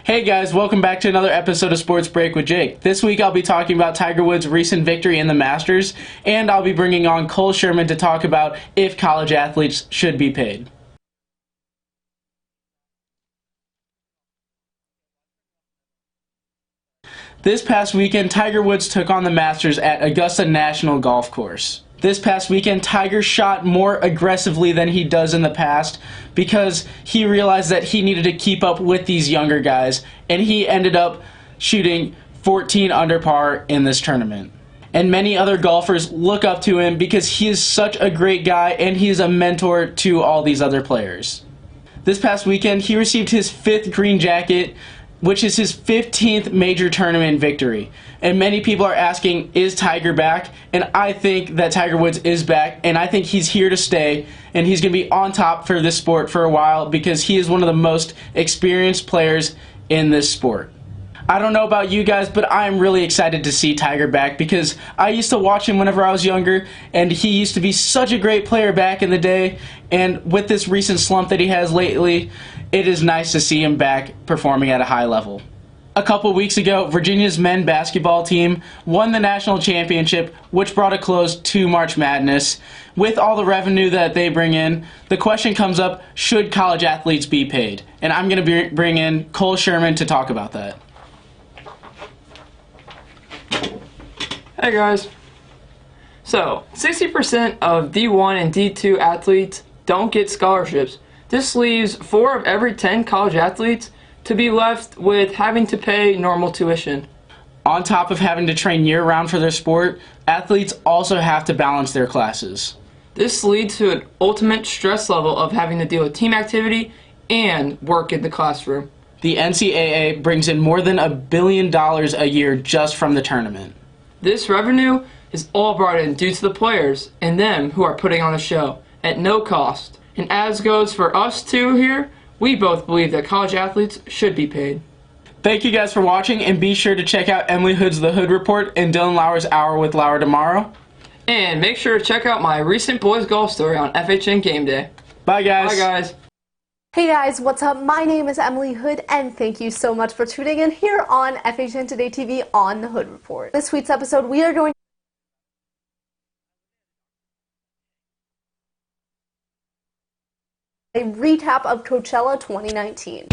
Hey guys, welcome back to another episode of Sports Break with Jake. This week I'll be talking about Tiger Woods' recent victory in the Masters, and I'll be bringing on Cole Sherman to talk about if college athletes should be paid. This past weekend, Tiger Woods took on the Masters at Augusta National Golf Course. This past weekend, Tiger shot more aggressively than he does in the past because he realized that he needed to keep up with these younger guys, and he ended up shooting 14 under par in this tournament. And many other golfers look up to him because he is such a great guy and he is a mentor to all these other players. This past weekend, he received his 5th green jacket, which is his 15th major tournament victory. And many people are asking, is Tiger back? And I think that Tiger Woods is back, and I think he's here to stay, and he's going to be on top for this sport for a while because he is one of the most experienced players in this sport. I don't know about you guys, but I'm really excited to see Tiger back because I used to watch him whenever I was younger, and he used to be such a great player back in the day, and with this recent slump that he has lately, it is nice to see him back performing at a high level. A couple weeks ago, Virginia's men's basketball team won the national championship, which brought a close to March Madness. With all the revenue that they bring in, the question comes up, should college athletes be paid? And I'm going to bring in Cole Sherman to talk about that. Hey guys. So, 60% of D1 and D2 athletes don't get scholarships. This leaves 4 of every 10 college athletes to be left with having to pay normal tuition. On top of having to train year-round for their sport, athletes also have to balance their classes. This leads to an ultimate stress level of having to deal with team activity and work in the classroom. The NCAA brings in more than $1 billion a year just from the tournament. This revenue is all brought in due to the players and them who are putting on the show at no cost. And as goes for us two here, we both believe that college athletes should be paid. Thank you guys for watching, and be sure to check out Emily Hood's The Hood Report and Dylan Lauer's Hour with Lauer tomorrow. And make sure to check out my recent boys golf story on FHN Game Day. Bye guys. Bye guys. Hey guys, what's up? My name is Emily Hood, and thank you so much for tuning in here on FHNtoday TV on The Hood Report. This week's episode, we are going a recap of Coachella 2019.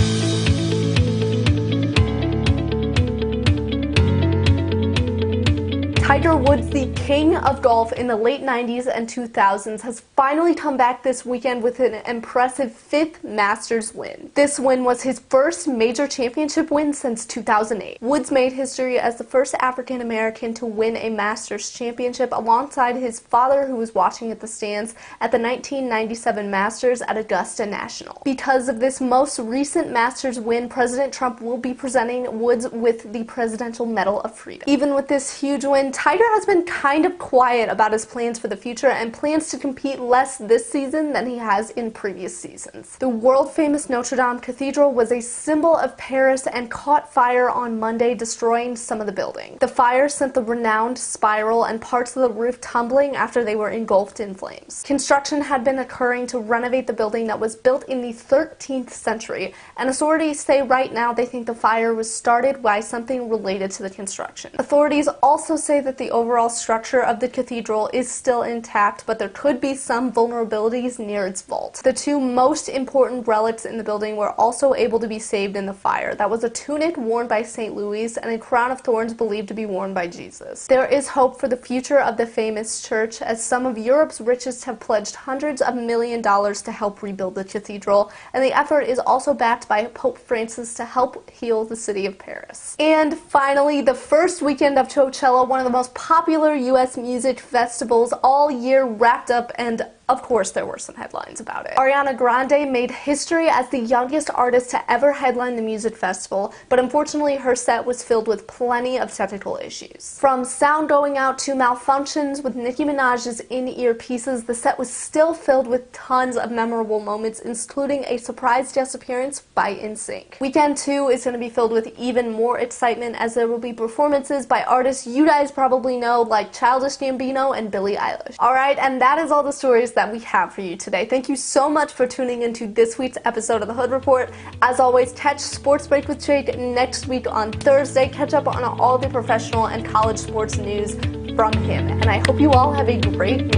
Tiger Woods, the king of golf in the late 90s and 2000s, has finally come back this weekend with an impressive 5th Masters win. This win was his first major championship win since 2008. Woods made history as the first African American to win a Masters championship alongside his father, who was watching at the stands at the 1997 Masters at Augusta National. Because of this most recent Masters win, President Trump will be presenting Woods with the Presidential Medal of Freedom. Even with this huge win, Tiger has been kind of quiet about his plans for the future and plans to compete less this season than he has in previous seasons. The world-famous Notre Dame Cathedral was a symbol of Paris and caught fire on Monday, destroying some of the building. The fire sent the renowned spiral and parts of the roof tumbling after they were engulfed in flames. Construction had been occurring to renovate the building that was built in the 13th century, and authorities say right now they think the fire was started by something related to the construction. Authorities also say that the overall structure of the cathedral is still intact, but there could be some vulnerabilities near its vault. The 2 most important relics in the building were also able to be saved in the fire. That was a tunic worn by St. Louis and a crown of thorns believed to be worn by Jesus. There is hope for the future of the famous church, as some of Europe's richest have pledged hundreds of millions of dollars to help rebuild the cathedral, and the effort is also backed by Pope Francis to help heal the city of Paris. And finally, the first weekend of Coachella, one of the most popular U.S. music festivals all year, wrapped up, and of course, there were some headlines about it. Ariana Grande made history as the youngest artist to ever headline the music festival, but unfortunately her set was filled with plenty of technical issues. From sound going out to malfunctions with Nicki Minaj's in-ear pieces, the set was still filled with tons of memorable moments, including a surprise guest appearance by NSYNC. Weekend 2 is going to be filled with even more excitement, as there will be performances by artists you guys probably know, like Childish Gambino and Billie Eilish. Alright, and that is all the stories that we have for you today. Thank you so much for tuning into this week's episode of the Hood Report. As always, catch Sports Break with Jake next week on Thursday. Catch up on all the professional and college sports news from him. And I hope you all have a great week.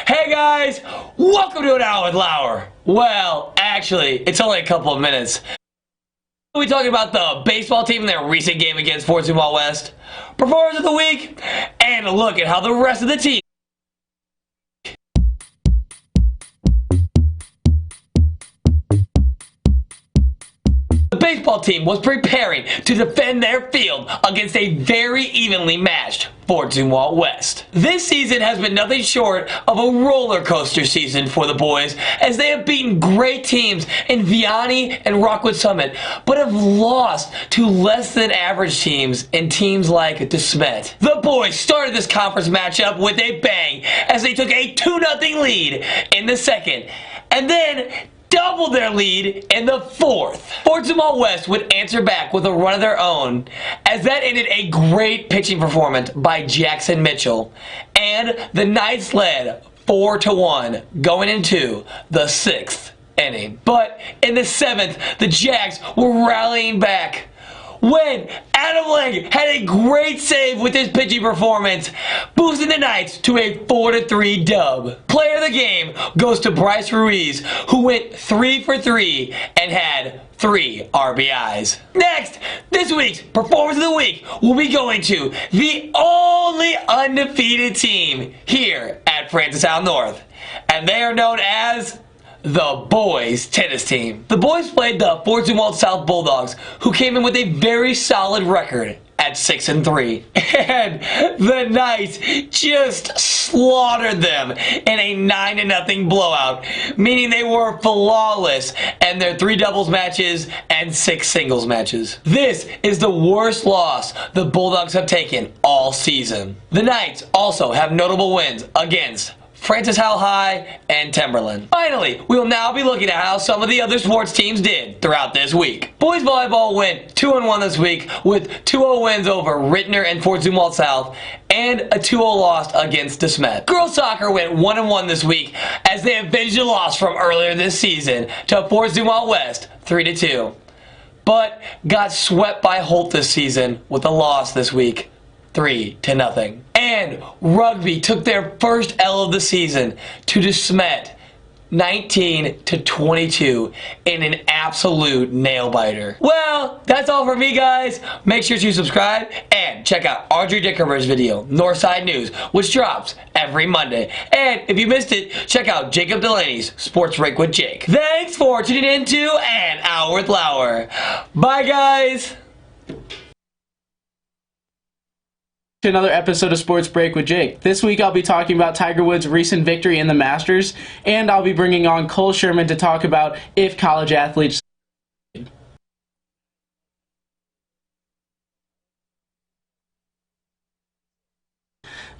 Hey guys, welcome to an hour with Lauer. Well, actually, it's only a couple of minutes. We're talking about the baseball team in their recent game against Fort Zumwalt West, performance of the week, and a look at how the rest of the team. The baseball team was preparing to defend their field against a very evenly matched Fort Zumwalt West. This season has been nothing short of a roller coaster season for the boys, as they have beaten great teams in Vianney and Rockwood Summit, but have lost to less than average teams in teams like DeSmet. The boys started this conference matchup with a bang as they took a 2-0 lead in the second, and then doubled their lead in the fourth. Fort Zumwalt West would answer back with a run of their own, as that ended a great pitching performance by Jackson Mitchell, and the Knights led 4-1 going into the sixth inning. But in the seventh, the Jacks were rallying back when Adam Lang had a great save with his pitching performance, boosting the Knights to a 4-3 dub. Player of the game goes to Bryce Ruiz, who went 3 for 3 and had 3 RBIs. Next, this week's Performance of the Week will be going to the only undefeated team here at Francistown North, and they are known as the boys tennis team. The boys played the Fort Zumwalt South Bulldogs, who came in with a very solid record at 6-3. And the Knights just slaughtered them in a 9-0 blowout, meaning they were flawless in their 3 doubles matches and 6 singles matches. This is the worst loss the Bulldogs have taken all season. The Knights also have notable wins against Francis Howell High and Timberland. Finally, we will now be looking at how some of the other sports teams did throughout this week. Boys volleyball went 2-1 this week with 2-0 wins over Rittner and Fort Zumwalt South and a 2-0 loss against DeSmet. Girls soccer went 1-1 this week as they avenged a loss from earlier this season to Fort Zumwalt West 3-2, but got swept by Holt this season with a loss this week 3-0. And rugby took their first L of the season to DeSmet 19-22 in an absolute nail-biter. Well, that's all for me, guys. Make sure to subscribe and check out Audrey Dickerber's video, Northside News, which drops every Monday. And if you missed it, check out Jacob Delaney's Sports Break with Jake. Thanks for tuning in to An Hour with Lauer. Bye, guys. Another episode of Sports Break with Jake. This week I'll be talking about Tiger Woods' recent victory in the Masters, and I'll be bringing on Cole Sherman to talk about if college athletes.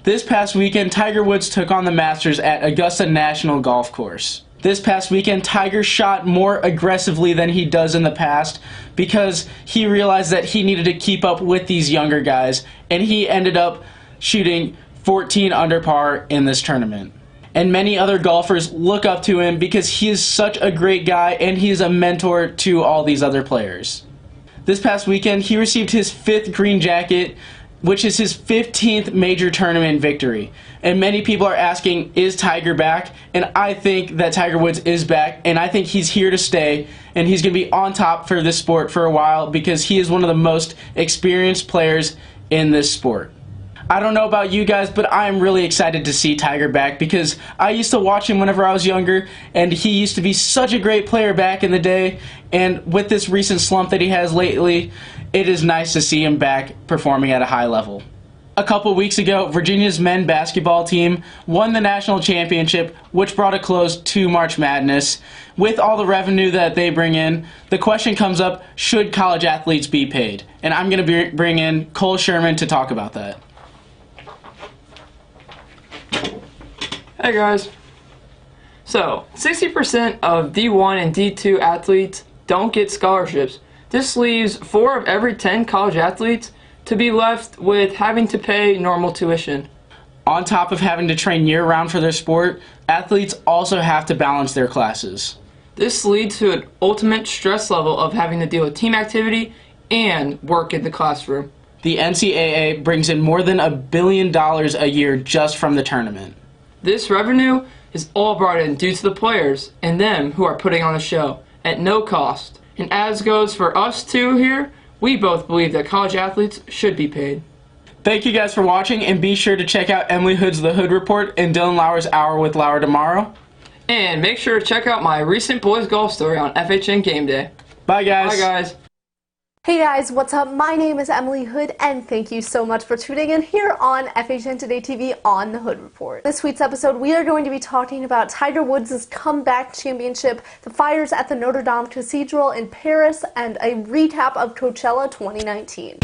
This past weekend, Tiger Woods took on the Masters at Augusta National Golf Course. This past weekend, Tiger shot more aggressively than he does in the past because he realized that he needed to keep up with these younger guys, and he ended up shooting 14 under par in this tournament. And many other golfers look up to him because he is such a great guy and he is a mentor to all these other players. This past weekend, he received his 5th green jacket, which is his 15th major tournament victory. And many people are asking, is Tiger back? And I think that Tiger Woods is back, and I think he's here to stay, and he's going to be on top for this sport for a while because he is one of the most experienced players in this sport. I don't know about you guys, but I'm really excited to see Tiger back because I used to watch him whenever I was younger, and he used to be such a great player back in the day, and with this recent slump that he has lately, it is nice to see him back performing at a high level. A couple weeks ago, Virginia's men's basketball team won the national championship, which brought a close to March Madness. With all the revenue that they bring in, the question comes up, should college athletes be paid? And I'm going to bring in Cole Sherman to talk about that. Hey guys. So, 60% of D1 and D2 athletes don't get scholarships. This leaves 4 of every 10 college athletes to be left with having to pay normal tuition. On top of having to train year-round for their sport, athletes also have to balance their classes. This leads to an ultimate stress level of having to deal with team activity and work in the classroom. The NCAA brings in more than $1 billion a year just from the tournament. This revenue is all brought in due to the players and them who are putting on the show at no cost. And as goes for us two here, we both believe that college athletes should be paid. Thank you guys for watching, and be sure to check out Emily Hood's The Hood Report and Dylan Lauer's Hour with Lauer tomorrow. And make sure to check out my recent boys golf story on FHN Game Day. Bye guys. Bye guys. Hey guys, what's up? My name is Emily Hood, and thank you so much for tuning in here on FHNtoday TV on The Hood Report. This week's episode, we are going to be talking about Tiger Woods' comeback championship, the fires at the Notre Dame Cathedral in Paris, and a recap of Coachella 2019.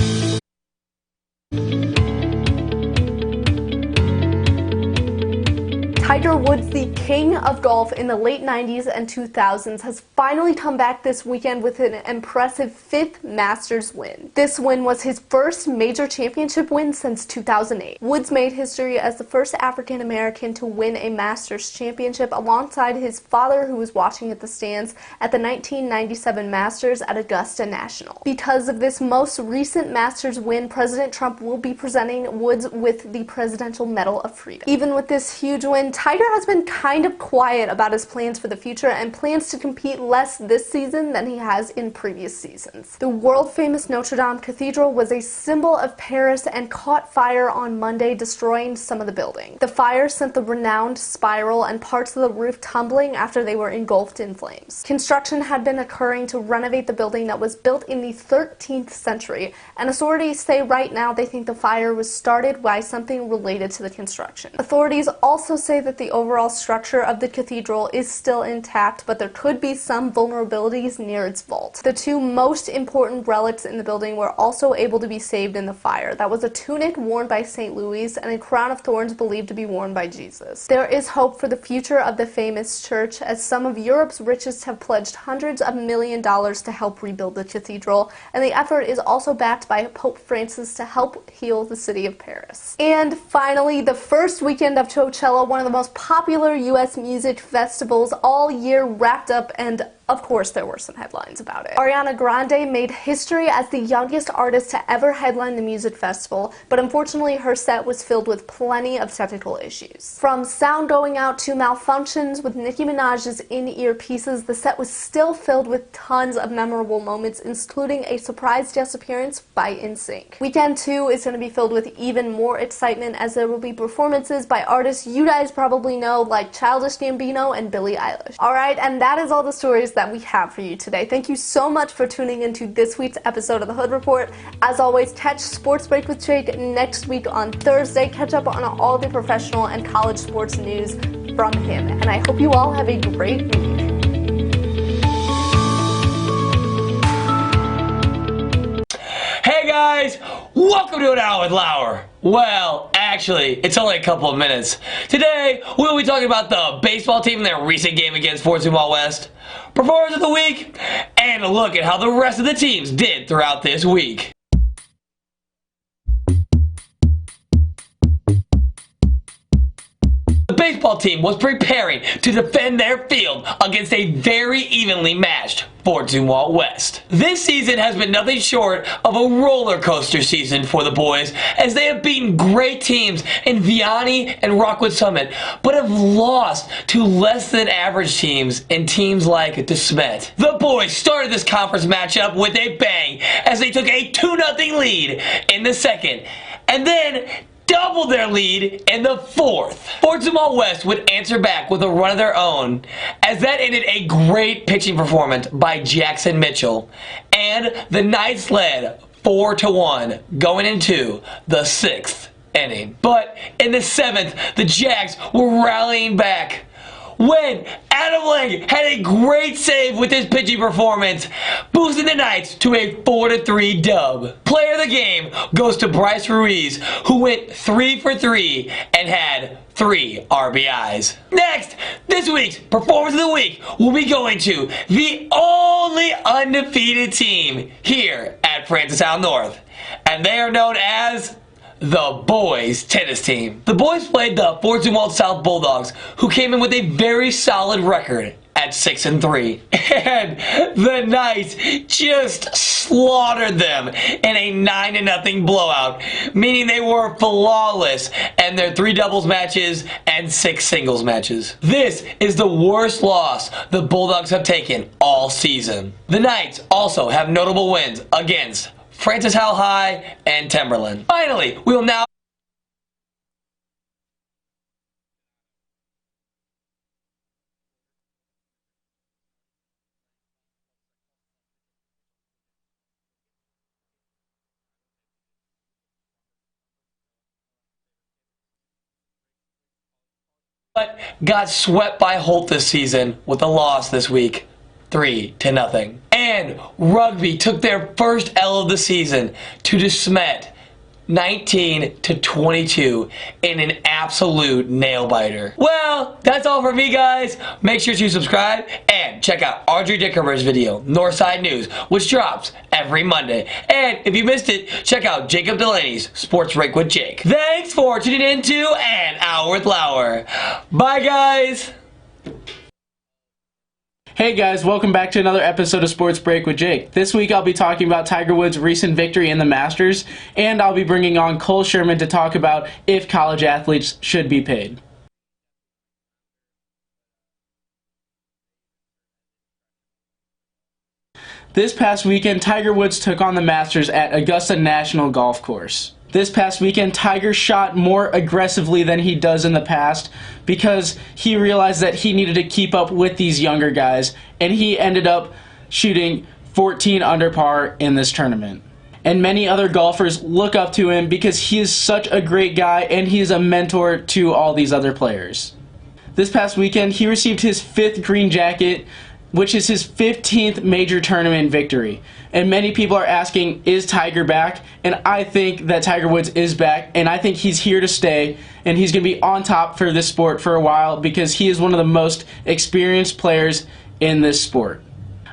Tiger Woods, the king of golf in the late 90s and 2000s, has finally come back this weekend with an impressive 5th Masters win. This win was his first major championship win since 2008. Woods made history as the first African American to win a Masters championship alongside his father, who was watching at the stands at the 1997 Masters at Augusta National. Because of this most recent Masters win, President Trump will be presenting Woods with the Presidential Medal of Freedom. Even with this huge win, Tiger has been kind of quiet about his plans for the future and plans to compete less this season than he has in previous seasons. The world-famous Notre Dame Cathedral was a symbol of Paris and caught fire on Monday, destroying some of the building. The fire sent the renowned spiral and parts of the roof tumbling after they were engulfed in flames. Construction had been occurring to renovate the building that was built in the 13th century, and authorities say right now they think the fire was started by something related to the construction. Authorities also say that the overall structure of the cathedral is still intact, but there could be some vulnerabilities near its vault. The 2 most important relics in the building were also able to be saved in the fire. That was a tunic worn by St. Louis and a crown of thorns believed to be worn by Jesus. There is hope for the future of the famous church, as some of Europe's richest have pledged hundreds of millions of dollars to help rebuild the cathedral, and the effort is also backed by Pope Francis to help heal the city of Paris. And finally, the first weekend of Coachella, one of the most popular U.S. music festivals all year, wrapped up, and of course there were some headlines about it. Ariana Grande made history as the youngest artist to ever headline the music festival, but unfortunately her set was filled with plenty of technical issues. From sound going out to malfunctions with Nicki Minaj's in-ear pieces, the set was still filled with tons of memorable moments, including a surprise guest appearance by NSYNC. Weekend 2 is going to be filled with even more excitement, as there will be performances by artists you guys probably know, like Childish Gambino and Billie Eilish. Alright, and that is all the stories that we have for you today. Thank you so much for tuning into this week's episode of The Hood Report. As always, catch Sports Break with Jake next week on Thursday. Catch up on all the professional and college sports news from him. And I hope you all have a great week. Hey guys, welcome to an Hour with Lauer. Well, actually, it's only a couple of minutes. Today, we'll be talking about the baseball team in their recent game against Fort Zumwalt West, performance of the week, and a look at how the rest of the teams did throughout this week. The baseball team was preparing to defend their field against a very evenly matched Fort Zumwalt West. This season has been nothing short of a roller coaster season for the boys, as they have beaten great teams in Vianney and Rockwood Summit, but have lost to less than average teams in teams like DeSmet. The boys started this conference matchup with a bang as they took a 2-0 lead in the second, and then doubled their lead in the fourth. Fort Zumwalt West would answer back with a run of their own, as that ended a great pitching performance by Jackson Mitchell, and the Knights led 4-1 going into the 6th inning. But in the 7th, the Jacks were rallying back when Adam Lang had a great save with his pitching performance, boosting the Knights to a 4-3 dub. Player of the game goes to Bryce Ruiz, who went 3 for 3 and had 3 RBIs. Next, this week's Performance of the Week will be going to the only undefeated team here at Francis Howell North, and they are known as the boys tennis team. The boys played the Fortune South Bulldogs, who came in with a very solid record at 6-3. And the Knights just slaughtered them in a 9-0 blowout, meaning they were flawless in their 3 doubles matches and 6 singles matches. This is the worst loss the Bulldogs have taken all season. The Knights also have notable wins against Francis Howell High and Timberland. Finally, we will now but got swept by Holt this season with a loss this week, 3-0. And Rugby took their first L of the season to DeSmet, 19-22 in an absolute nail biter. Well, that's all for me, guys. Make sure to subscribe and check out Audrey Dickerber's video, Northside News, which drops every Monday. And if you missed it, check out Jacob Delaney's Sports Break with Jake. Thanks for tuning in to An Hour with Lauer. Bye, guys. Hey guys, welcome back to another episode of Sports Break with Jake. This week I'll be talking about Tiger Woods' recent victory in the Masters, and I'll be bringing on Cole Sherman to talk about if college athletes should be paid. This past weekend, Tiger Woods took on the Masters at Augusta National Golf Course. This past weekend, Tiger shot more aggressively than he does in the past because he realized that he needed to keep up with these younger guys, and he ended up shooting 14 under par in this tournament. And many other golfers look up to him because he is such a great guy and he is a mentor to all these other players. This past weekend, he received his 5th green jacket, which is his 15th major tournament victory. And many people are asking, is Tiger back? And I think that Tiger Woods is back, and I think he's here to stay, and he's going to be on top for this sport for a while because he is one of the most experienced players in this sport.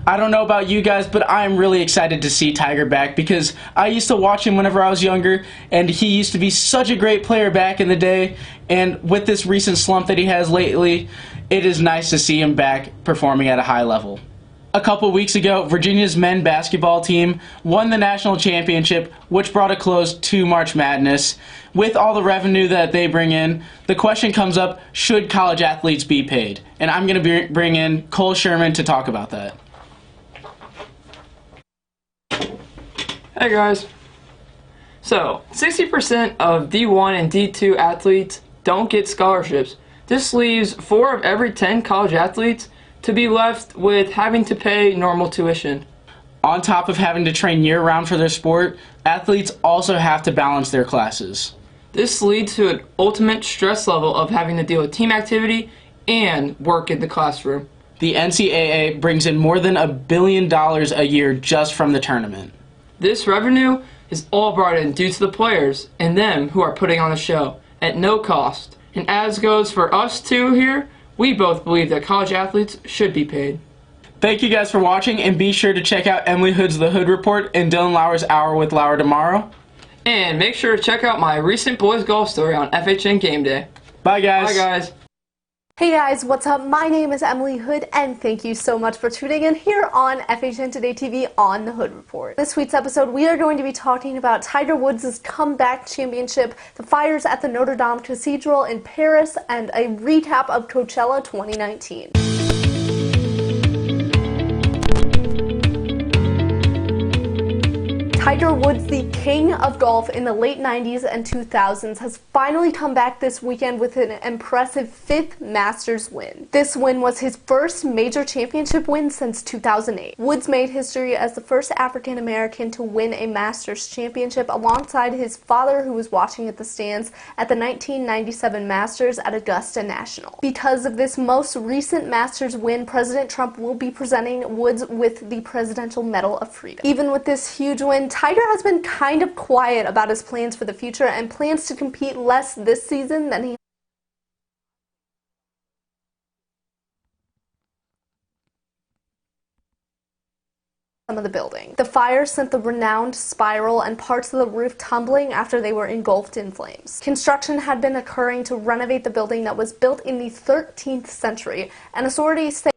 I don't know about you guys, but I'm really excited to see Tiger back because I used to watch him whenever I was younger, and he used to be such a great player back in the day, and with this recent slump that he has lately, it is nice to see him back performing at a high level. A couple weeks ago, Virginia's men's basketball team won the national championship, which brought a close to March Madness. With all the revenue that they bring in, the question comes up, should college athletes be paid? And I'm going to bring in Cole Sherman to talk about that. Hey guys. So, 60% of D1 and D2 athletes don't get scholarships. This leaves 4 of every 10 college athletes to be left with having to pay normal tuition. On top of having to train year-round for their sport, athletes also have to balance their classes. This leads to an ultimate stress level of having to deal with team activity and work in the classroom. The NCAA brings in more than $1 billion a year just from the tournament. This revenue is all brought in due to the players and them who are putting on the show at no cost. And as goes for us two here, we both believe that college athletes should be paid. Thank you guys for watching, and be sure to check out Emily Hood's The Hood Report and Dylan Lauer's Hour with Lauer tomorrow. And make sure to check out my recent boys golf story on FHN Game Day. Bye guys. Bye guys. Hey guys, what's up? My name is Emily Hood, and thank you so much for tuning in here on FHNtoday TV on The Hood Report. This week's episode, we are going to be talking about Tiger Woods' comeback championship, the fires at the Notre Dame Cathedral in Paris, and a recap of Coachella 2019. Tiger Woods, the king of golf in the late 90s and 2000s, has finally come back this weekend with an impressive fifth Masters win. This win was his first major championship win since 2008. Woods made history as the first African American to win a Masters championship alongside his father, who was watching at the stands at the 1997 Masters at Augusta National. Because of this most recent Masters win, President Trump will be presenting Woods with the Presidential Medal of Freedom. Even with this huge win, Tiger has been kind of quiet about his plans for the future and plans to compete less this season than he of the building. The fire sent the renowned spiral and parts of the roof tumbling after they were engulfed in flames. Construction had been occurring to renovate the building that was built in the 13th century, and authorities say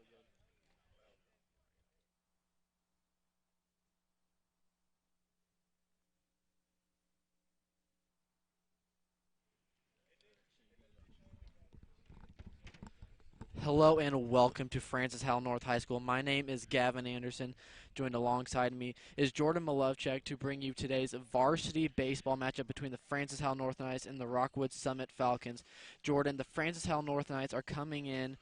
Hello and welcome to Francis Howell North High School. My name is Gavin Anderson. Joined alongside me is Jordan Malovchek to bring you today's varsity baseball matchup between the Francis Howell North Knights and the Rockwood Summit Falcons. Jordan, the Francis Howell North Knights are coming in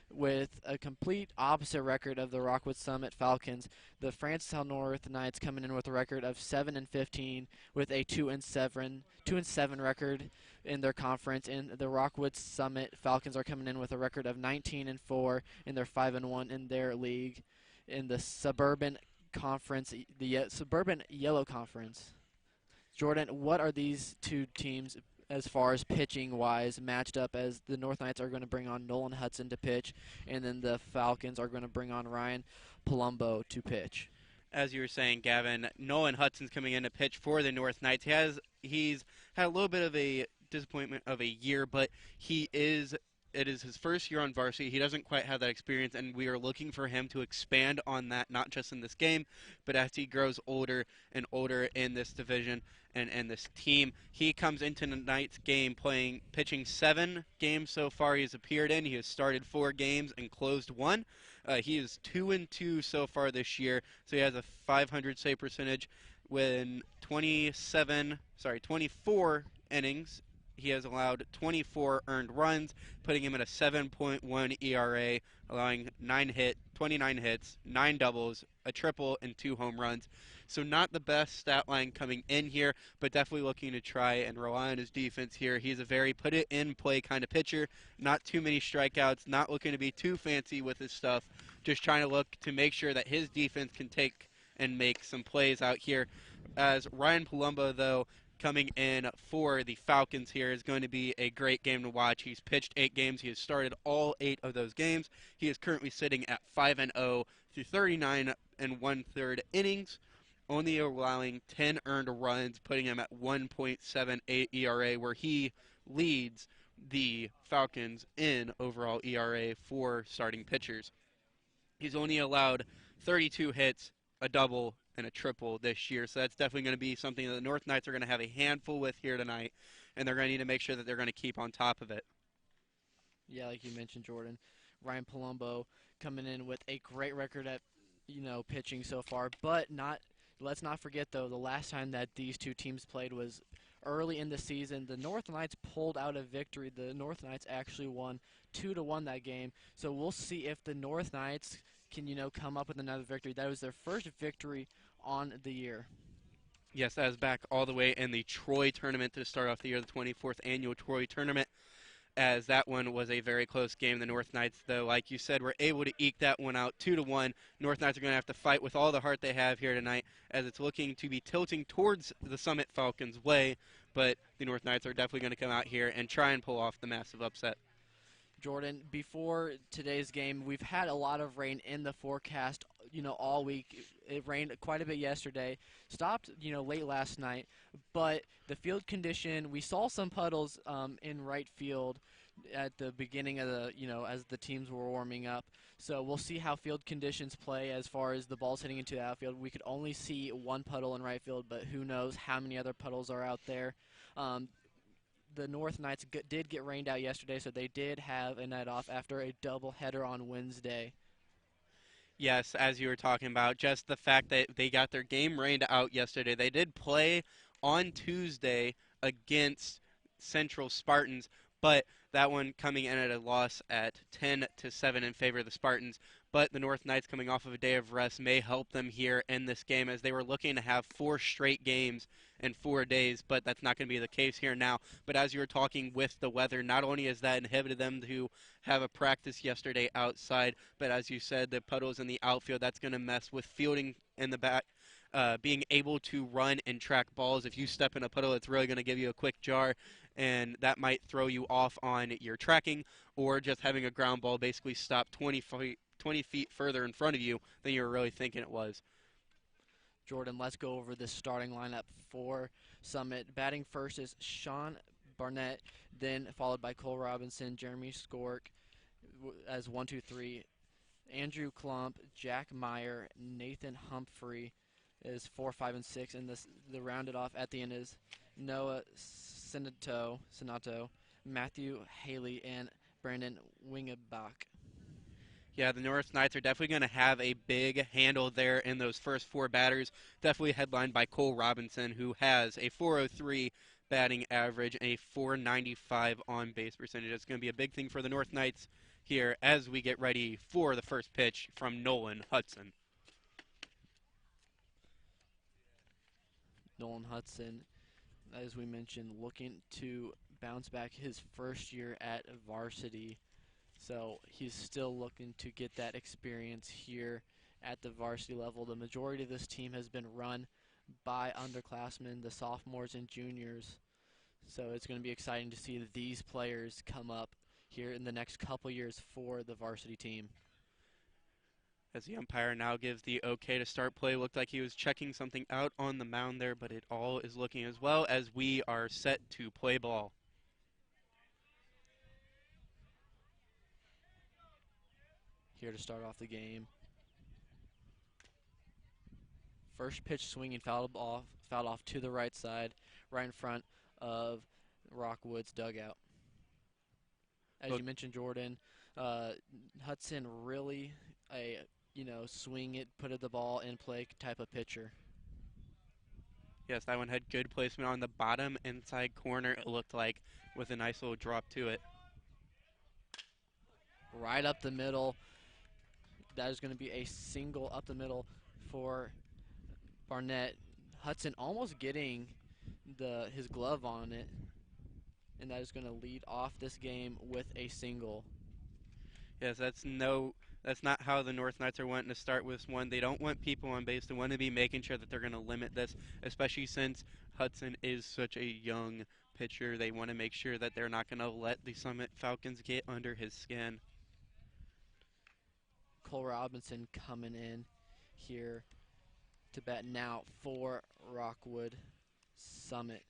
with a complete opposite record of the Rockwood Summit Falcons. The Francis Howell North Knights coming in with a record of 7-15 with a 2-7 record in their conference, and the Rockwood Summit Falcons are coming in with a record of 19-4 and they're 5-1 in their league in the Suburban Conference, the Suburban Yellow Conference. Jordan, what are these two teams as far as pitching wise matched up, as the North Knights are going to bring on Nolan Hudson to pitch, and then the Falcons are going to bring on Ryan Palumbo to pitch? As you were saying, Gavin, Nolan Hudson's coming in to pitch for the North Knights. He's had a little bit of a disappointment of a year, but it is his first year on varsity. He doesn't quite have that experience, and we are looking for him to expand on that, not just in this game, but as he grows older and older in this division and this team. He comes into tonight's game pitching 7 games so far he's appeared in. He has started 4 games and closed 1. He is 2-2 so far this year, so he has a .500 save percentage. When 24 innings, he has allowed 24 earned runs, putting him at a 7.1 ERA, allowing 29 hits, 9 doubles, a triple, and 2 home runs. So not the best stat line coming in here, but definitely looking to try and rely on his defense here. He's a very put-it-in-play kind of pitcher, not too many strikeouts, not looking to be too fancy with his stuff, just trying to look to make sure that his defense can take and make some plays out here. As Ryan Palumbo, though, coming in for the Falcons here is going to be a great game to watch. He's pitched 8 games. He has started all 8 of those games. He is currently sitting at 5-0 through 39 1/3 innings, only allowing 10 earned runs, putting him at 1.78 ERA, where he leads the Falcons in overall ERA for starting pitchers. He's only allowed 32 hits, a double, and a triple this year, so that's definitely going to be something that the North Knights are going to have a handful with here tonight, and they're going to need to make sure that they're going to keep on top of it. Yeah, like you mentioned, Jordan, Ryan Palumbo coming in with a great record at pitching so far, but let's not forget, though, the last time that these two teams played was early in the season. The North Knights pulled out a victory. The North Knights actually won 2-1 that game, so we'll see if the North Knights can come up with another victory. That was their first victory on the year. Yes, that was back all the way in the Troy tournament to start off the year, the 24th annual Troy tournament, as that one was a very close game. The North Knights, though, like you said, were able to eke that one out 2-1. North Knights are going to have to fight with all the heart they have here tonight, as it's looking to be tilting towards the Summit Falcons' way, but the North Knights are definitely going to come out here and try and pull off the massive upset. Jordan, before today's game, we've had a lot of rain in the forecast, all week. It rained quite a bit yesterday, stopped, late last night, but the field condition, we saw some puddles in right field at the beginning of the, as the teams were warming up. So we'll see how field conditions play as far as the balls hitting into the outfield. We could only see one puddle in right field, but who knows how many other puddles are out there. The North Knights did get rained out yesterday, so they did have a night off after a doubleheader on Wednesday. Yes, as you were talking about, just the fact that they got their game rained out yesterday. They did play on Tuesday against Central Spartans, but that one coming in at a loss at 10-7 in favor of the Spartans. But the North Knights coming off of a day of rest may help them here in this game as they were looking to have 4 straight games in 4 days, but that's not going to be the case here now. But as you were talking with the weather, not only has that inhibited them to have a practice yesterday outside, but as you said, the puddles in the outfield, that's going to mess with fielding in the back. Being able to run and track balls. If you step in a puddle, it's really going to give you a quick jar, and that might throw you off on your tracking, or just having a ground ball basically stop 20 feet further in front of you than you were really thinking it was. Jordan, let's go over the starting lineup for Summit. Batting first is Sean Barnett, then followed by Cole Robinson, Jeremy Skork as 1, 2, 3, Andrew Klump, Jack Meyer, Nathan Humphrey is 4, 5, and 6, and the rounded off at the end is Noah Sinato, Matthew Haley, and Brandon Wingebach. Yeah, the North Knights are definitely going to have a big handle there in those first 4 batters, definitely headlined by Cole Robinson, who has a 403 batting average and a 495 on-base percentage. It's going to be a big thing for the North Knights here as we get ready for the first pitch from Nolan Hudson. Nolan Hudson, as we mentioned, looking to bounce back his first year at Varsity. So he's still looking to get that experience here at the varsity level. The majority of this team has been run by underclassmen, the sophomores and juniors. So it's going to be exciting to see these players come up here in the next couple years for the varsity team. As the umpire now gives the okay to start play, looked like he was checking something out on the mound there, but it all is looking as well as we are set to play ball. Here to start off the game. First pitch swinging, fouled off to the right side, right in front of Rockwood's dugout. As you mentioned, Jordan, Hudson really swing it, put the ball in play type of pitcher. Yes, that one had good placement on the bottom inside corner, it looked like, with a nice little drop to it. Right up the middle. That is going to be a single up the middle for Barnett. Hudson almost getting his glove on it, and that is going to lead off this game with a single. Yes, that's not how the North Knights are wanting to start with one. They don't want people on base. They want to be making sure that they're going to limit this, especially since Hudson is such a young pitcher. They want to make sure that they're not going to let the Summit Falcons get under his skin. Cole Robinson coming in here to bat now for Rockwood Summit.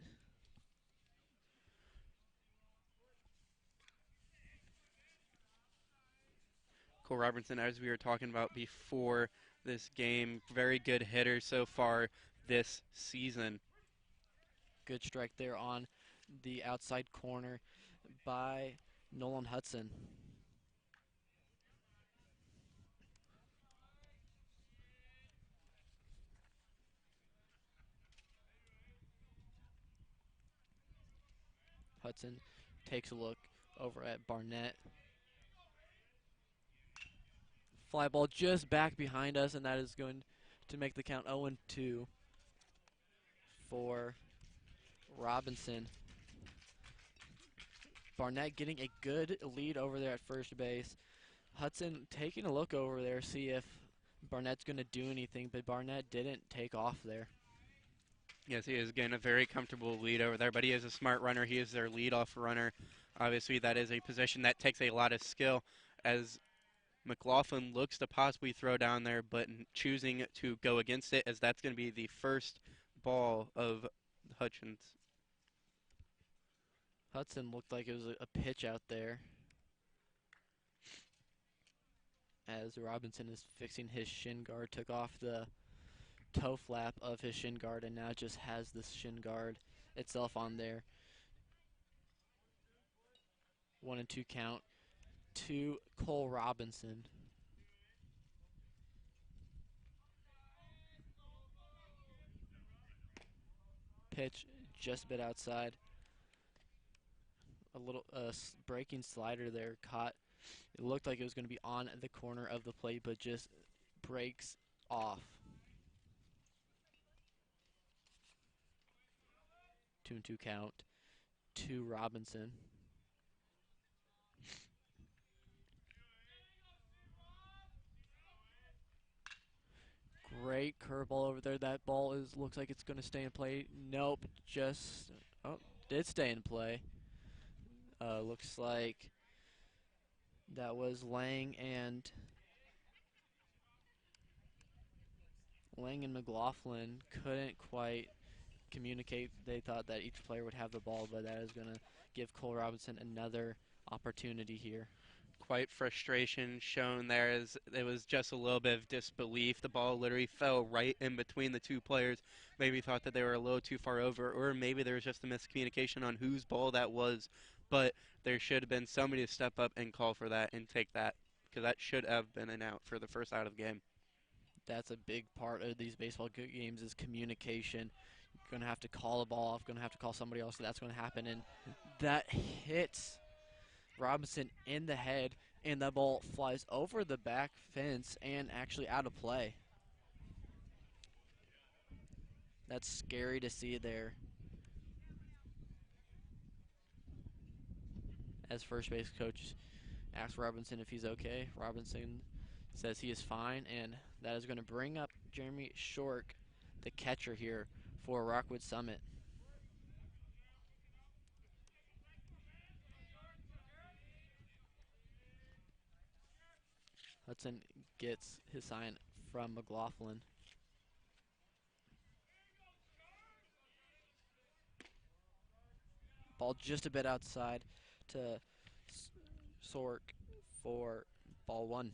Cole Robinson, as we were talking about before this game, very good hitter so far this season. Good strike there on the outside corner by Nolan Hudson. Hudson takes a look over at Barnett. Fly ball just back behind us, and that is going to make the count 0-2 for Robinson. Barnett getting a good lead over there at first base. Hudson taking a look over there, see if Barnett's going to do anything, but Barnett didn't take off there. Yes, he is getting a very comfortable lead over there, but he is a smart runner. He is their leadoff runner. Obviously, that is a position that takes a lot of skill, as McLaughlin looks to possibly throw down there, but choosing to go against it, as that's going to be the first ball of Hutchins. Hudson looked like it was a pitch out there, as Robinson is fixing his shin guard, took off the toe flap of his shin guard and now just has this shin guard itself on there. 1-2 count to Cole Robinson. pitch just a bit outside. A little breaking slider there caught. It looked like it was going to be on the corner of the plate, but just breaks off. 2-2 count to Robinson. Great curveball over there. That ball looks like it's going to stay in play. Nope, did stay in play. Looks like that was Lang and McLaughlin couldn't quite communicate. They thought that each player would have the ball, but that is going to give Cole Robinson another opportunity here. Quite frustration shown there as it was just a little bit of disbelief. The ball literally fell right in between the two players. Maybe thought that they were a little too far over, or maybe there was just a miscommunication on whose ball that was. But there should have been somebody to step up and call for that and take that, because that should have been an out for the first out of the game. That's a big part of these baseball games is communication. You're going to have to call a ball off, going to have to call somebody else, so that's going to happen. And that hits Robinson in the head, and the ball flies over the back fence and actually out of play. That's scary to see there. As first base coach asks Robinson if he's okay, Robinson says he is fine, and that is going to bring up Jeremy Shork, the catcher here for Rockwood Summit. Hudson gets his sign from McLaughlin. Ball just a bit outside to Sork for ball one.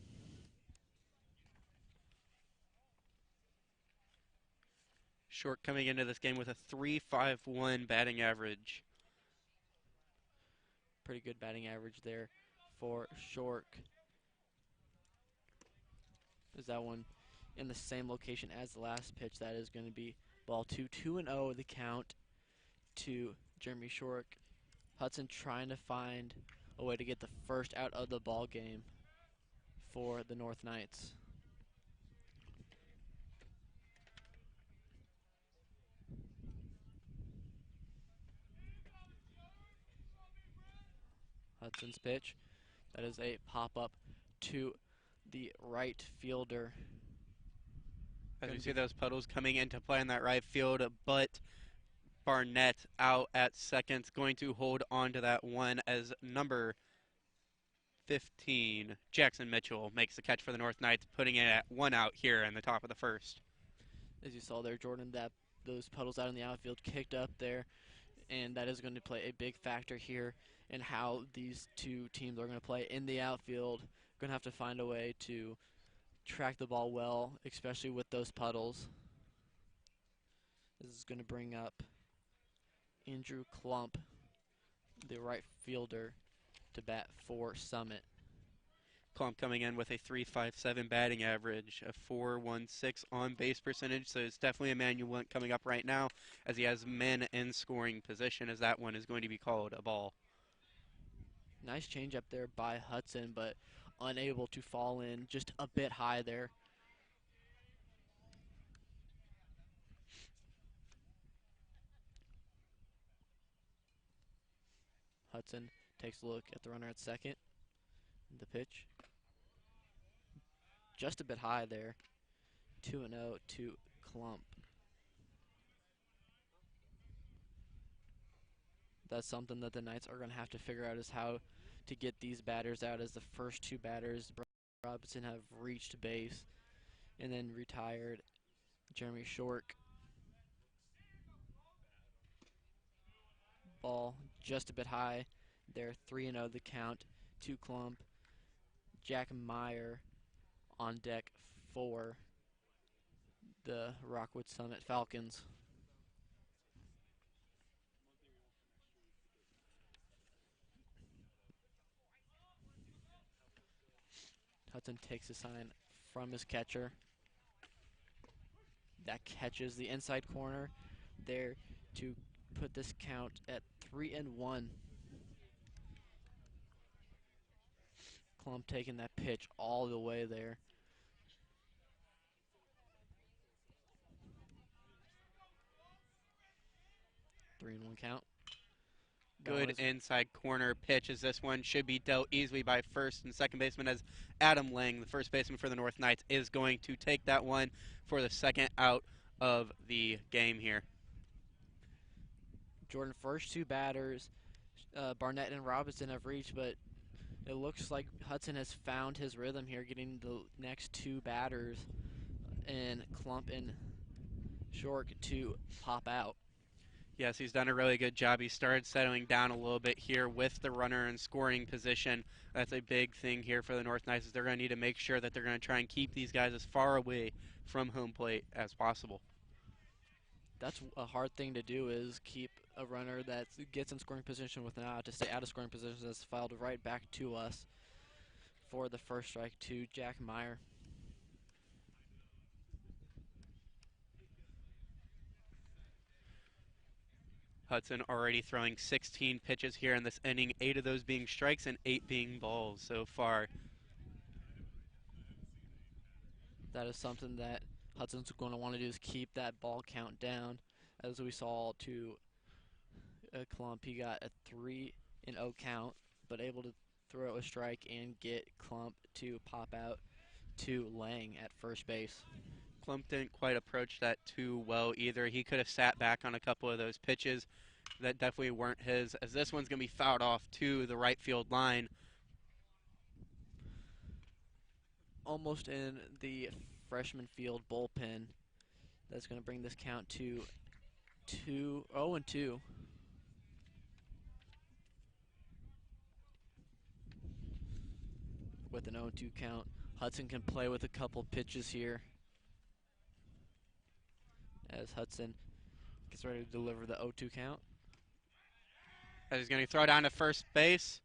Short coming into this game with a .351 batting average. Pretty good batting average there for Shork. Is that one in the same location as the last pitch? That is going to be ball two. 2-0 the count to Jeremy Shork. Hudson trying to find a way to get the first out of the ball game for the North Knights. Hudson's pitch. That is a pop-up to the right fielder. As you see those puddles coming into play in that right field, but Barnett out at second, going to hold on to that one as number 15, Jackson Mitchell, makes the catch for the North Knights, putting it at 1 out here in the top of the first. As you saw there, Jordan, that those puddles out in the outfield kicked up there, and that is going to play a big factor here in how these two teams are going to play in the outfield. Going to have to find a way to track the ball well, especially with those puddles. This is going to bring up Andrew Klump, the right fielder, to bat for Summit. Klump coming in with a .357 batting average, a .416 on base percentage, so it's definitely a man you want coming up right now as he has men in scoring position, as that one is going to be called a ball. Nice change up there by Hudson, but unable to fall in, just a bit high there. Hudson takes a look at the runner at second. The pitch. Just a bit high there. 2-0 to Klump. That's something that the Knights are going to have to figure out, is how to get these batters out, as the first two batters, Robinson, have reached base and then retired. Jeremy Shork. Ball just a bit high there. 3-0 the count to Klump. Jack Meyer on deck for the Rockwood Summit Falcons. Hudson takes a sign from his catcher. That catches the inside corner. There to put this count at 3-1. Klump taking that pitch all the way there. Three and one count. Good inside corner pitch, as this one should be dealt easily by first and second baseman, as Adam Lang, the first baseman for the North Knights, is going to take that one for the second out of the game here. Jordan, first two batters, Barnett and Robinson have reached, but it looks like Hudson has found his rhythm here, getting the next two batters and Klump and Shork to pop out. Yes, he's done a really good job. He started settling down a little bit here with the runner in scoring position. That's a big thing here for the North Knights, is they're going to need to make sure that they're going to try and keep these guys as far away from home plate as possible. That's a hard thing to do, is keep a runner that gets in scoring position with an out to stay out of scoring position. That's filed right back to us for the first strike to Jack Meyer. Hudson already throwing 16 pitches here in this inning, 8 of those being strikes and 8 being balls so far. That is something that Hudson's going to want to do, is keep that ball count down. As we saw to Klump, he got a 3-0 count, but able to throw a strike and get Klump to pop out to Lang at first base. Klump didn't quite approach that too well either. He could have sat back on a couple of those pitches that definitely weren't his, as this one's going to be fouled off to the right field line. Almost in the freshman field bullpen. That's going to bring this count to 0-2. With an 0-2 count, Hudson can play with a couple pitches here, as Hudson gets ready to deliver the 0-2 count. He's going to throw down to first base,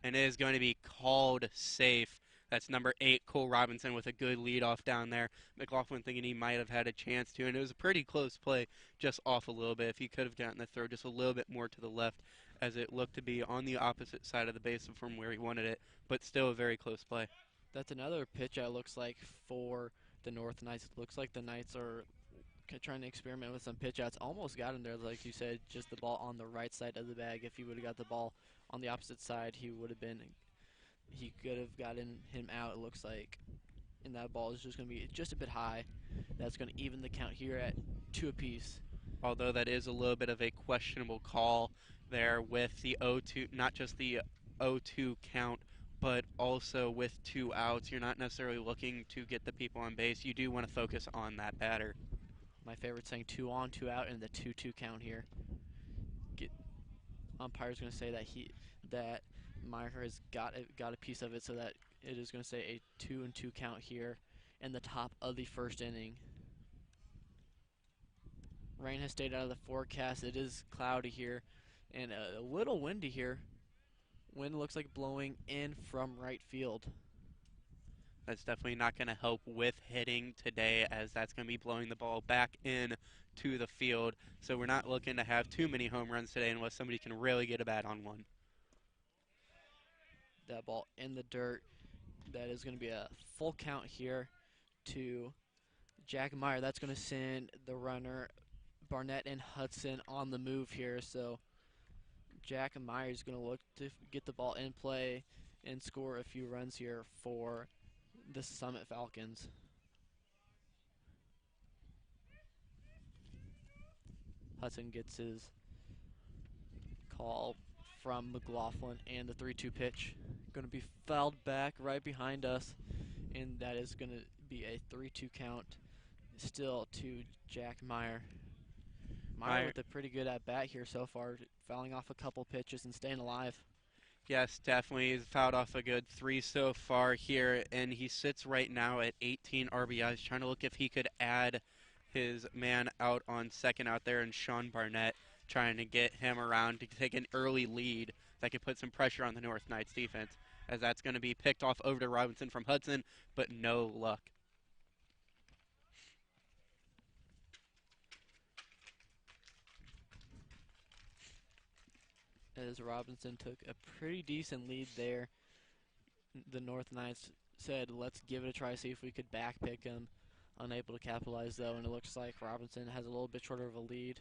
and it is going to be called safe. That's number 8, Cole Robinson, with a good leadoff down there. McLaughlin thinking he might have had a chance to, and it was a pretty close play, just off a little bit. If he could have gotten the throw just a little bit more to the left, as it looked to be on the opposite side of the base from where he wanted it, but still a very close play. That's another pitch that looks like for the North Knights. It looks like the Knights are trying to experiment with some pitch outs. Almost got him there, like you said, just the ball on the right side of the bag. If he would have got the ball on the opposite side, he could have gotten him out, it looks like. And that ball is just going to be just a bit high. That's going to even the count here at 2 apiece. Although that is a little bit of a questionable call there with the 0-2, not just the 0-2 count, but also with 2 outs. You're not necessarily looking to get the people on base. You do want to focus on that batter. My favorite saying 2 on, 2 out, and the 2-2 count here. Umpire's going to say that Meyer has got a piece of it, so that it is going to say a 2-2 count here in the top of the first inning. Rain has stayed out of the forecast. It is cloudy here and a little windy here. Wind looks like blowing in from right field. That's definitely not going to help with hitting today, as that's going to be blowing the ball back in to the field. So we're not looking to have too many home runs today unless somebody can really get a bat on one. That ball in the dirt. That is going to be a full count here to Jack Meyer. That's going to send the runner Barnett and Hudson on the move here. So Jack Meyer is going to look to get the ball in play and score a few runs here for the Summit Falcons. Hudson gets his call from McLaughlin, and the 3-2 pitch going to be fouled back right behind us, and that is going to be a 3-2 count still to Jack Meyer. Meyer with a pretty good at bat here so far, fouling off a couple pitches and staying alive. Yes, definitely. He's fouled off a good 3 so far here, and he sits right now at 18 RBIs, trying to look if he could add his man out on second out there, and Sean Barnett trying to get him around to take an early lead that could put some pressure on the North Knights defense, as that's going to be picked off over to Robinson from Hudson, but no luck. as Robinson took a pretty decent lead there. The North Knights said, let's give it a try, see if we could backpick him. Unable to capitalize, though, and it looks like Robinson has a little bit shorter of a lead.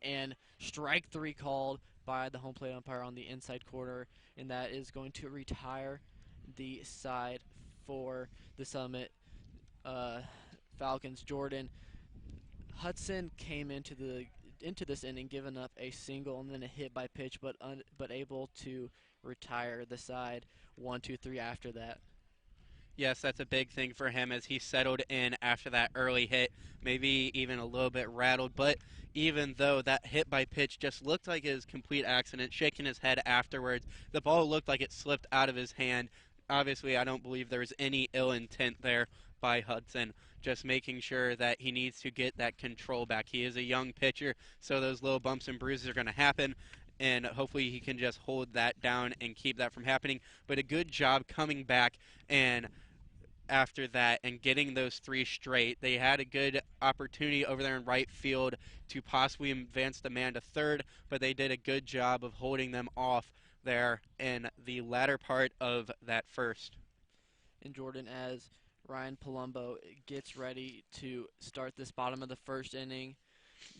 And strike 3 called by the home plate umpire on the inside corner, and that is going to retire the side for the Summit Falcons. Jordan Hudson came into this inning, giving up a single and then a hit by pitch, but able to retire the side 1-2-3 after that. Yes, that's a big thing for him as he settled in after that early hit, maybe even a little bit rattled. But even though that hit by pitch just looked like it was a complete accident, shaking his head afterwards, the ball looked like it slipped out of his hand. Obviously, I don't believe there was any ill intent there by Hudson, just making sure that he needs to get that control back. He is a young pitcher, so those little bumps and bruises are going to happen, and hopefully he can just hold that down and keep that from happening. But a good job coming back and after that and getting those 3 straight. They had a good opportunity over there in right field to possibly advance the man to third, but they did a good job of holding them off there in the latter part of that first. And Jordan, as Ryan Palumbo gets ready to start this bottom of the first inning,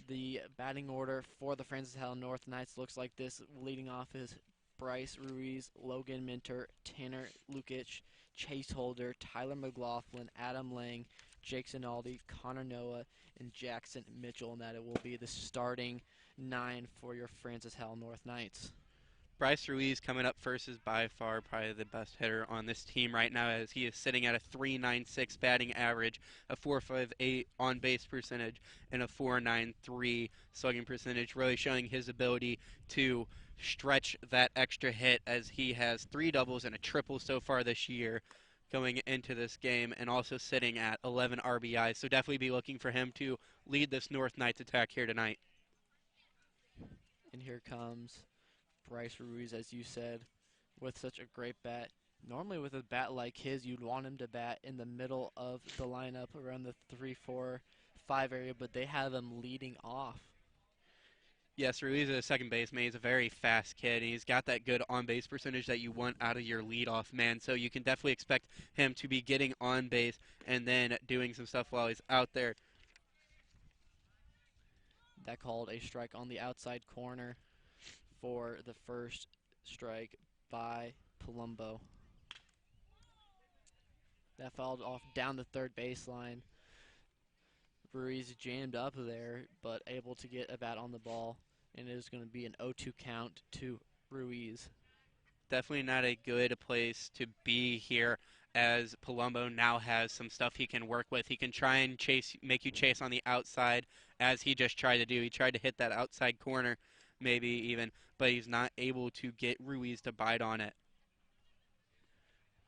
the batting order for the Francis Howell North Knights looks like this. Leading off is Bryce Ruiz, Logan Minter, Tanner Lukic, Chase Holder, Tyler McLaughlin, Adam Lang, Jake Zinaldi, Connor Noah, and Jackson Mitchell, and that it will be the starting 9 for your Francis Howell North Knights. Bryce Ruiz coming up first is by far probably the best hitter on this team right now, as he is sitting at a .396 batting average, a .458 on-base percentage, and a .493 slugging percentage, really showing his ability to stretch that extra hit, as he has 3 doubles and a triple so far this year going into this game, and also sitting at 11 RBIs. So definitely be looking for him to lead this North Knights attack here tonight. And here comes Bryce Ruiz, as you said, with such a great bat. Normally with a bat like his, you'd want him to bat in the middle of the lineup around the 3, 4, 5 area, but they have him leading off. Yes, Ruiz is a second baseman. He's a very fast kid, and he's got that good on-base percentage that you want out of your leadoff man. So you can definitely expect him to be getting on base and then doing some stuff while he's out there. That called a strike on the outside corner for the first strike by Palumbo. That fouled off down the third baseline. Ruiz jammed up there, but able to get a bat on the ball, and it is going to be an 0-2 count to Ruiz. Definitely not a good place to be here, as Palumbo now has some stuff he can work with. He can try and make you chase on the outside, as he just tried to do. He tried to hit that outside corner, maybe even, but he's not able to get Ruiz to bite on it.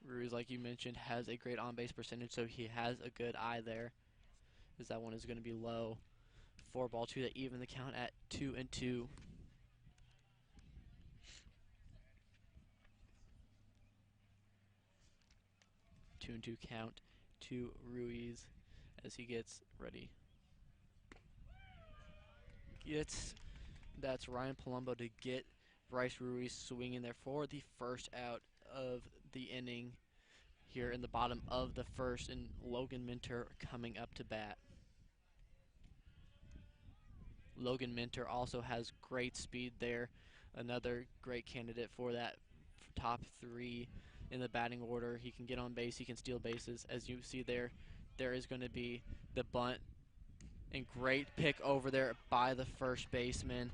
Ruiz, like you mentioned, has a great on-base percentage, so he has a good eye there, as that one is going to be low. 4-2 to even the count at 2-2. Two and two count to Ruiz as he gets ready. That's Ryan Palumbo to get Bryce Ruiz swinging there for the first out of the inning here in the bottom of the first, and Logan Minter coming up to bat. Logan Minter also has great speed there, another great candidate for that top 3 in the batting order. He can get on base, he can steal bases. As you see there, there is going to be the bunt, and great pick over there by the first baseman,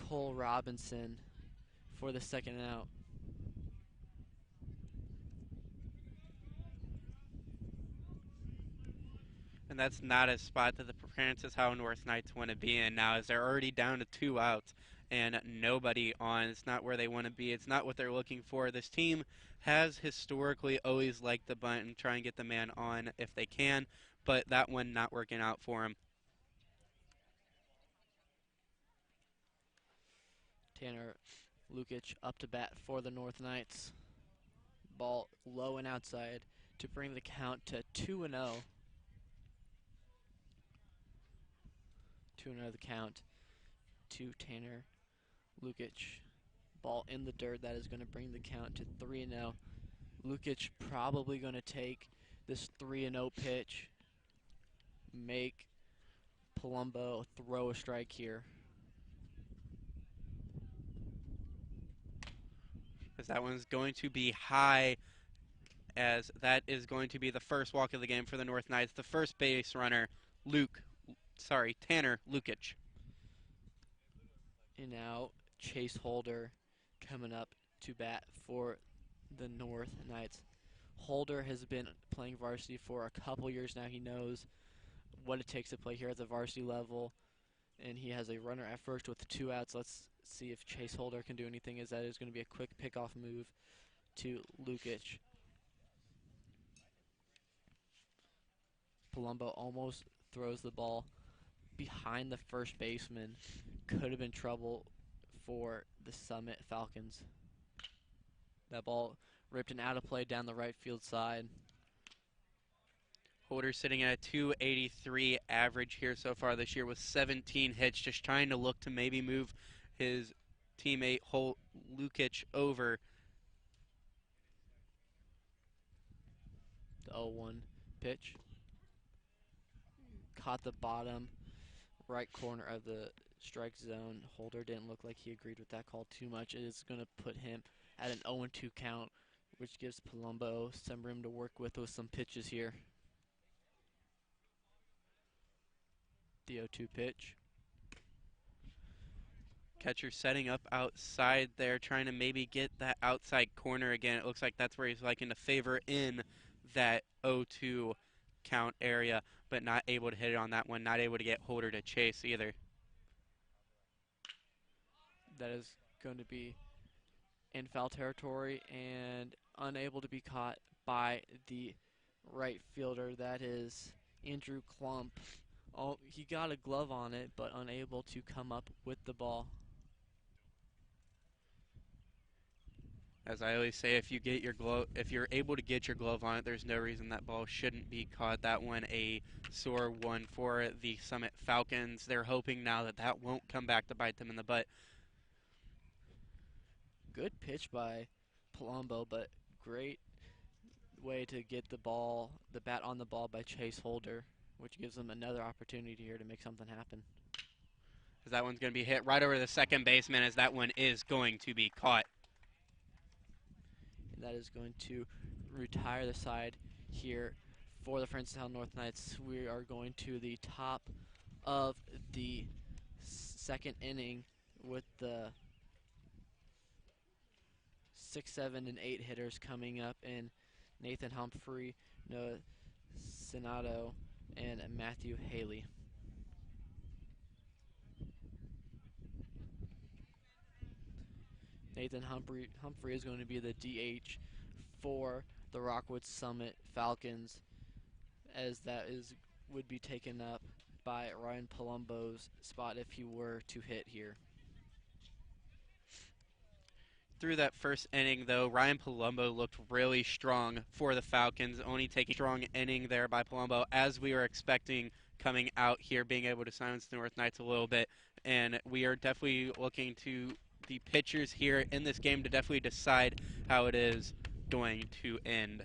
Cole Robinson, for the second out. And that's not a spot that the Francis Howell North Knights want to be in now, as they're already down to 2 outs and nobody on. It's not where they want to be. It's not what they're looking for. This team has historically always liked the bunt and try and get the man on if they can, but that one not working out for him. Tanner Lukic up to bat for the North Knights. Ball low and outside to bring the count to 2-0. 2-0 the count to Tanner Lukic. Ball in the dirt. That is going to bring the count to 3-0. Lukic probably going to take this 3-0 pitch, make Palumbo throw a strike here. As that one's going to be high, as that is going to be the first walk of the game for the North Knights. The first base runner, Tanner Lukic. And now Chase Holder coming up to bat for the North Knights. Holder has been playing varsity for a couple years now. He knows what it takes to play here at the varsity level, and he has a runner at first with 2 outs. Let's see if Chase Holder can do anything, as that is going to be a quick pickoff move to Lukic. Palumbo almost throws the ball behind the first baseman. Could have been trouble for the Summit Falcons. That ball ripped and out of play down the right field side. Holder sitting at a 283 average here so far this year with 17 hits, just trying to look to maybe move his teammate Lukic over. The 0-1 pitch. Caught the bottom right corner of the strike zone. Holder didn't look like he agreed with that call too much. It is going to put him at an 0-2 count, which gives Palumbo some room to work with some pitches here. The 0-2 pitch. Catcher setting up outside there, trying to maybe get that outside corner again. It looks like that's where he's liking to favor in that 0-2 count area, but not able to hit it on that one, not able to get Holder to chase either. That is going to be in foul territory and unable to be caught by the right fielder. That is Andrew Klump. Oh, he got a glove on it, but unable to come up with the ball. As I always say, if you're able to get your glove on it, there's no reason that ball shouldn't be caught. That one, a sore one for the Summit Falcons. They're hoping now that that won't come back to bite them in the butt. Good pitch by Palumbo, but great way to get the bat on the ball by Chase Holder, which gives them another opportunity here to make something happen. As that one's going to be hit right over the second baseman, as that one is going to be caught. And that is going to retire the side here for the Francistown North Knights. We are going to the top of the second inning with the 6, 7, and 8 hitters coming up in Nathan Humphrey, Noah Sinato, and Matthew Haley. Nathan Humphrey is going to be the DH for the Rockwood Summit Falcons, as that would be taken up by Ryan Palumbo's spot if he were to hit here. Through that first inning, though, Ryan Palumbo looked really strong for the Falcons, only taking a strong inning there by Palumbo, as we were expecting coming out here, being able to silence the North Knights a little bit. And we are definitely looking to the pitchers here in this game to definitely decide how it is going to end.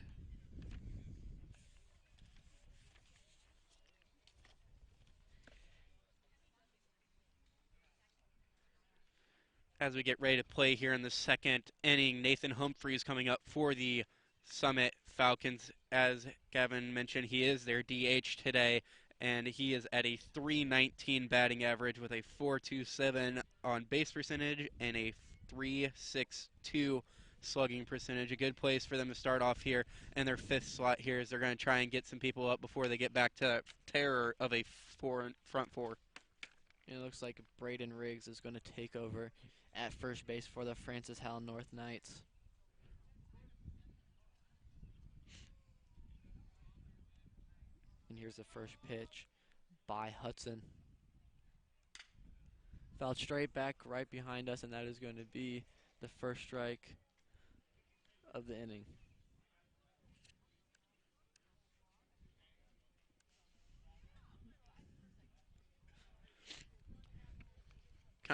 As we get ready to play here in the second inning, Nathan Humphreys coming up for the Summit Falcons. As Gavin mentioned, he is their DH today, and he is at a .319 batting average with a .427 on base percentage and a .362 slugging percentage. A good place for them to start off here in their 5th slot here, as they're going to try and get some people up before they get back to terror of a front 4. And it looks like Braden Riggs is going to take over at first base for the Francis Howell North Knights. And here's the first pitch by Hudson. Fouled straight back right behind us, and that is going to be the first strike of the inning.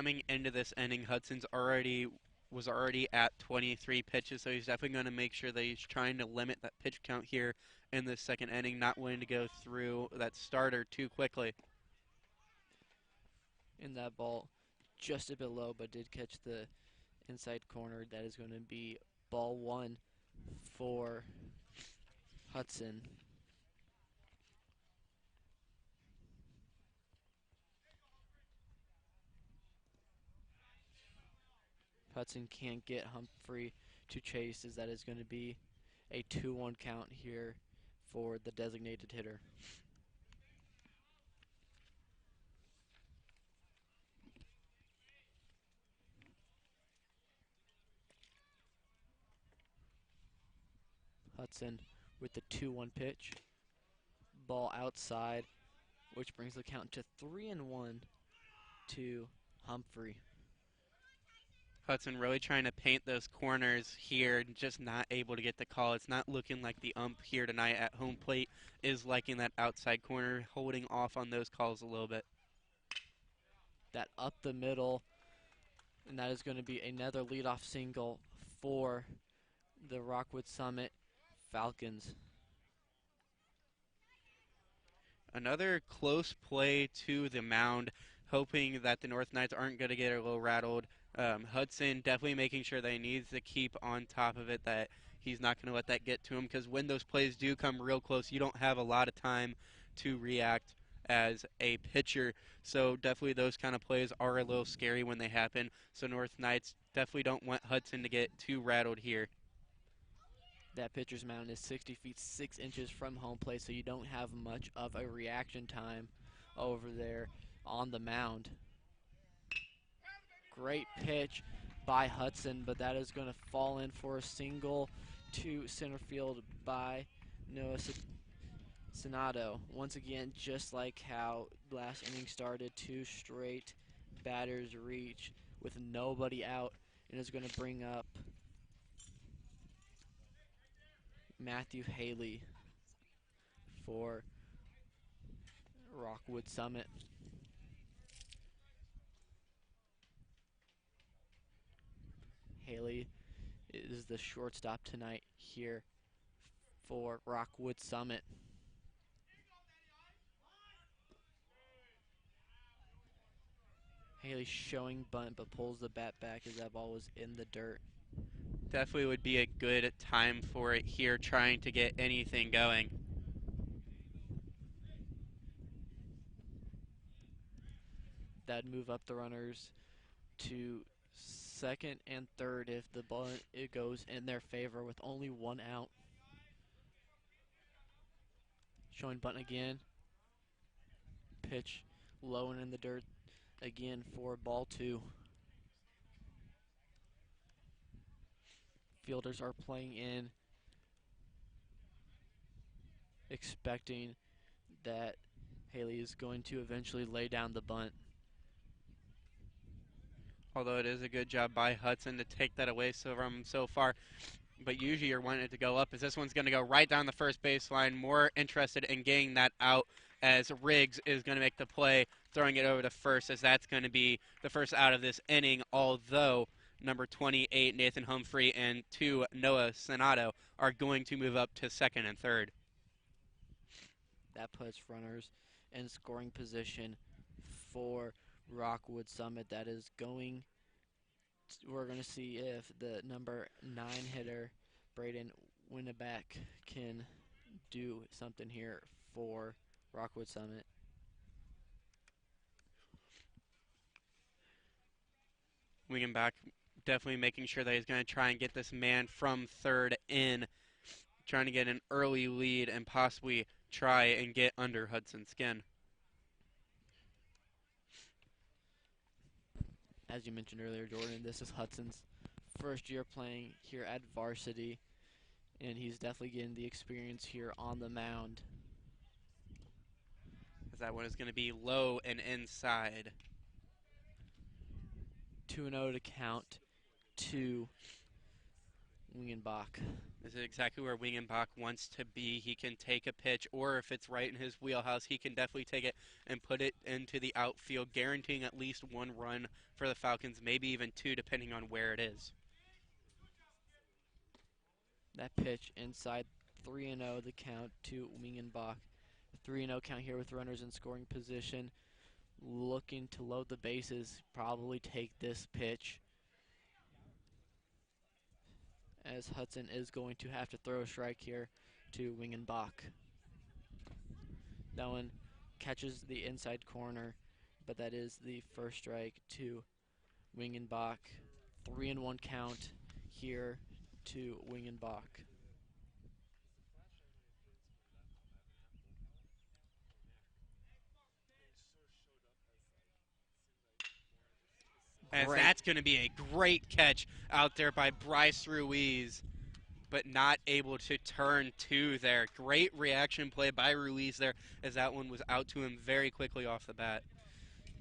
coming into this inning, Hudson's was already at 23 pitches, so he's definitely going to make sure that he's trying to limit that pitch count here in the second inning, not wanting to go through that starter too quickly. And that ball just a bit low, but did catch the inside corner. That is going to be ball one for Hudson. Hudson can't get Humphrey to chase, as that is going to be a 2-1 count here for the designated hitter. Hudson with the 2-1 pitch. Ball outside, which brings the count to 3-1 to Humphrey. Hudson really trying to paint those corners here, just not able to get the call. It's not looking like the ump here tonight at home plate is liking that outside corner, holding off on those calls a little bit. That up the middle, and that is going to be another leadoff single for the Rockwood Summit Falcons. Another close play to the mound, hoping that the North Knights aren't going to get a little rattled. Hudson definitely making sure that he needs to keep on top of it, that he's not going to let that get to him, because when those plays do come real close, you don't have a lot of time to react as a pitcher. So definitely those kind of plays are a little scary when they happen. So North Knights definitely don't want Hudson to get too rattled here. That pitcher's mound is 60 feet 6 inches from home plate, so you don't have much of a reaction time over there on the mound. Great pitch by Hudson, but that is going to fall in for a single to center field by Noah Sonato. Once again, just like how last inning started, 2 straight batters reach with nobody out, and is going to bring up Matthew Haley for Rockwood Summit. Haley is the shortstop tonight here for Rockwood Summit. Haley showing bunt, but pulls the bat back as that ball was in the dirt. Definitely would be a good time for it here, trying to get anything going. That'd move up the runners to second and third if the bunt it goes in their favor with only 1 out. Showing bunt again. Pitch low and in the dirt again for ball 2. Fielders are playing in, expecting that Haley is going to eventually lay down the bunt. Although it is a good job by Hudson to take that away from him so far. But usually you're wanting it to go up, as this one's going to go right down the first baseline. More interested in getting that out, as Riggs is going to make the play, throwing it over to first, as that's going to be the first out of this inning, although number 28, Nathan Humphrey, and 2, Noah Sonato, are going to move up to second and third. That puts runners in scoring position for Rockwood Summit. That is going, we're going to see if the number 9 hitter, Braden Winneback, can do something here for Rockwood Summit. Wingenbach definitely making sure that he's going to try and get this man from third in, trying to get an early lead and possibly try and get under Hudson's skin. As you mentioned earlier, Jordan, this is Hudson's first year playing here at Varsity, and he's definitely getting the experience here on the mound. As that one is going to be low and inside. 2-0 to count to Wingenbach. This is exactly where Wingenbach wants to be. He can take a pitch, or if it's right in his wheelhouse, he can definitely take it and put it into the outfield, guaranteeing at least one run for the Falcons, maybe even two, depending on where it is. That pitch inside 3-0 the count to Wingenbach. 3-0 count here with runners in scoring position. Looking to load the bases, probably take this pitch, as Hudson is going to have to throw a strike here to Wingenbach. That one catches the inside corner, but that is the first strike to Wingenbach. 3-1 count here to Wingenbach. As that's going to be a great catch out there by Bryce Ruiz, but not able to turn two there. Great reaction play by Ruiz there, as that one was out to him very quickly off the bat.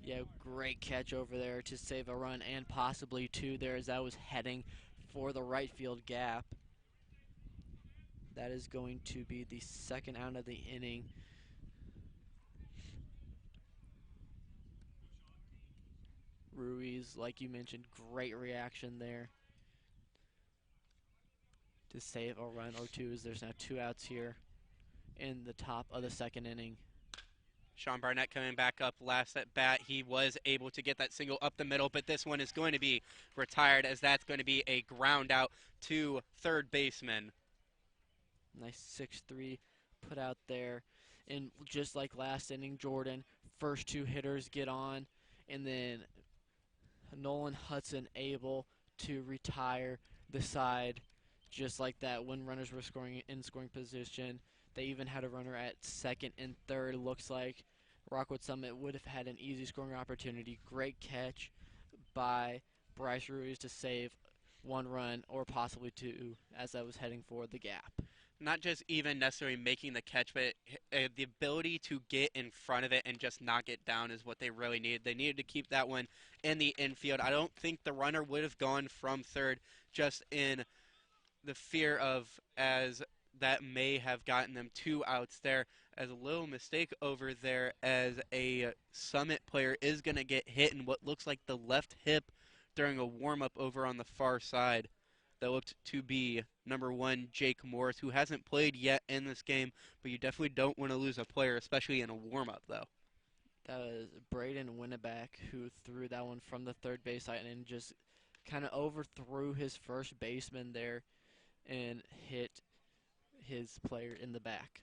Yeah, great catch over there to save a run and possibly two there, as that was heading for the right field gap. That is going to be the second out of the inning. Ruiz, like you mentioned, great reaction there to save a run or two, as there's now 2 outs here in the top of the second inning. Sean Barnett coming back up last at bat. He was able to get that single up the middle, but this one is going to be retired, as that's going to be a ground out to third baseman. Nice 6-3 put out there. And just like last inning, Jordan, first 2 hitters get on, and then Nolan Hudson able to retire the side just like that when runners were scoring in scoring position. They even had a runner at second and third. Looks like Rockwood Summit would have had an easy scoring opportunity. Great catch by Bryce Ruiz to save 1 run or possibly 2 as I was heading for the gap. Not just even necessarily making the catch, but the ability to get in front of it and just knock it down is what they really needed. They needed to keep that one in the infield. I don't think the runner would have gone from third, just in the fear of, as that may have gotten them 2 outs there, as a little mistake over there, as a Summit player is going to get hit in what looks like the left hip during a warm-up over on the far side. That looked to be number 1, Jake Morris, who hasn't played yet in this game, but you definitely don't want to lose a player, especially in a warm-up, though. That was Braden Winneback who threw that one from the third base side and just kind of overthrew his first baseman there and hit his player in the back.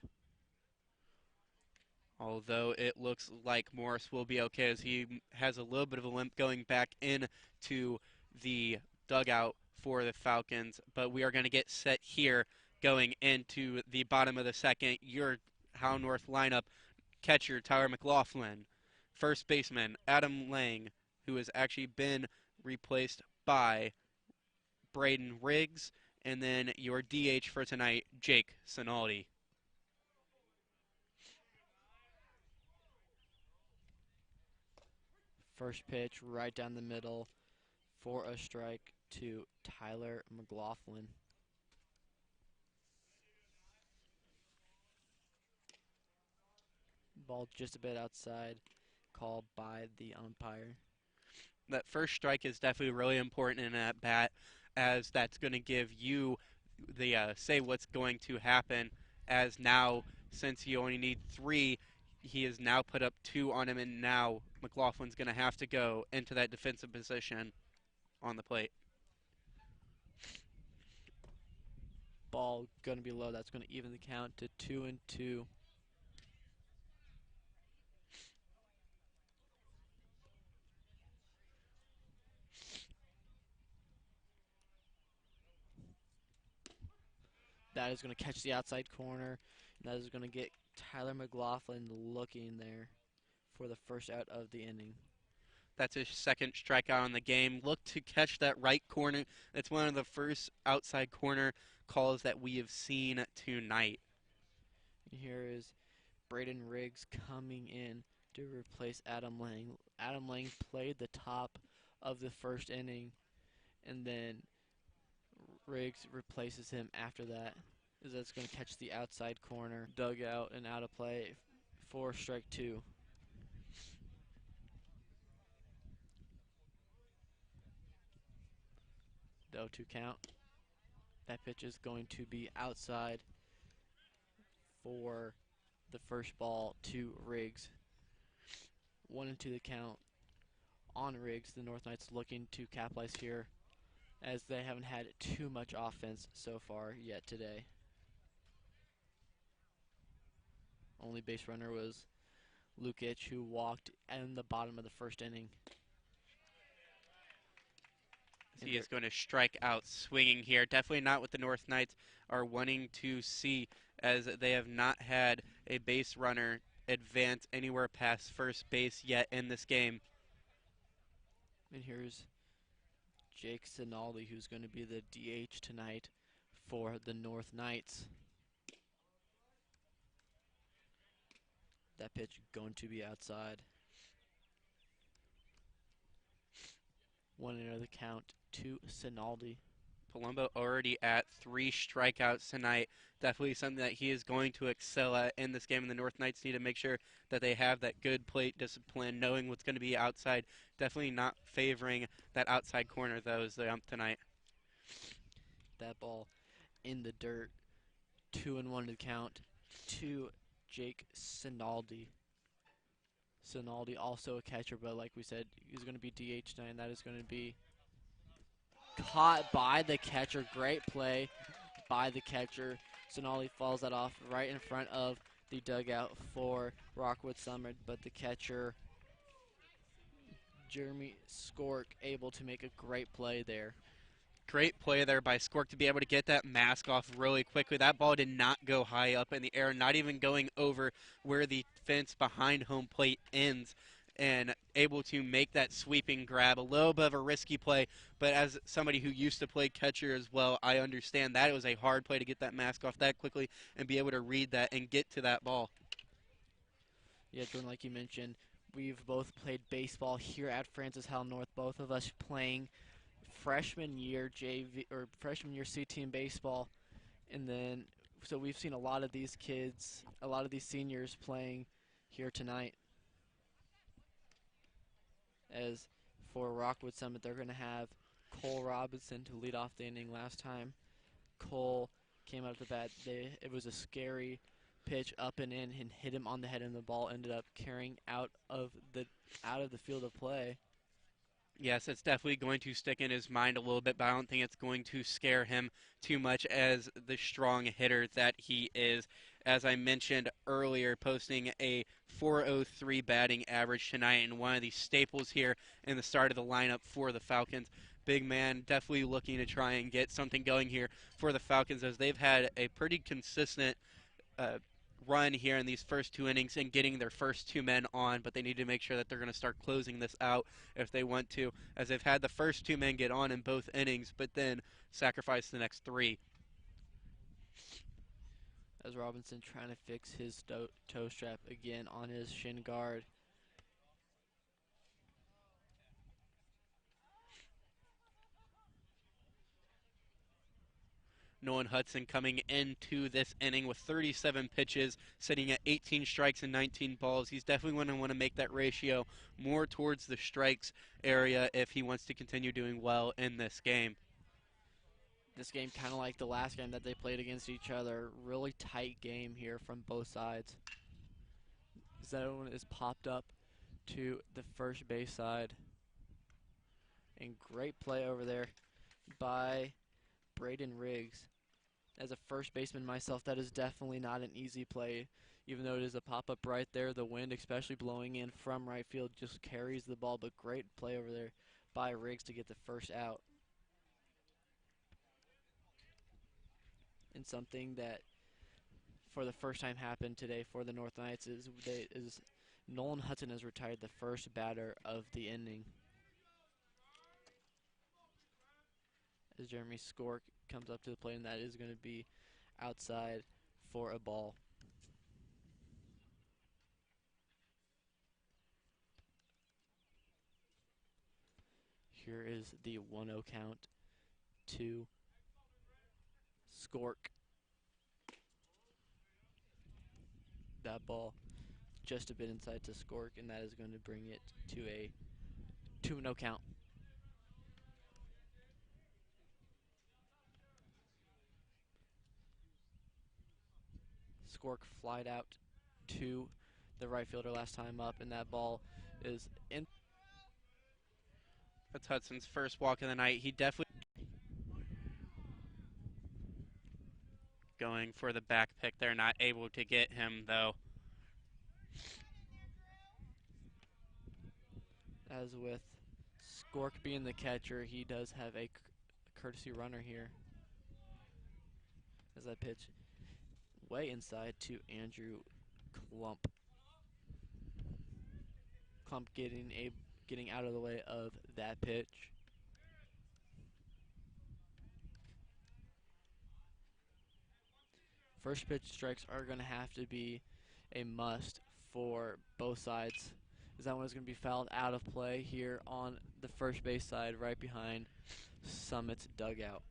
Although it looks like Morris will be okay, as he has a little bit of a limp going back into the dugout for the Falcons. But we are going to get set here going into the bottom of the second. Your How North lineup: catcher Tyler McLaughlin, first baseman Adam Lang, who has actually been replaced by Braden Riggs, and then your DH for tonight, Jake Sinaldi. First pitch right down the middle for a strike to Tyler McLaughlin. Ball just a bit outside, called by the umpire. That first strike is definitely really important in that bat, as that's going to give you the say what's going to happen, as now, since you only need 3, he has now put up 2 on him, and now McLaughlin's going to have to go into that defensive position on the plate. Ball going to be low. That's going to even the count to 2-2. That is going to catch the outside corner. And that is going to get Tyler McLaughlin looking there for the first out of the inning. That's his second strikeout on the game. Look to catch that right corner. It's one of the first outside corner calls that we have seen tonight. Here is Braden Riggs coming in to replace Adam Lang. Adam Lang played the top of the first inning, and then Riggs replaces him after that. Is that's going to catch the outside corner, dug out and out of play for strike 2. The 0-2 count. That pitch is going to be outside for the first ball to Riggs. 1-2 the count on Riggs. The North Knights looking to capitalize here as they haven't had too much offense so far yet today. Only base runner was Lukic, who walked in the bottom of the first inning. He is going to strike out swinging here. Definitely not what the North Knights are wanting to see, as they have not had a base runner advance anywhere past first base yet in this game. And here's Jake Sinaldi, who's going to be the DH tonight for the North Knights. That pitch going to be outside. 1-0 the count to Sinaldi. Palumbo already at 3 strikeouts tonight. Definitely something that he is going to excel at in this game, and the North Knights need to make sure that they have that good plate discipline, knowing what's going to be outside. Definitely not favoring that outside corner, though, as the ump tonight. That ball in the dirt. 2-1 to count to Jake Sinaldi. Sinaldi also a catcher, but like we said, he's going to be DH tonight, and that is going to be caught by the catcher. Great play by the catcher. Sinaldi falls that off right in front of the dugout for Rockwood Summit, but the catcher, Jeremy Skork, able to make a great play there. Great play there by Skork to be able to get that mask off really quickly. That ball did not go high up in the air, not even going over where the fence behind home plate ends, and able to make that sweeping grab. A little bit of a risky play, but as somebody who used to play catcher as well, I understand that it was a hard play to get that mask off that quickly and be able to read that and get to that ball. Yeah, Jordan, like you mentioned, we've both played baseball here at Francis Howell North, both of us playing freshman year JV or freshman year C team baseball, and then so we've seen a lot of these kids, a lot of these seniors playing here tonight. As for Rockwood Summit, they're going to have Cole Robinson to lead off the inning. Last time Cole came out of the bat, it was a scary pitch up and in and hit him on the head, and the ball ended up carrying out of the field of play. Yes, it's definitely going to stick in his mind a little bit, but I don't think it's going to scare him too much as the strong hitter that he is. As I mentioned earlier, posting a .403 batting average tonight, and one of the staples here in the start of the lineup for the Falcons. Big man definitely looking to try and get something going here for the Falcons, as they've had a pretty consistent run here in these first 2 innings and getting their first 2 men on, but they need to make sure that they're going to start closing this out if they want to, as they've had the first 2 men get on in both innings, but then sacrifice the next 3. As Robinson trying to fix his toe strap again on his shin guard. Nolan Hudson coming into this inning with 37 pitches, sitting at 18 strikes and 19 balls. He's definitely going to want to make that ratio more towards the strikes area if he wants to continue doing well in this game. This game kind of like the last game that they played against each other. Really tight game here from both sides. Zone is popped up to the first base side. And great play over there by Braden Riggs. As a first baseman myself, that is definitely not an easy play. Even though it is a pop-up right there, the wind, especially blowing in from right field, just carries the ball. But great play over there by Riggs to get the first out. And something that for the first time happened today for the North Knights is Nolan Hudson has retired the first batter of the inning. As Jeremy Skork comes up to the plate, and that is going to be outside for a ball. Here is the 1-0 count to Skork. That ball just a bit inside to Skork, and that is going to bring it to a 2-0 count. Skork flied out to the right fielder last time up, and that ball is in. That's Hudson's first walk of the night. He definitely going for the back pick. They're not able to get him, though. As with Skork being the catcher, he does have a courtesy runner here. As I pitch way inside to Andrew Klump. Klump getting out of the way of that pitch. First pitch strikes are going to have to be a must for both sides, as that one is going to be fouled out of play here on the first base side right behind Summit's dugout.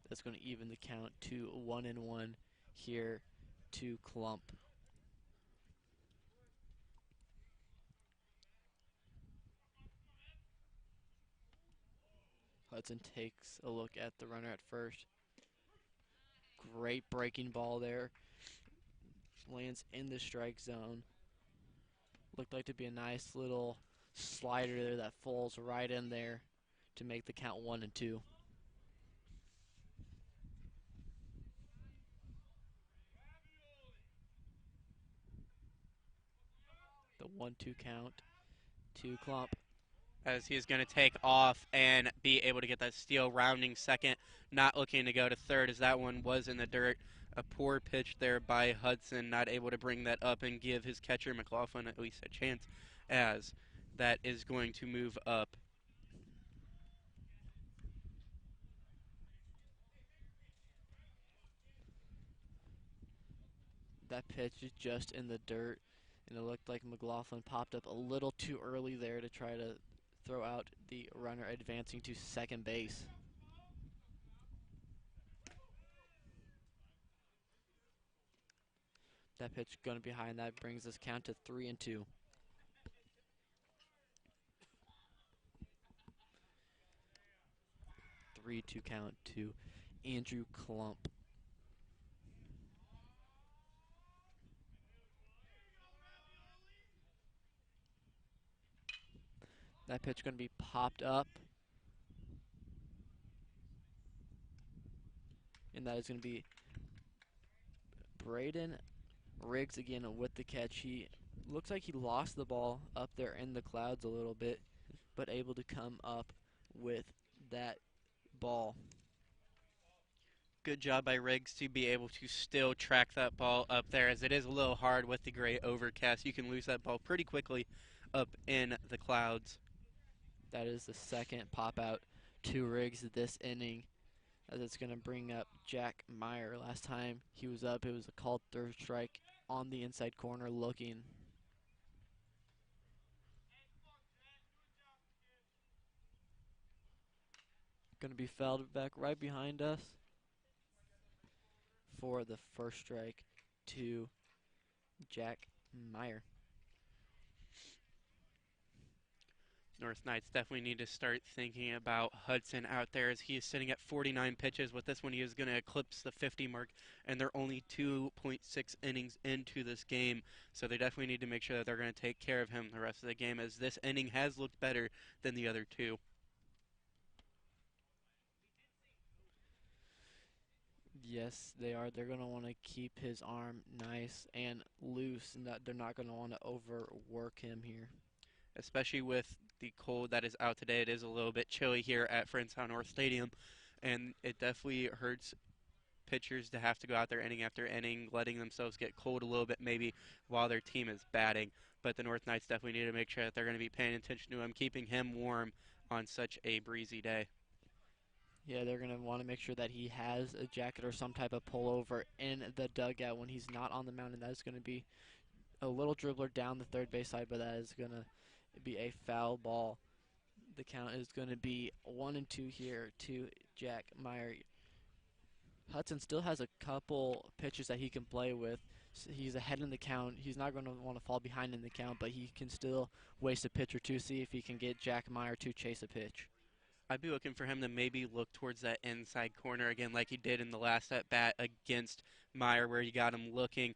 That's going to even the count to 1-1 here to Klump. Hudson takes a look at the runner at first. Great breaking ball there. Lands in the strike zone. Looked like to be a nice little slider there that falls right in there to make the count 1-2. The 1-2 count to Klump. As he's going to take off and be able to get that steal, rounding second, not looking to go to third as that one was in the dirt. A poor pitch there by Hudson, not able to bring that up and give his catcher McLaughlin at least a chance, as that is going to move up. That pitch is just in the dirt, and it looked like McLaughlin popped up a little too early there to try to throw out the runner advancing to second base. That pitch going to be high, and that brings us count to 3-2. Three-two count to Andrew Klump. That pitch going to be popped up, and that is going to be Braden Riggs again with the catch. He looks like he lost the ball up there in the clouds a little bit, but able to come up with that ball. Good job by Riggs to be able to still track that ball up there, as it is a little hard with the gray overcast. You can lose that ball pretty quickly up in the clouds. That is the second pop out to Riggs this inning, as it's going to bring up Jack Meyer. Last time he was up, it was a called third strike on the inside corner looking. Going to be fouled back right behind us for the first strike to Jack Meyer. North Knights definitely need to start thinking about Hudson out there, as he is sitting at 49 pitches. With this one, he is going to eclipse the 50 mark, and they're only 2.6 innings into this game, so they definitely need to make sure that they're going to take care of him the rest of the game, as this inning has looked better than the other two. Yes, they are. They're going to want to keep his arm nice and loose, and that they're not going to want to overwork him here. Especially with the cold that is out today. It is a little bit chilly here at FHN North Stadium, and it definitely hurts pitchers to have to go out there inning after inning, letting themselves get cold a little bit maybe while their team is batting. But the North Knights definitely need to make sure that they're going to be paying attention to him, keeping him warm on such a breezy day. Yeah, they're going to want to make sure that he has a jacket or some type of pullover in the dugout when he's not on the mound, and that is going to be a little dribbler down the third base side, but that is going to be a foul ball The count is going to be 1-2 here to Jack Meyer. Hudson still has a couple pitches that he can play with. He's ahead in the count. He's not going to want to fall behind in the count, but he can still waste a pitch or two, see if he can get Jack Meyer to chase a pitch. I'd be looking for him to maybe look towards that inside corner again like he did in the last at-bat against Meyer, where he got him looking.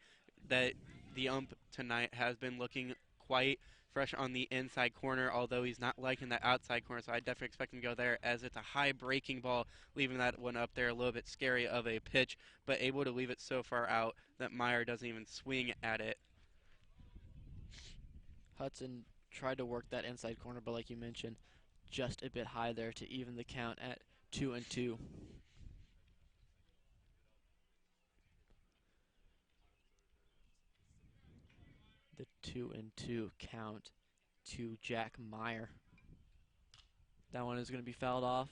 That the ump tonight has been looking quite fresh on the inside corner, although he's not liking the outside corner, so I definitely expect him to go there, as it's a high breaking ball, leaving that one up there a little bit scary of a pitch, but able to leave it so far out that Meyer doesn't even swing at it. Hudson tried to work that inside corner, but like you mentioned, just a bit high there to even the count at 2-2. The 2-2 count to Jack Meyer. That one is going to be fouled off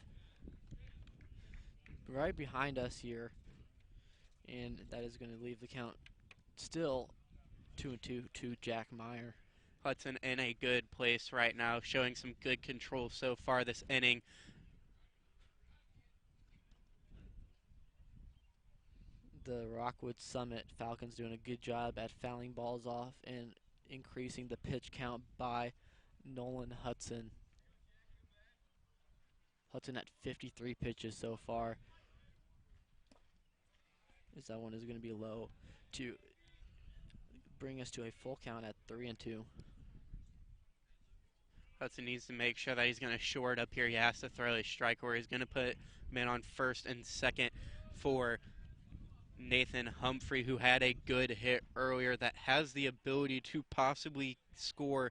right behind us here, and that is going to leave the count still 2-2 to Jack Meyer. Hudson in a good place right now, showing some good control so far this inning. The Rockwood Summit Falcons doing a good job at fouling balls off and increasing the pitch count by Nolan Hudson. Hudson at 53 pitches so far. As that one is going to be low to bring us to a full count at 3-2. Hudson needs to make sure that he's going to shore it up here. He has to throw a strike, or he's going to put men on first and second for Nathan Humphrey, who had a good hit earlier that has the ability to possibly score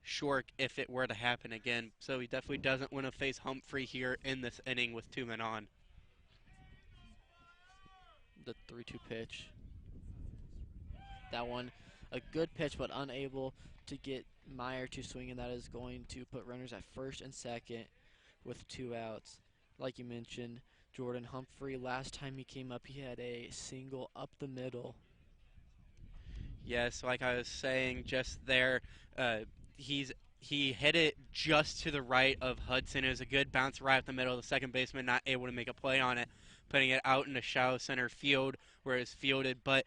Shork if it were to happen again. So he definitely doesn't want to face Humphrey here in this inning with 2 men on. The 3-2 pitch. That one, a good pitch, but unable to get Meyer to swing, and that is going to put runners at first and second with 2 outs. Like you mentioned, Jordan Humphrey, last time he came up, he had a single up the middle. Yes, like I was saying just there, he hit it just to the right of Hudson. It was a good bounce right up the middle. The second baseman not able to make a play on it, putting it out into shallow center field where it's fielded. But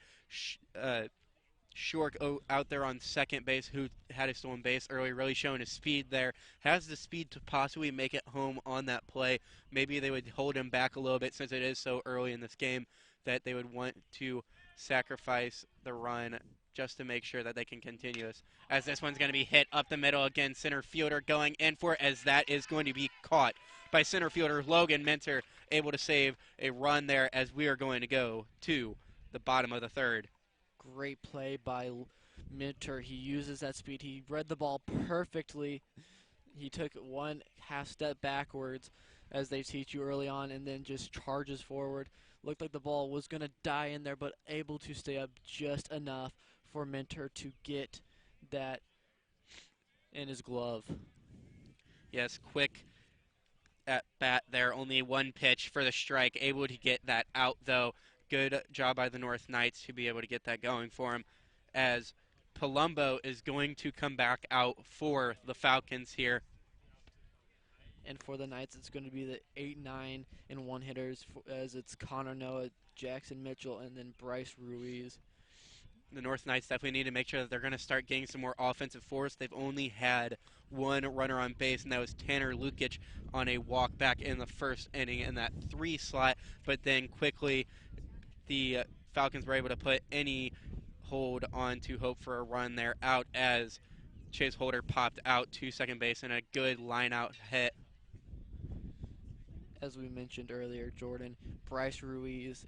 Shork out there on second base, who had a stolen base early, really showing his speed there, has the speed to possibly make it home on that play. Maybe they would hold him back a little bit since it is so early in this game that they would want to sacrifice the run just to make sure that they can continue this. As this one's going to be hit up the middle again, center fielder going in for it, as that is going to be caught by center fielder Logan Minter, able to save a run there as we are going to go to the bottom of the third. Great play by Minter. He uses that speed. He read the ball perfectly. He took 1 half step backwards, as they teach you early on, and then just charges forward. Looked like the ball was going to die in there, but able to stay up just enough for Minter to get that in his glove. Yes, quick at bat there. Only 1 pitch for the strike. Able to get that out, though. Good job by the North Knights to be able to get that going for him, as Palumbo is going to come back out for the Falcons here. And for the Knights, it's going to be the 8, 9, and 1 hitters, as it's Connor Noah, Jackson Mitchell, and then Bryce Ruiz. The North Knights definitely need to make sure that they're going to start getting some more offensive force. They've only had 1 runner on base, and that was Tanner Lukic on a walk back in the first inning in that 3 slot. But then quickly, the Falcons were able to put any hold on to hope for a run there out, as Chase Holder popped out to second base in a good line-out hit. As we mentioned earlier, Jordan, Bryce Ruiz,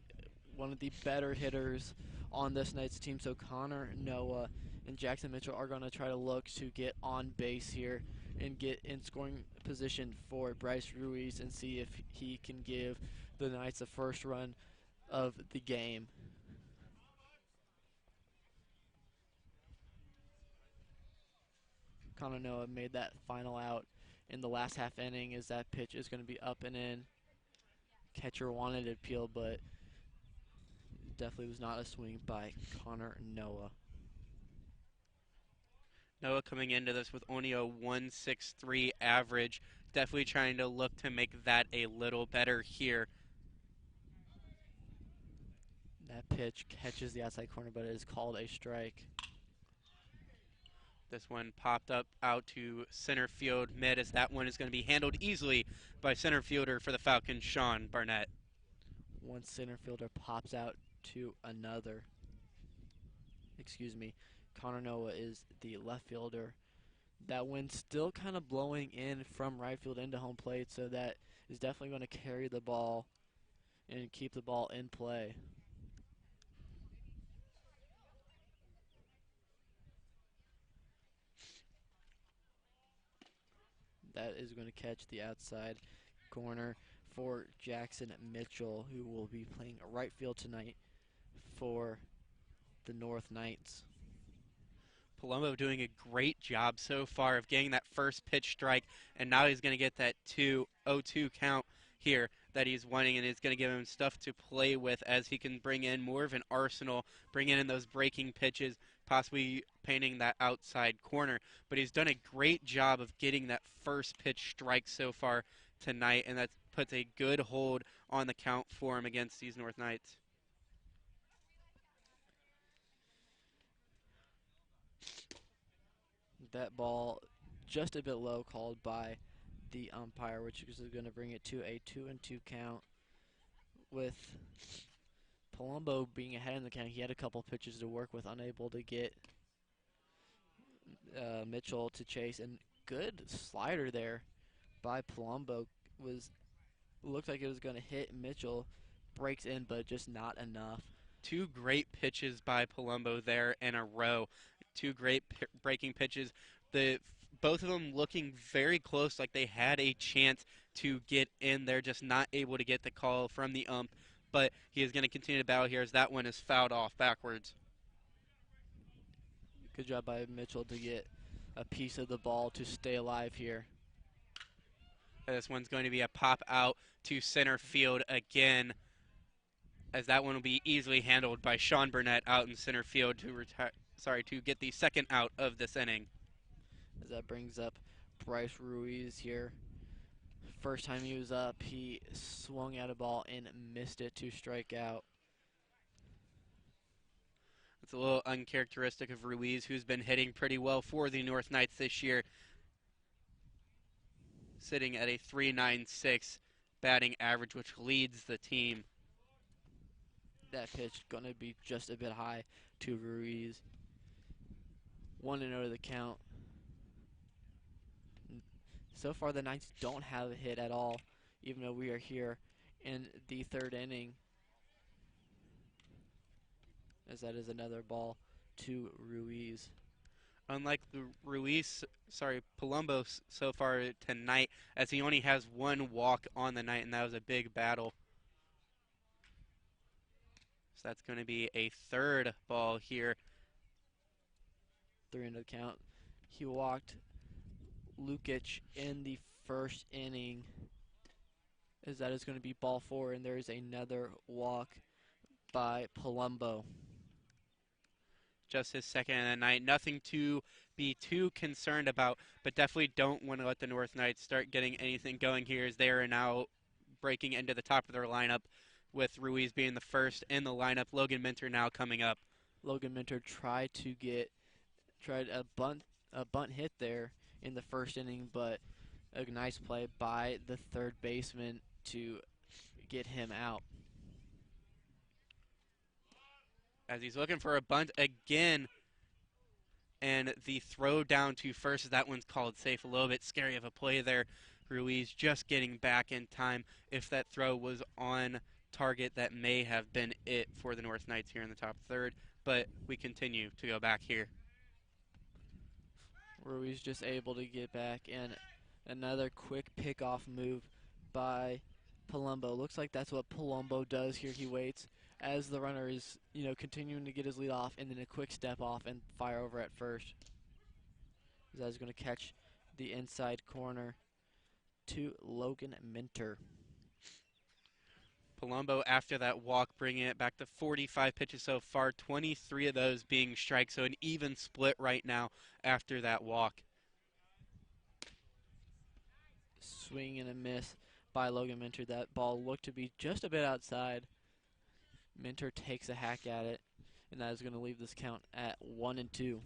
one of the better hitters on this night's team. So Connor Noah and Jackson Mitchell are going to try to look to get on base here and get in scoring position for Bryce Ruiz and see if he can give the Knights the first run of the game. Connor Noah made that final out in the last half inning, as that pitch is going to be up and in. Catcher wanted it peeled, but definitely was not a swing by Connor Noah. Noah coming into this with only a 1.63 average, definitely trying to look to make that a little better here. That pitch catches the outside corner, but it is called a strike. This one popped up out to center field mid, as that one is going to be handled easily by center fielder for the Falcons, Sean Barnett. One center fielder pops out to another. Excuse me. Connor Noah is the left fielder. That wind still kind of blowing in from right field into home plate, so that is definitely going to carry the ball and keep the ball in play. That is going to catch the outside corner for Jackson Mitchell, who will be playing right field tonight for the North Knights. Palumbo doing a great job so far of getting that first pitch strike, and now he's going to get that 2-0-2 count here that he's wanting, and it's going to give him stuff to play with as he can bring in more of an arsenal, bring in those breaking pitches, possibly painting that outside corner. But he's done a great job of getting that first pitch strike so far tonight, and that puts a good hold on the count for him against these North Knights. That ball just a bit low, called by the umpire, which is going to bring it to a 2-2 count. With Palumbo being ahead in the count, he had a couple pitches to work with, unable to get Mitchell to chase, and good slider there by Palumbo. Looked like it was going to hit Mitchell, breaks in, but just not enough. Two great pitches by Palumbo there in a row. Two great breaking pitches. Both of them looking very close, like they had a chance to get in there, just not able to get the call from the ump. But he is going to continue to battle here as that one is fouled off backwards. Good job by Mitchell to get a piece of the ball to stay alive here. This one's going to be a pop out to center field again, as that one will be easily handled by Sean Burnett out in center field to get the second out of this inning. As that brings up Bryce Ruiz here. First time he was up, he swung at a ball and missed it to strike out. It's a little uncharacteristic of Ruiz, who's been hitting pretty well for the North Knights this year, sitting at a .396 batting average, which leads the team. That pitch going to be just a bit high to Ruiz. 1-0 to the count. So far, the Knights don't have a hit at all, even though we are here in the third inning. As that is another ball to Ruiz. Unlike the Palumbo so far tonight, as he only has one walk on the night, and that was a big battle. So that's going to be a third ball here. 3 into the count. He walked Lukic in the first inning, as that is going to be ball 4, and there is another walk by Palumbo. Just his second of the night. Nothing to be too concerned about, but definitely don't want to let the North Knights start getting anything going here, as they are now breaking into the top of their lineup, with Ruiz being the first in the lineup. Logan Minter now coming up. Logan Minter tried a bunt hit there in the first inning, but a nice play by the third baseman to get him out. As he's looking for a bunt again, and the throw down to first, that one's called safe. A little bit scary of a play there. Ruiz just getting back in time. If that throw was on target, that may have been it for the North Knights here in the top third, but we continue to go back here. Ruiz just able to get back, and another quick pickoff move by Palumbo. Looks like that's what Palumbo does here. He waits as the runner is, continuing to get his lead off, and then a quick step off and fire over at first. That's going to catch the inside corner to Logan Minter. Palumbo, after that walk, bringing it back to 45 pitches so far, 23 of those being strikes, so an even split right now after that walk. swing and a miss by Logan Minter. That ball looked to be just a bit outside. Minter takes a hack at it, and that is going to leave this count at 1-2.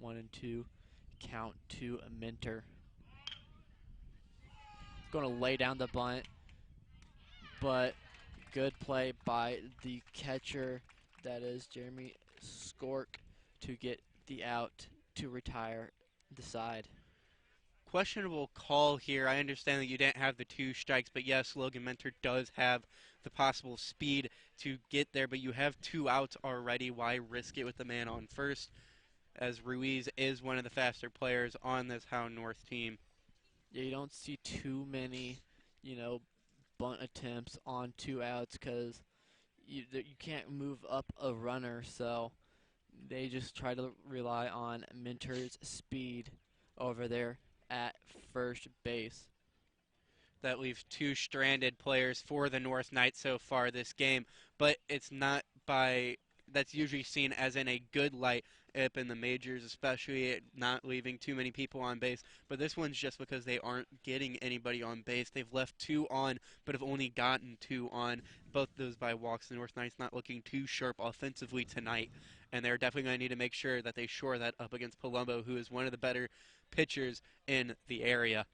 1-2 count to Minter. Going to lay down the bunt, but good play by the catcher, that is Jeremy Skork, to get the out to retire the side. Questionable call here. I understand that you didn't have the 2 strikes, but yes, Logan Mentor does have the possible speed to get there, but you have 2 outs already. Why risk it with the man on first, as Ruiz is one of the faster players on this Hound North team? Yeah, you don't see too many, bunt attempts on 2 outs because you can't move up a runner, so they just try to rely on Minter's speed over there at first base. That leaves 2 stranded players for the North Knights so far this game, but it's not by that's usually seen as in a good light up in the majors, especially not leaving too many people on base. But this one's just because they aren't getting anybody on base. They've left 2 on, but have only gotten 2 on. Both those by walks. The North Knights not looking too sharp offensively tonight, and they're definitely going to need to make sure that they shore that up against Palumbo, who is one of the better pitchers in the area.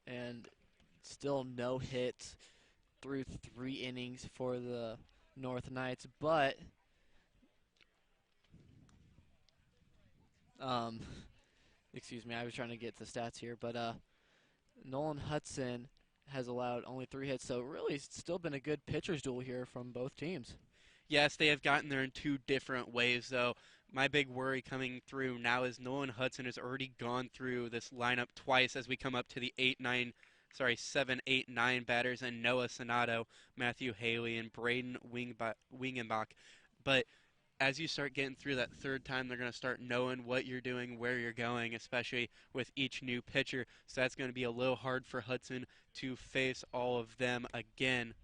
And still no hits through 3 innings for the North Knights, but excuse me, I was trying to get the stats here, but Nolan Hudson has allowed only 3 hits, so really still been a good pitcher's duel here from both teams. Yes, they have gotten there in 2 different ways, though. My big worry coming through now is Nolan Hudson has already gone through this lineup twice as we come up to the 7, 8, 9 batters, and Noah Sonato, Matthew Haley, and Braden Wingenbach. But as you start getting through that 3rd time, they're going to start knowing what you're doing, where you're going, especially with each new pitcher. So that's going to be a little hard for Hudson to face all of them again.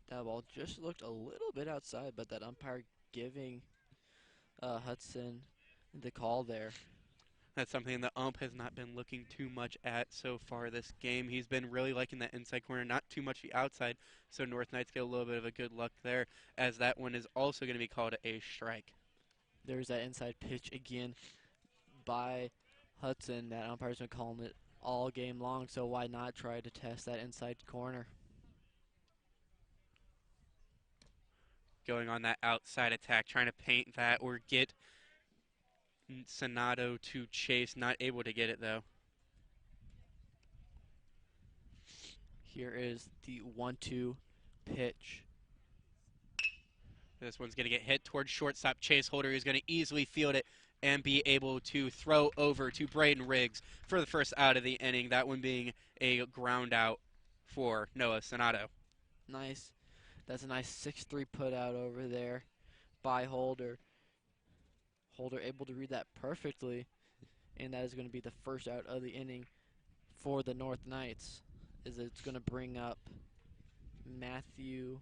That ball just looked a little bit outside, but that umpire giving Hudson the call there. That's something the ump has not been looking too much at so far this game. He's been really liking that inside corner, not too much the outside, so North Knights get a little bit of a good luck there, as that one is also going to be called a strike. There's that inside pitch again by Hudson. That umpire's been calling it all game long, so why not try to test that inside corner? Going on that outside attack, trying to paint that or get Sonato to chase, not able to get it though. Here is the 1-2 pitch. This one's going to get hit towards shortstop Chase Holder, who's going to easily field it and be able to throw over to Braden Riggs for the first out of the inning, that one being a ground out for Noah Sonato. Nice. That's a nice 6-3 put out over there by Holder. Holder able to read that perfectly, and that is going to be the first out of the inning for the North Knights, as it's going to bring up Matthew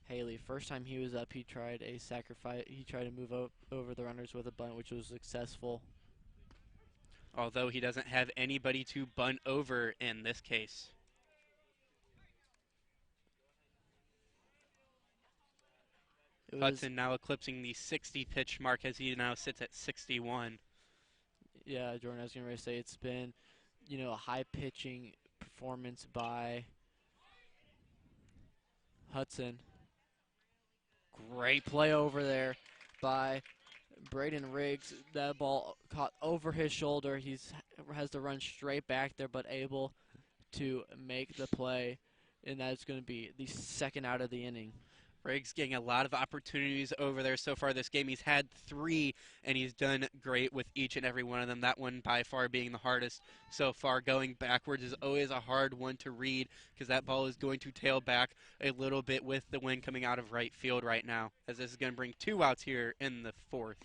Haley. First time he was up, he tried a sacrifice. He tried to move over the runners with a bunt, which was successful. Although he doesn't have anybody to bunt over in this case. Hudson now eclipsing the 60 pitch mark as he now sits at 61. Yeah, Jordan, I was going to say it's been, a high pitching performance by Hudson. Great play over there by Braden Riggs. That ball caught over his shoulder. He has to run straight back there, but able to make the play, and that's going to be the second out of the inning. Riggs getting a lot of opportunities over there so far this game. He's had 3, and he's done great with each and every one of them. That one by far being the hardest so far. Going backwards is always a hard one to read because that ball is going to tail back a little bit with the wind coming out of right field right now, as this is going to bring 2 outs here in the 4th.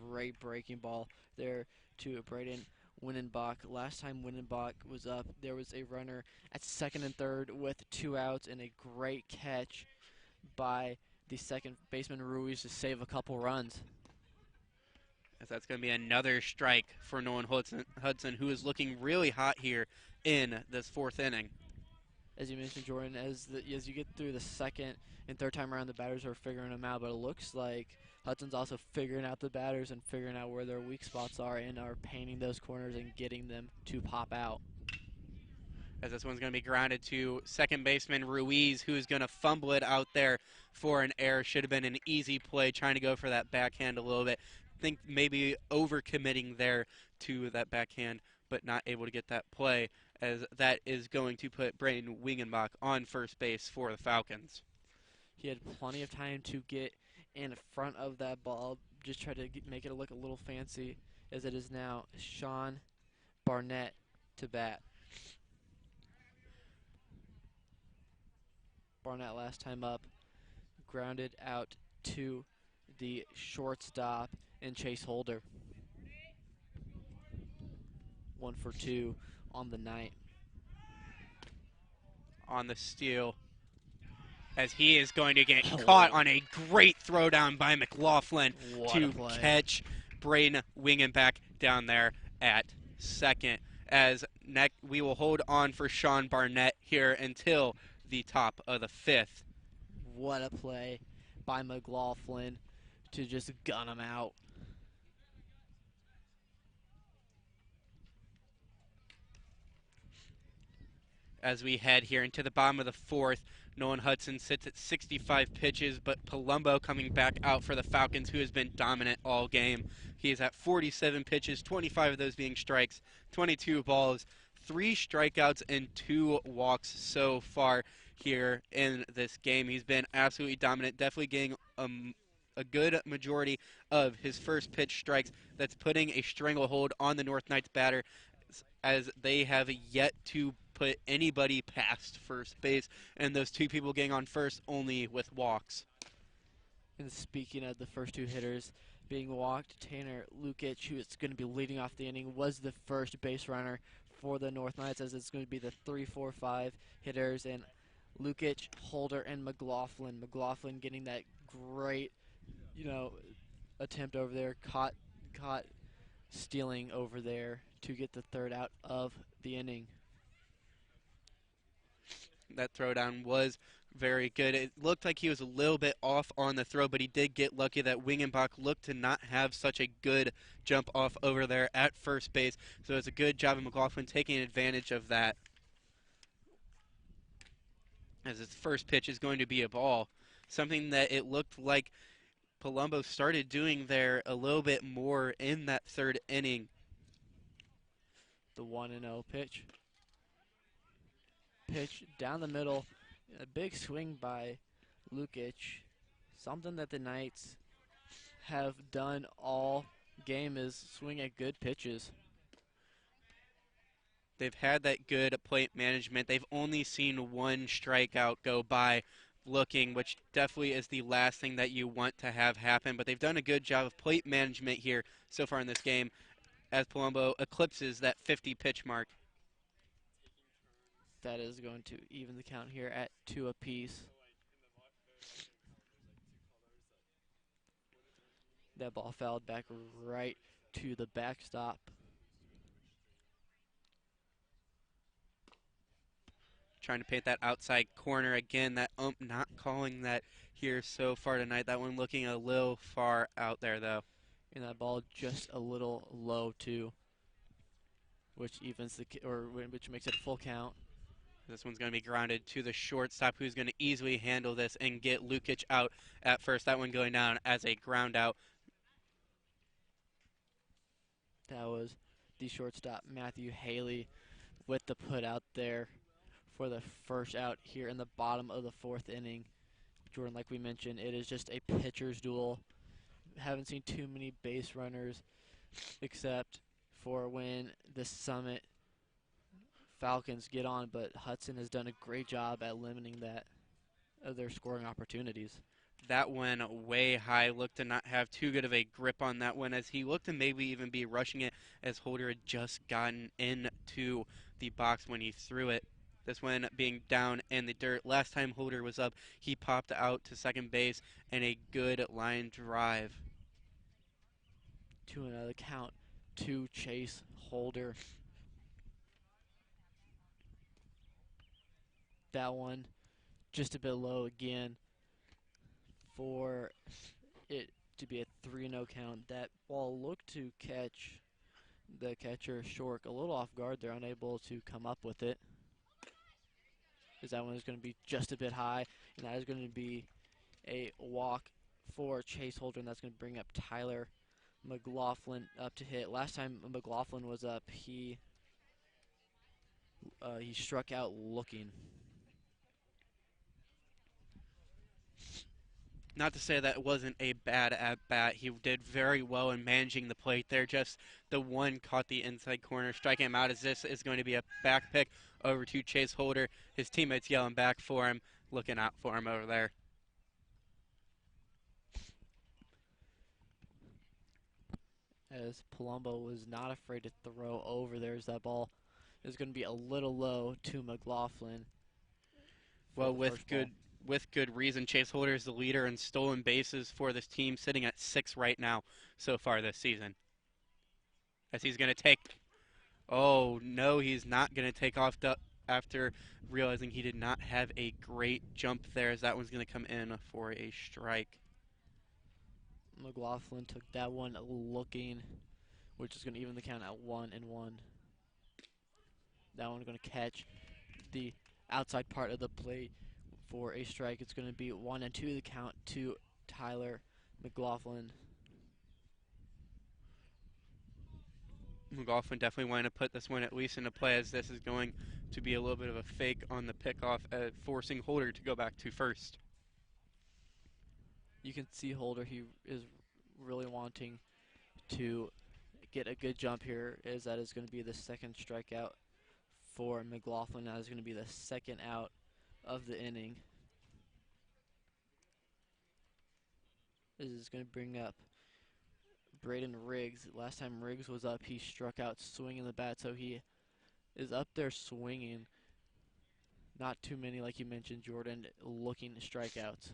Great breaking ball there to Braden Winenbach. Last time Winenbach was up, there was a runner at 2nd and 3rd with 2 outs, and a great catch by the second baseman Ruiz to save a couple runs. As that's going to be another strike for Nolan Hudson, who is looking really hot here in this fourth inning. As you mentioned, Jordan, as you get through the second and third time around, the batters are figuring them out, but it looks like Hudson's also figuring out the batters and figuring out where their weak spots are and are painting those corners and getting them to pop out. As this one's going to be grounded to second baseman Ruiz, who's going to fumble it out there for an error. Should have been an easy play, trying to go for that backhand a little bit. Think maybe overcommitting there to that backhand, but not able to get that play, as that is going to put Braden Wingenbach on first base for the Falcons. He had plenty of time to get in front of that ball, just try to make it look a little fancy, as it is now Sean Barnett to bat. Barnett last time up, grounded out to the shortstop and Chase Holder. 1 for 2 on the night. On the steal, as he is going to get caught on a great throwdown by McLaughlin to catch Braden Wingenbach down there at second. As we will hold on for Sean Barnett here until the top of the fifth. What a play by McLaughlin to just gun him out. As we head here into the bottom of the fourth, Nolan Hudson sits at 65 pitches, but Palumbo coming back out for the Falcons, who has been dominant all game. He is at 47 pitches, 25 of those being strikes, 22 balls, 3 strikeouts, and 2 walks so far here in this game. He's been absolutely dominant, definitely getting a good majority of his first pitch strikes. That's putting a stranglehold on the North Knights batter, as they have yet to put anybody past first base, and those 2 people getting on first only with walks. And speaking of the first 2 hitters being walked, Tanner Lukic, who is going to be leading off the inning, was the first base runner for the North Knights, as it's going to be the 3, 4, 5 hitters, and Lukic, Holder, and McLaughlin. McLaughlin getting that great, attempt over there, caught stealing over there to get the third out of the inning. That throwdown was very good. It looked like he was a little bit off on the throw, but he did get lucky that Wingenbach looked to not have such a good jump off over there at first base. So it's a good job of McLaughlin taking advantage of that, as his first pitch is going to be a ball. Something that it looked like Palumbo started doing there a little bit more in that third inning. The 1-0 pitch. Pitch down the middle. A big swing by Lukic. Something that the Knights have done all game is swing at good pitches. They've had that good plate management. They've only seen 1 strikeout go by looking, which definitely is the last thing that you want to have happen. But they've done a good job of plate management here so far in this game, as Palumbo eclipses that 50 pitch mark. That is going to even the count here at 2 apiece. That ball fouled back right to the backstop. Trying to paint that outside corner again. That not calling that here so far tonight. That one looking a little far out there, though. And that ball just a little low too, which evens which makes it a full count. This one's going to be grounded to the shortstop, who's going to easily handle this and get Lukic out at first. That one going down as a ground out. That was the shortstop, Matthew Haley, with the put out there for the first out here in the bottom of the 4th inning. Jordan, like we mentioned, it is just a pitcher's duel. Haven't seen too many base runners except for when the Summit Falcons get on, but Hudson has done a great job at limiting that of their scoring opportunities. That one way high, looked to not have too good of a grip on that one, as he looked to maybe even be rushing it, as Holder had just gotten into the box when he threw it. This one being down in the dirt. Last time Holder was up, he popped out to second base and a good line drive. 2-0 count to Chase Holder. That one just a bit low again for it to be a 3-0 count. That ball looked to catch the catcher Shork a little off guard. They're unable to come up with it. As that one is going to be just a bit high, and that is going to be a walk for Chase Holder, and that's going to bring up Tyler McLaughlin up to hit. Last time McLaughlin was up, he struck out looking. Not to say that it wasn't a bad at-bat. He did very well in managing the plate there. Just the one caught the inside corner, striking him out as this is going to be a back pick over to Chase Holder. His teammates yelling back for him, looking out for him over there. As Palumbo was not afraid to throw over there, as that ball is going to be a little low to McLaughlin. Well, with good reason. Chase Holder is the leader in stolen bases for this team, sitting at 6 right now so far this season. As he's going to take... Oh, no, he's not going to take off after realizing he did not have a great jump there, as that one's going to come in for a strike. McLaughlin took that one looking, which is going to even the count at 1-1. That one going to catch the outside part of the plate for a strike. It's going to be 1-2 the count to Tyler McLaughlin. McLaughlin definitely wanting to put this one at least into play, as this is going to be a little bit of a fake on the pickoff, forcing Holder to go back to first. You can see Holder, he is really wanting to get a good jump here, as that is going to be the second strikeout for McLaughlin. That is going to be the second out of the inning. This is going to bring up Braden Riggs. Last time Riggs was up, he struck out swinging the bat, so he is up there swinging. Not too many, like you mentioned, Jordan, looking strikeouts.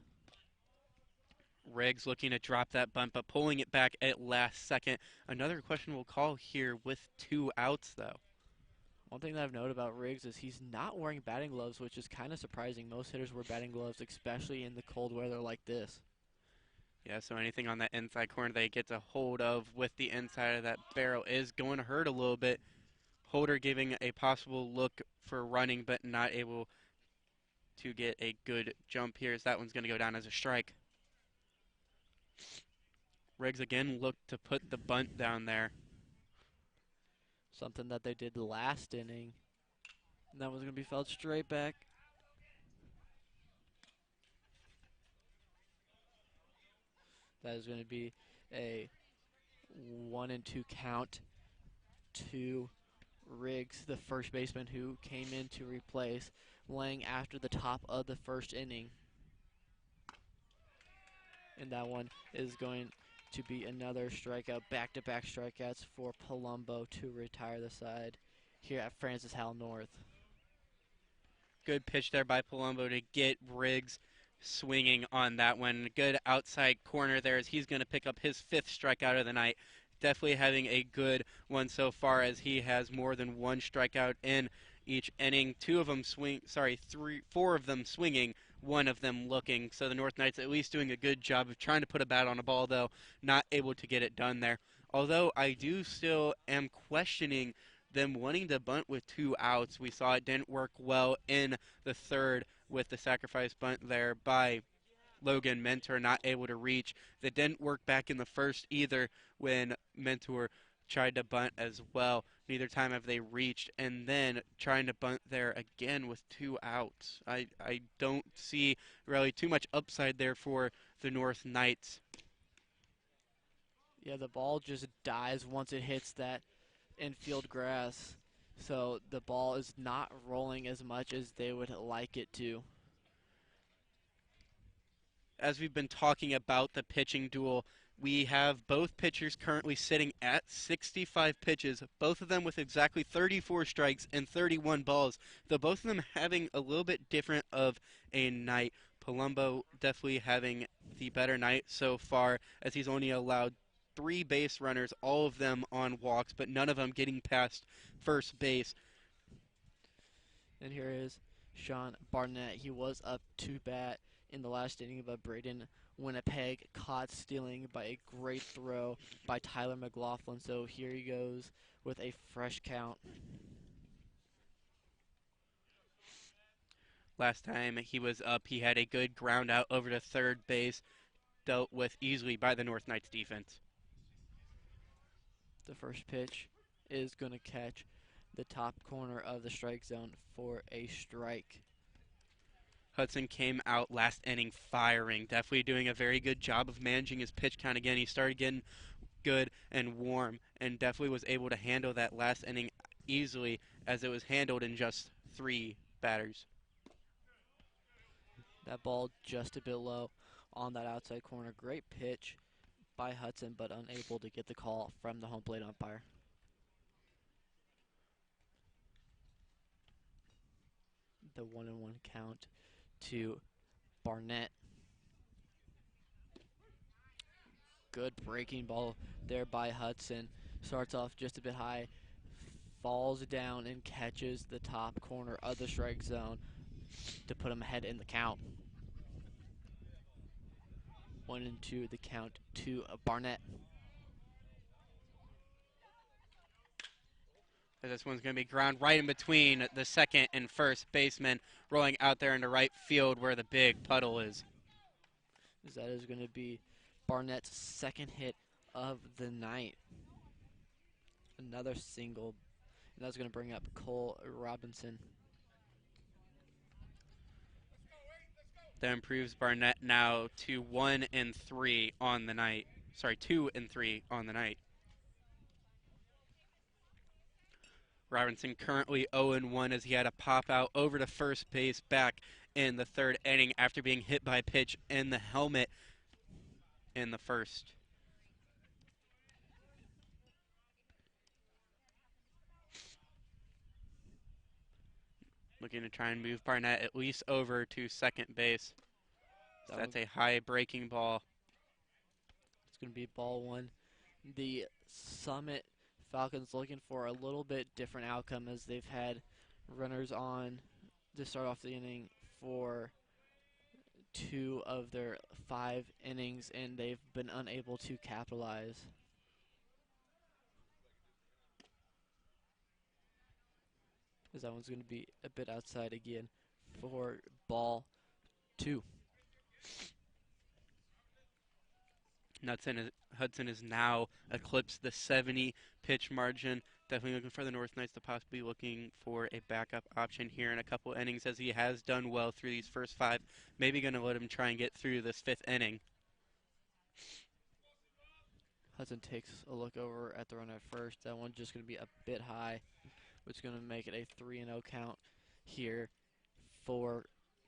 Riggs looking to drop that bunt, but pulling it back at last second. Another questionable call here with 2 outs, though. One thing that I've noted about Riggs is he's not wearing batting gloves, which is kind of surprising. Most hitters wear batting gloves, especially in the cold weather like this. Yeah, so anything on that inside corner they get a hold of with the inside of that barrel is going to hurt a little bit. Holder giving a possible look for running, but not able to get a good jump here, as that one's going to go down as a strike. Riggs again looked to put the bunt down there. Something that they did last inning. And that was going to be fouled straight back. That is going to be a 1-2 count to Riggs, the first baseman who came in to replace Lang after the top of the first inning. And that one is going to be another strikeout, back-to-back strikeouts for Palumbo to retire the side here at Francis Howell North. Good pitch there by Palumbo to get Riggs swinging on that one. Good outside corner there, as he's going to pick up his 5th strikeout of the night. Definitely having a good one so far, as he has more than 1 strikeout in each inning. 4 of them swinging, 1 of them looking. So the North Knights at least doing a good job of trying to put a bat on a ball, though not able to get it done there. Although I do still am questioning them wanting to bunt with 2 outs. We saw it didn't work well in the 3rd with the sacrifice bunt there by Logan Mentor, not able to reach. That didn't work back in the 1st either, when Mentor tried to bunt as well. Neither time have they reached, and then trying to bunt there again with 2 outs. I don't see really too much upside there for the North Knights. Yeah, the ball just dies once it hits that infield grass. So the ball is not rolling as much as they would like it to. As we've been talking about the pitching duel, We have both pitchers currently sitting at 65 pitches, both of them with exactly 34 strikes and 31 balls, though both of them having a little bit different of a night. Palumbo definitely having the better night so far, as he's only allowed 3 base runners, all of them on walks, but none of them getting past first base. And here is Sean Barnett. He was up to bat in the last inning, but Braden Winnipeg caught stealing by a great throw by Tyler McLaughlin. So here he goes with a fresh count. Last time he was up, he had a good ground out over to third base, dealt with easily by the North Knights defense. The first pitch is going to catch the top corner of the strike zone for a strike. Hudson came out last inning firing, definitely doing a very good job of managing his pitch count again. He started getting good and warm, and definitely was able to handle that last inning easily, as it was handled in just 3 batters. That ball just a bit low on that outside corner. Great pitch by Hudson, but unable to get the call from the home plate umpire. The 1-1 count to Barnett. Good breaking ball there by Hudson. Starts off just a bit high, falls down and catches the top corner of the strike zone to put him ahead in the count. 1-2 the count to Barnett. This one's going to be ground right in between the second and first baseman, rolling out there into right field where the big puddle is. That is going to be Barnett's second hit of the night. Another single, and that's going to bring up Cole Robinson. That improves Barnett now to 1-3 on the night. Sorry, 2-3 on the night. Robinson currently 0-1 as he had a pop out over to first base back in the 3rd inning after being hit by a pitch in the helmet in the first. Looking to try and move Barnett at least over to second base. So that's a high breaking ball. It's going to be ball 1. The Summit Falcons looking for a little bit different outcome, as they've had runners on to start off the inning for 2 of their 5 innings, and they've been unable to capitalize. As that one's going to be a bit outside again for ball 2. Hudson has now eclipsed the 70 pitch margin. Definitely looking for the North Knights to possibly looking for a backup option here in a couple innings, as he has done well through these first 5. Maybe going to let him try and get through this 5th inning. Hudson takes a look over at the runner at first. That one's just going to be a bit high, which is going to make it a 3-0 count here for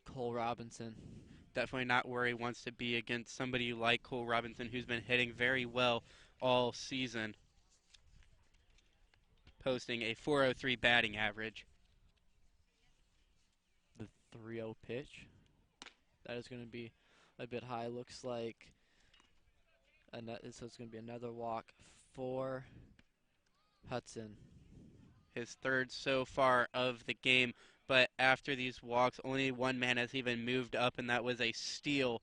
Cole Robinson. Definitely not where he wants to be against somebody like Cole Robinson, who's been hitting very well all season, posting a .403 batting average. The 3-0 pitch. That is going to be a bit high. Looks like so it's going to be another walk for Hudson. His 3rd so far of the game, but after these walks, only one man has even moved up, and that was a steal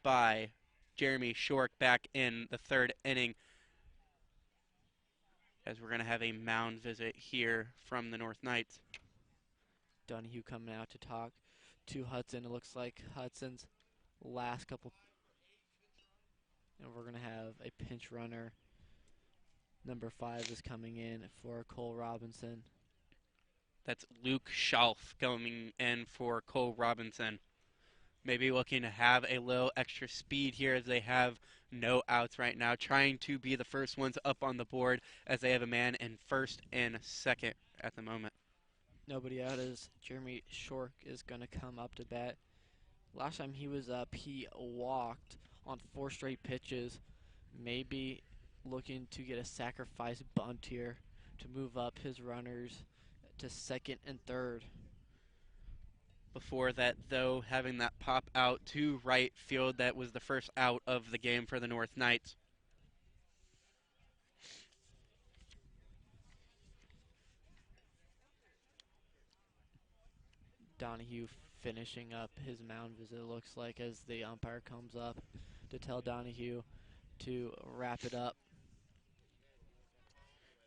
by Jeremy Shork back in the 3rd inning, as we're going to have a mound visit here from the North Knights. Donahue coming out to talk to Hudson. It looks like Hudson's last couple, and we're going to have a pinch runner. Number 5 is coming in for Cole Robinson. That's Luke Schalf coming in for Cole Robinson. Maybe looking to have a little extra speed here, as they have no outs right now, trying to be the first ones up on the board, as they have a man in 1st and 2nd at the moment. Nobody out, as Jeremy Shork is going to come up to bat. Last time he was up, he walked on 4 straight pitches, maybe looking to get a sacrifice bunt here to move up his runners to second and third. Before that, though, having that pop out to right field, that was the first out of the game for the North Knights. Donahue finishing up his mound visit, it looks like, as the umpire comes up to tell Donahue to wrap it up.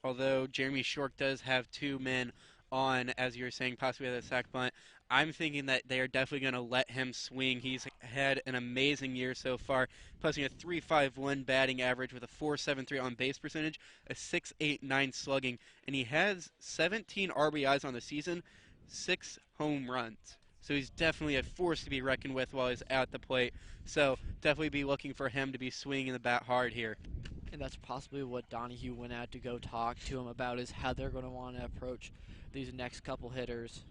Although Jeremy Shork does have 2 men on, as you were saying, possibly at the sac bunt, I'm thinking that they are definitely going to let him swing. He's had an amazing year so far, posting a .351 batting average with a .473 on base percentage, a .689 slugging, and he has 17 RBIs on the season, 6 home runs. So he's definitely a force to be reckoned with while he's at the plate. So definitely be looking for him to be swinging the bat hard here. And that's possibly what Donahue went out to go talk to him about, is how they're going to want to approach these next couple hitters.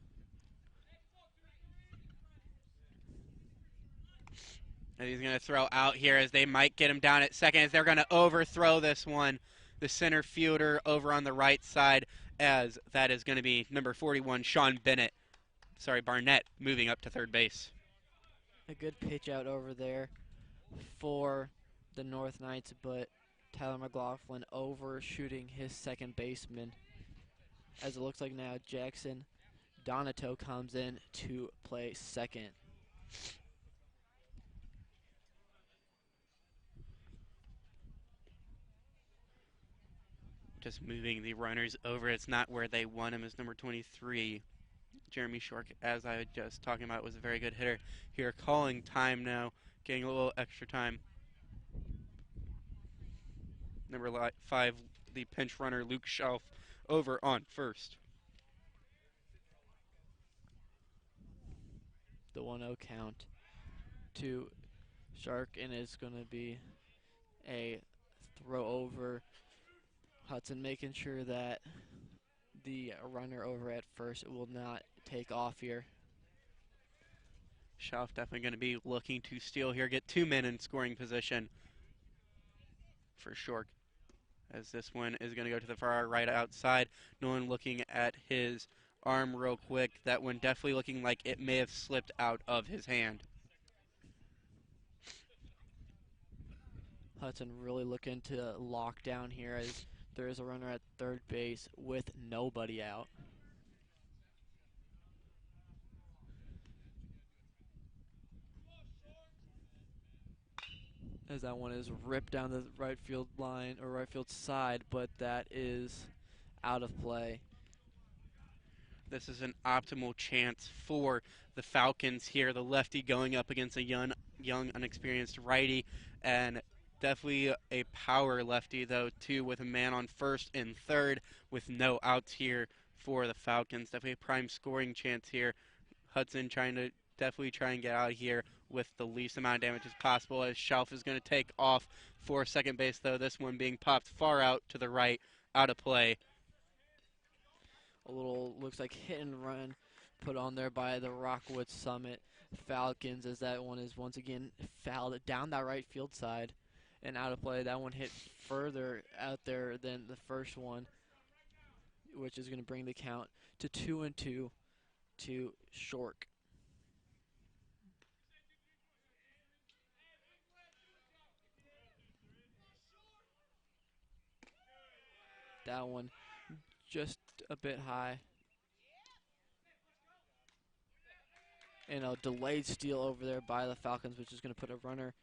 And he's going to throw out here as they might get him down at second, as they're going to overthrow this one. The center fielder over on the right side, as that is going to be number 41, Sean Barnett, moving up to third base. A good pitch out over there for the North Knights, but Tyler McLaughlin overshooting his second baseman. As it looks like now Jackson Donato comes in to play second. Just moving the runners over. It's not where they want him, as number 23, Jeremy Shork, as I was just talking about, was a very good hitter. Here, calling time now, getting a little extra time. Number 5, the pinch runner, Luke Shelf, over on first. The 1-0 count to Shark, and it's going to be a throw over. Hudson making sure that the runner over at first will not take off here. Shelf definitely going to be looking to steal here, get 2 men in scoring position for Shork, as this one is going to go to the far right outside. Nolan looking at his arm real quick. That one definitely looking like it may have slipped out of his hand. Hudson really looking to lock down here, as there is a runner at third base with nobody out. As that one is ripped down the right field line, or right field side, but that is out of play. This is an optimal chance for the Falcons here. The lefty going up against a young unexperienced righty, and definitely a power lefty, though, too, with a man on first and third with no outs here for the Falcons. Definitely a prime scoring chance here. Hudson trying to definitely try and get out of here with the least amount of damage as possible, as Shelf is going to take off for second base, though. This one being popped far out to the right, out of play. A little, looks like, hit and run put on there by the Rockwood Summit Falcons, as that one is once again fouled down that right field side and out of play. That one hit further out there than the first one, which is going to bring the count to 2-2 to Shork. That one just a bit high. And a delayed steal over there by the Falcons, which is going to put a runner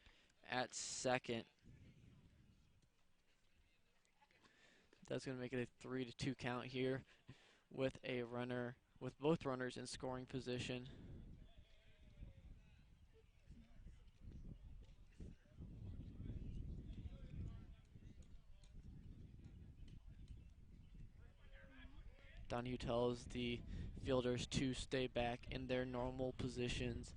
at second. That's going to make it a 3-2 count here with a runner, with both runners in scoring position. Donahue tells the fielders to stay back in their normal positions.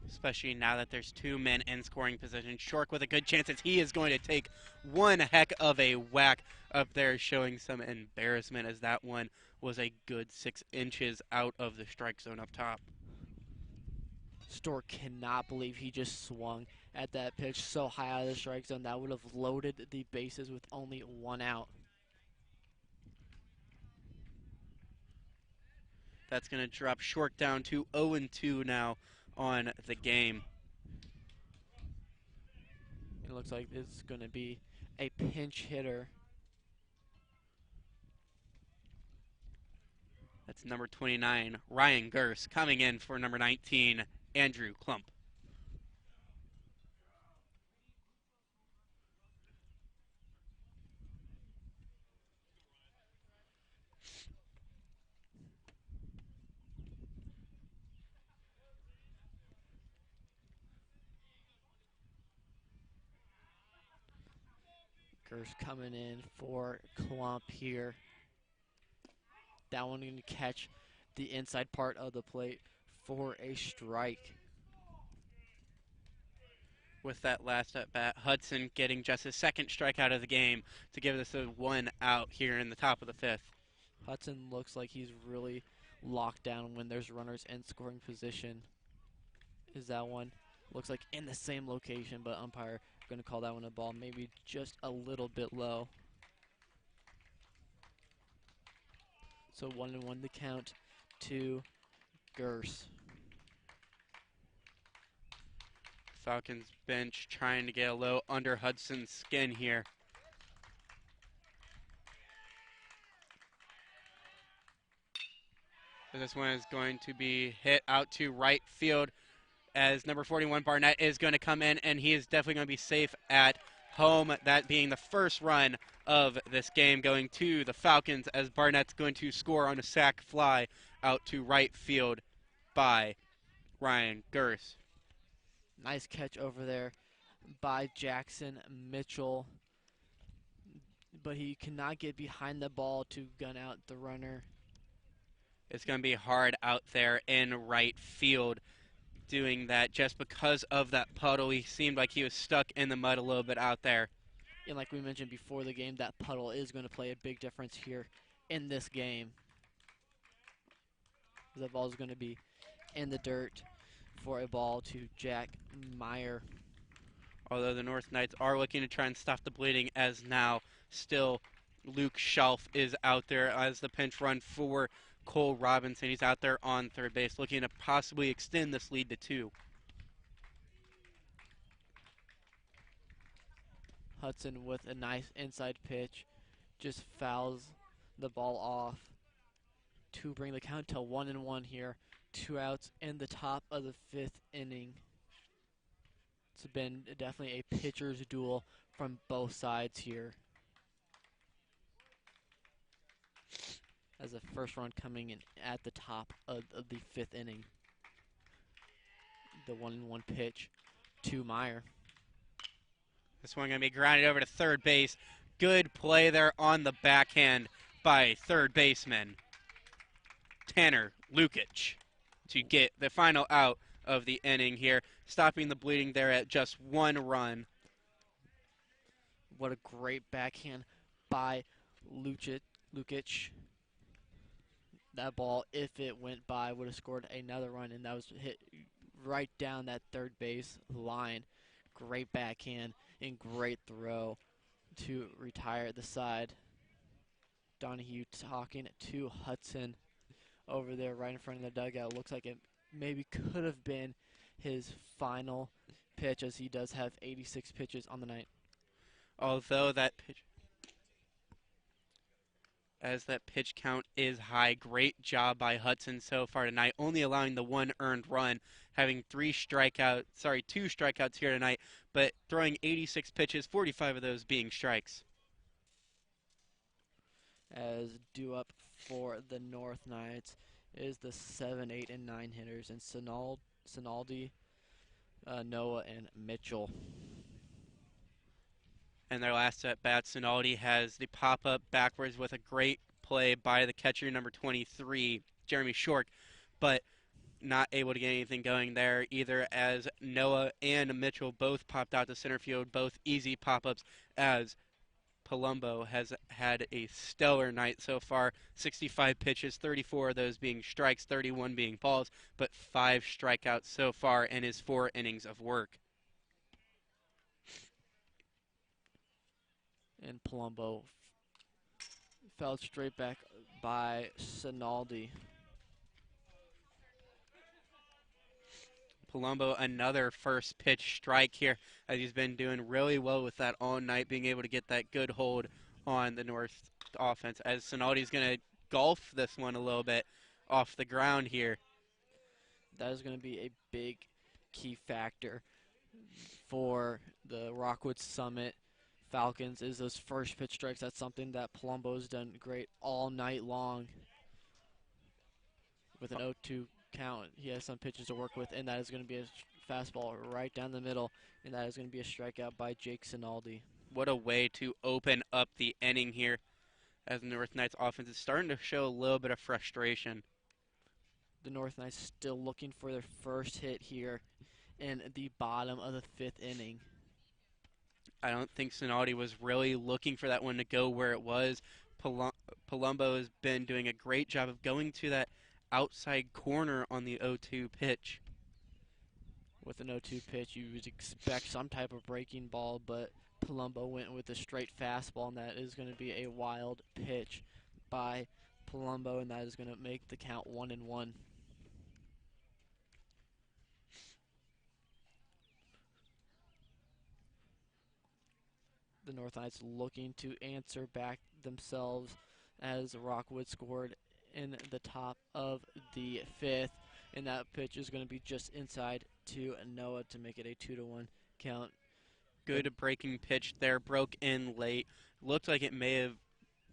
Especially now that there's 2 men in scoring position. Shork with a good chance, as he is going to take one heck of a whack up there, showing some embarrassment, as that one was a good 6 inches out of the strike zone up top. Stork cannot believe he just swung at that pitch so high out of the strike zone. That would have loaded the bases with only 1 out. That's going to drop Short down to 0-2 now on the game. It looks like it's going to be a pinch hitter. That's number 29, Ryan Gers, coming in for number 19, Andrew Klump. Gers coming in for Klump here. That one going to catch the inside part of the plate for a strike. With that last at bat, Hudson getting just his second strikeout of the game to give us a 1 out here in the top of the 5th. Hudson looks like he's really locked down when there's runners in scoring position. Is that one? Looks like in the same location, but umpire going to call that one a ball, maybe just a little bit low. So 1-1 the count to Gers. Falcons bench trying to get a low under Hudson's skin here. So this one is going to be hit out to right field as number 41 Barnett is going to come in, and he is definitely going to be safe at home. That being the first run of this game going to the Falcons, as Barnett's going to score on a sac fly out to right field by Ryan Gers. Nice catch over there by Jackson Mitchell, but he cannot get behind the ball to gun out the runner. It's going to be hard out there in right field doing that just because of that puddle. He seemed like he was stuck in the mud a little bit out there. And like we mentioned before the game, that puddle is going to play a big difference here in this game. The ball is going to be in the dirt for a ball to Jack Meyer. Although the North Knights are looking to try and stop the bleeding, as now still Luke Shelf is out there as the pinch run for Cole Robinson. He's out there on third base looking to possibly extend this lead to 2. Hudson with a nice inside pitch just fouls the ball off to bring the count to 1-1 here. 2 outs in the top of the 5th inning. It's been definitely a pitcher's duel from both sides here, as the first run coming in at the top of the 5th inning. The 1-1 pitch to Meyer. This one going to be grounded over to third base. Good play there on the backhand by third baseman Tanner Lukic to get the final out of the inning here, stopping the bleeding there at just 1 run. What a great backhand by Lukic. That ball, if it went by, would have scored another run, and that was hit right down that third base line. Great backhand and great throw to retire the side. Donahue talking to Hudson over there right in front of the dugout. Looks like it maybe could have been his final pitch, as he does have 86 pitches on the night. Although that pitch count is high, great job by Hudson so far tonight, only allowing the 1 earned run, having 2 strikeouts here tonight, but throwing 86 pitches, 45 of those being strikes. As due up for the North Knights is the 7, 8, and 9 hitters, and Sinaldi, Noah, and Mitchell. And their last at bat, Sinaldi has the pop-up backwards with a great play by the catcher, number 23, Jeremy Short, but not able to get anything going there either, as Noah and Mitchell both popped out to center field, both easy pop-ups, as Palumbo has had a stellar night so far. 65 pitches, 34 of those being strikes, 31 being balls, but 5 strikeouts so far in his 4 innings of work. And Palumbo fell straight back by Sinaldi. Palumbo, another first pitch strike here, as he's been doing really well with that all night, being able to get that good hold on the North offense, as Sinaldi's going to golf this one a little bit off the ground here. That is going to be a big key factor for the Rockwood Summit Falcons is those first pitch strikes. That's something that Palumbo's done great all night long. With an 0-2 count, he has some pitches to work with, and that is going to be a fastball right down the middle, and that is going to be a strikeout by Jake Sinaldi. What a way to open up the inning here, as the North Knights offense is starting to show a little bit of frustration. The North Knights still looking for their first hit here in the bottom of the 5th inning. I don't think Sinaldi was really looking for that one to go where it was. Palumbo has been doing a great job of going to that outside corner on the 0-2 pitch. With an 0-2 pitch, you would expect some type of breaking ball, but Palumbo went with a straight fastball, and that is going to be a wild pitch by Palumbo, and that is going to make the count 1-1. The North Knights looking to answer back themselves as Rockwood scored in the top of the 5th, and that pitch is going to be just inside to Noah to make it a 2-1 count. Good breaking pitch there, broke in late. Looked like it may have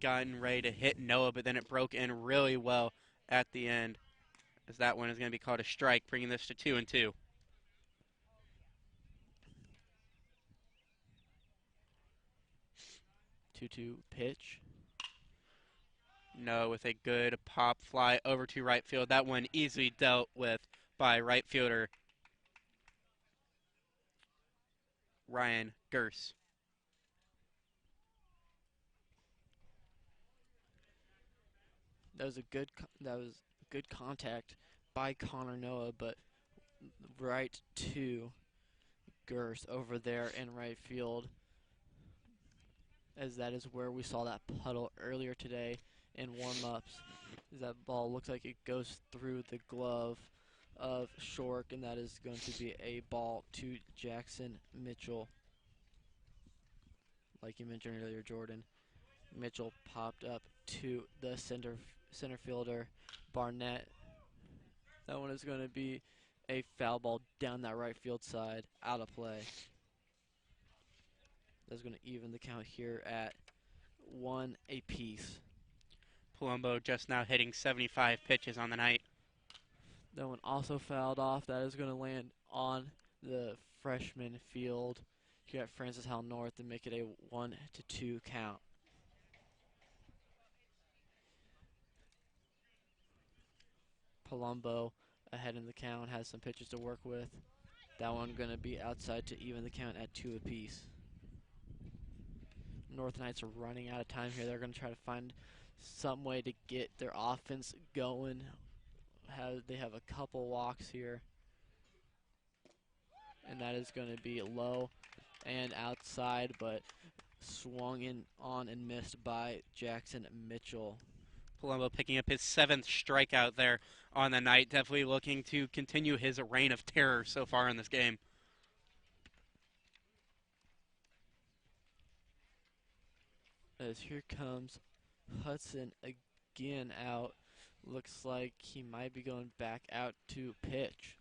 gotten ready to hit Noah, but then it broke in really well at the end, as that one is going to be called a strike, bringing this to 2-2. Two pitch. No, with a good pop fly over to right field. That one easily dealt with by right fielder Ryan Gers. That was good contact by Connor Noah, but right to Gers over there in right field, as that is where we saw that puddle earlier today in warm-ups. That ball looks like it goes through the glove of Shork, and that is going to be a ball to Jackson Mitchell. Like you mentioned earlier, Jordan, Mitchell popped up to the center fielder, Barnett. That one is going to be a foul ball down that right field side, out of play. That's going to even the count here at 1 apiece. Palumbo just now hitting 75 pitches on the night. That one also fouled off. That is going to land on the freshman field here at Francis Howell North and make it a 1-2 count. Palumbo ahead in the count, has some pitches to work with. That one going to be outside to even the count at 2 apiece. North Knights are running out of time here. They're going to try to find some way to get their offense going. They have a couple walks here, and that is going to be low and outside, but swung in on and missed by Jackson Mitchell. Palumbo picking up his 7th strikeout there on the night. Definitely looking to continue his reign of terror so far in this game. As here comes Hudson again out. Looks like he might be going back out to pitch.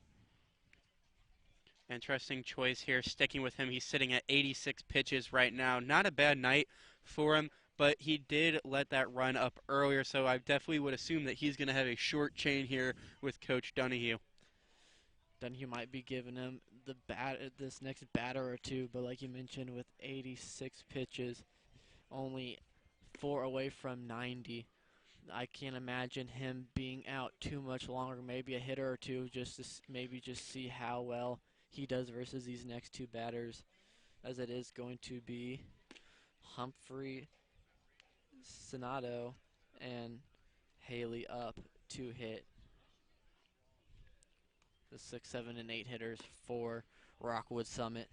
Interesting choice here, sticking with him. He's sitting at 86 pitches right now. Not a bad night for him, but he did let that run up earlier, so I definitely would assume that he's going to have a short chain here with Coach Donahue. Donahue might be giving him this next batter or two, but like you mentioned, with 86 pitches, only 4 away from 90. I can't imagine him being out too much longer. Maybe a hitter or two, just to maybe just see how well he does versus these next 2 batters, as it is going to be Humphrey, Sonato, and Haley up to hit the 6, 7, and 8 hitters for Rockwood Summit.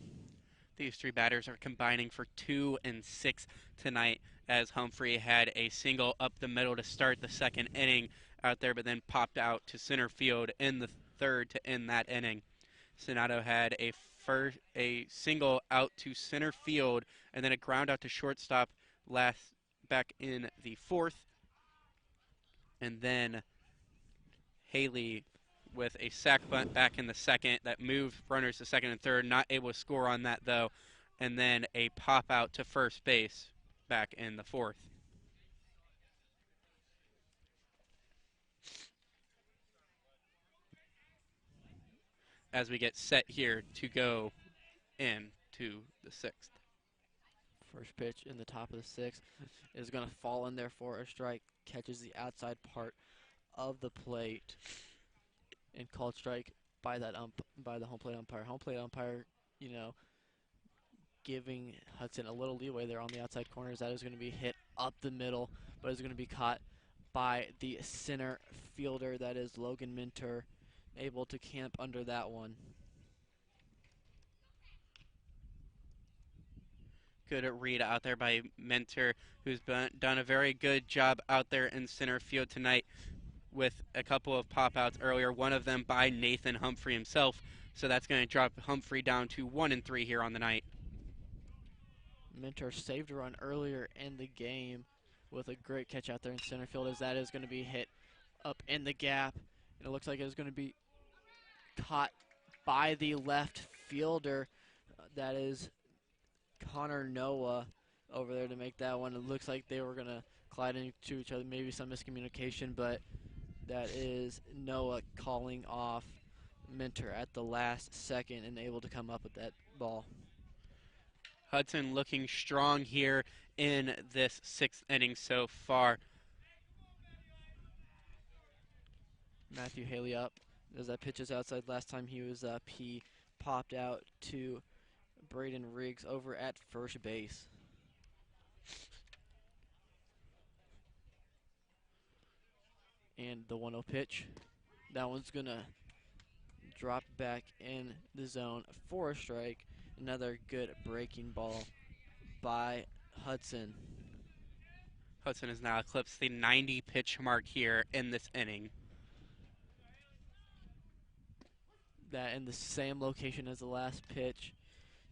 These three batters are combining for 2 and 6 tonight, as Humphrey had a single up the middle to start the second inning out there, but then popped out to center field in the third to end that inning. Sonato had a single out to center field and then a ground out to shortstop back in the fourth. And then Haley with a sac bunt back in the second that moved runners to second and third, not able to score on that though, and then a pop out to first base back in the fourth. As we get set here to go into the sixth. First pitch in the top of the sixth is going to fall in there for a strike. Catches the outside part of the plate and called strike by the home plate umpire. Home plate umpire, giving Hudson a little leeway there on the outside corners. That is going to be hit up the middle, but is going to be caught by the center fielder. That is Logan Minter, able to camp under that one. Good read out there by Minter, who's done a very good job out there in center field tonight with a couple of pop-outs earlier, one of them by Nathan Humphrey himself. So that's going to drop Humphrey down to 1 and 3 here on the night. Minter saved a run earlier in the game with a great catch out there in center field, as that is going to be hit up in the gap. And it looks like it's going to be caught by the left fielder. That is Connor Noah over there to make that one. It looks like they were going to collide into each other, maybe some miscommunication, but that is Noah calling off Minter at the last second and able to come up with that ball. Hudson looking strong here in this sixth inning so far. Matthew Haley up as that pitch is outside. Last time he was up, he popped out to Braden Riggs over at first base. And the 1-0 pitch. That one's going to drop back in the zone for a strike. Another good breaking ball by Hudson. Hudson has now eclipsed the 90 pitch mark here in this inning. That in the same location as the last pitch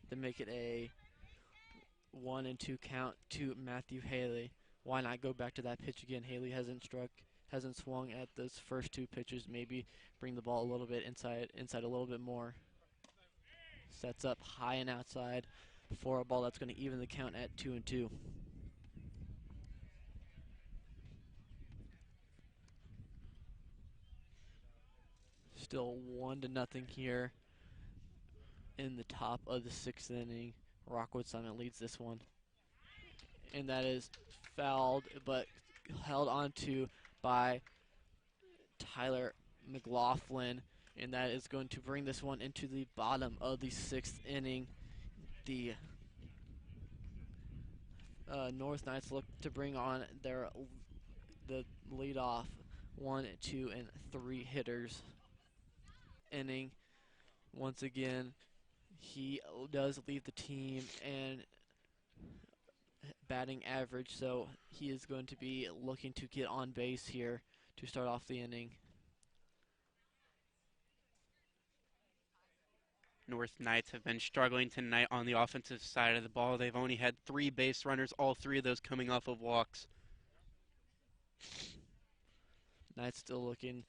to make it a 1-2 count to Matthew Haley. Why not go back to that pitch again? Haley hasn't swung at those first two pitches. Maybe bring the ball a little bit inside a little bit more. Sets up high and outside for a ball that's going to even the count at 2-2. Still 1-0 here in the top of the sixth inning. Rockwood Summit leads this one. And that is fouled, but held onto by Tyler McLaughlin. And that is going to bring this one into the bottom of the sixth inning. The North Knights look to bring on the leadoff 1, 2, and 3 hitters. Inning. Once again, he does lead the team and batting average, so he is going to be looking to get on base here to start off the inning. North Knights have been struggling tonight on the offensive side of the ball. They've only had 3 base runners, all 3 of those coming off of walks. Knights still looking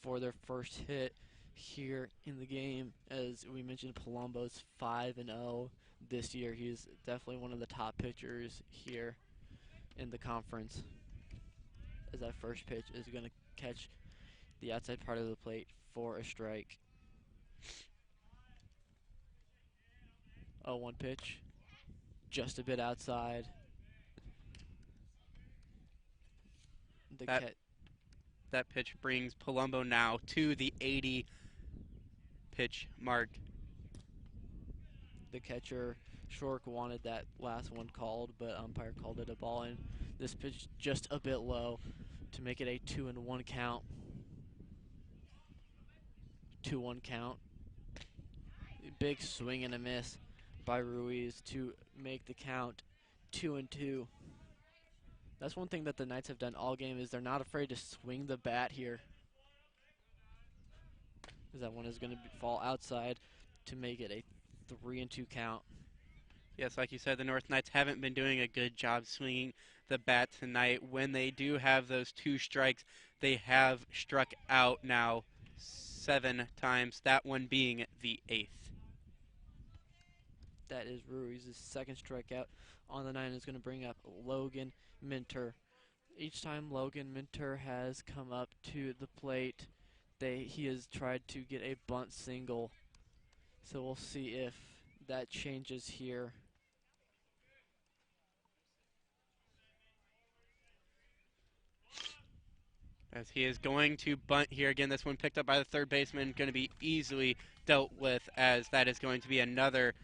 for their first hit here in the game. As we mentioned, Palumbo's 5-0 this year. He's definitely one of the top pitchers here in the conference. As that first pitch is going to catch the outside part of the plate for a strike. 0-1 pitch, just a bit outside. That pitch brings Palumbo now to the 80 pitch mark. The catcher, Shork, wanted that last one called, but umpire called it a ball, and this pitch just a bit low to make it a 2-1 count. 2-1 count. Big swing and a miss by Ruiz to make the count 2-2. That's one thing that the Knights have done all game, is they're not afraid to swing the bat here. As that one is going to fall outside to make it a 3-2 count. Yes, like you said, the North Knights haven't been doing a good job swinging the bat tonight. When they do have those 2 strikes, they have struck out now 7 times, that one being the 8th. That is Ruiz's second strikeout on the night, is going to bring up Logan Minter. Each time Logan Minter has come up to the plate, he has tried to get a bunt single. So we'll see if that changes here. As he is going to bunt here again. This one picked up by the third baseman, going to be easily dealt with, as that is going to be another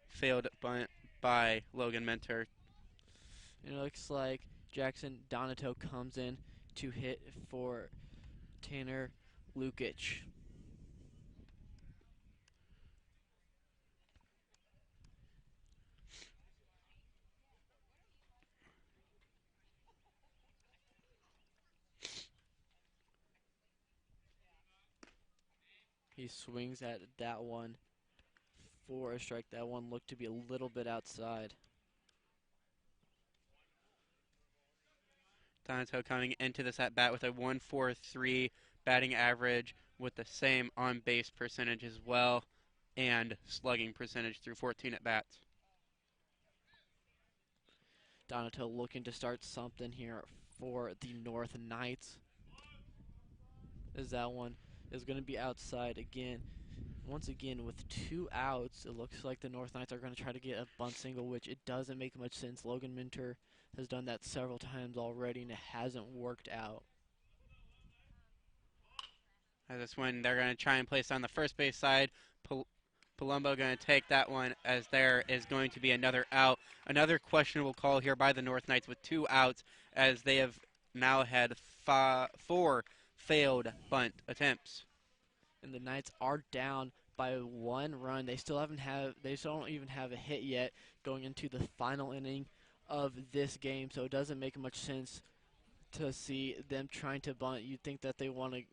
failed bunt by Logan Minter. And it looks like Jackson Donato comes in to hit for Tanner Lukic. He swings at that one for a strike. That one looked to be a little bit outside. Donato coming into this at bat with a 1.43 batting average, with the same on base percentage as well, and slugging percentage through 14 at bats. Donato looking to start something here for the North Knights, as that one is going to be outside again. Once again, with 2 outs, it looks like the North Knights are going to try to get a bunt single, which it doesn't make much sense. Logan Minter has done that several times already, and it hasn't worked out. As this one, they're going to try and place on the first base side. Palumbo going to take that one, as there is going to be another out. Another questionable call here by the North Knights with 2 outs, as they have now had 4 failed bunt attempts. And the Knights are down by 1 run. They still don't even have a hit yet going into the final inning of this game, so it doesn't make much sense to see them trying to bunt. You'd think that they want to,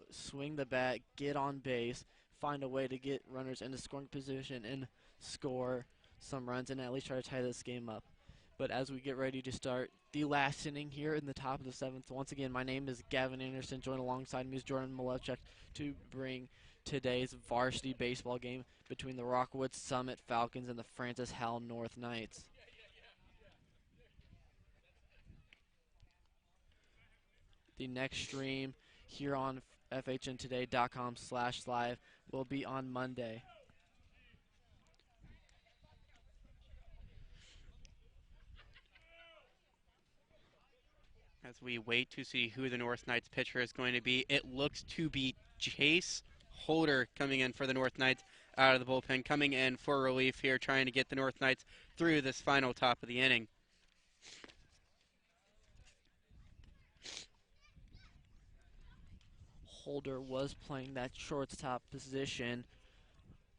swing the bat, get on base, find a way to get runners into scoring position and score some runs and at least try to tie this game up. But as we get ready to start the last inning here in the top of the 7th, once again, my name is Gavin Anderson. Joined alongside me is Jordan Malevchuk to bring today's varsity baseball game between the Rockwood Summit Falcons and the Francis Howell North Knights. The next stream here on FHNtoday.com/live will be on Monday. As we wait to see who the North Knights pitcher is going to be, it looks to be Chase Holder coming in for the North Knights out of the bullpen, coming in for relief here, trying to get the North Knights through this final top of the inning. Holder was playing that shortstop position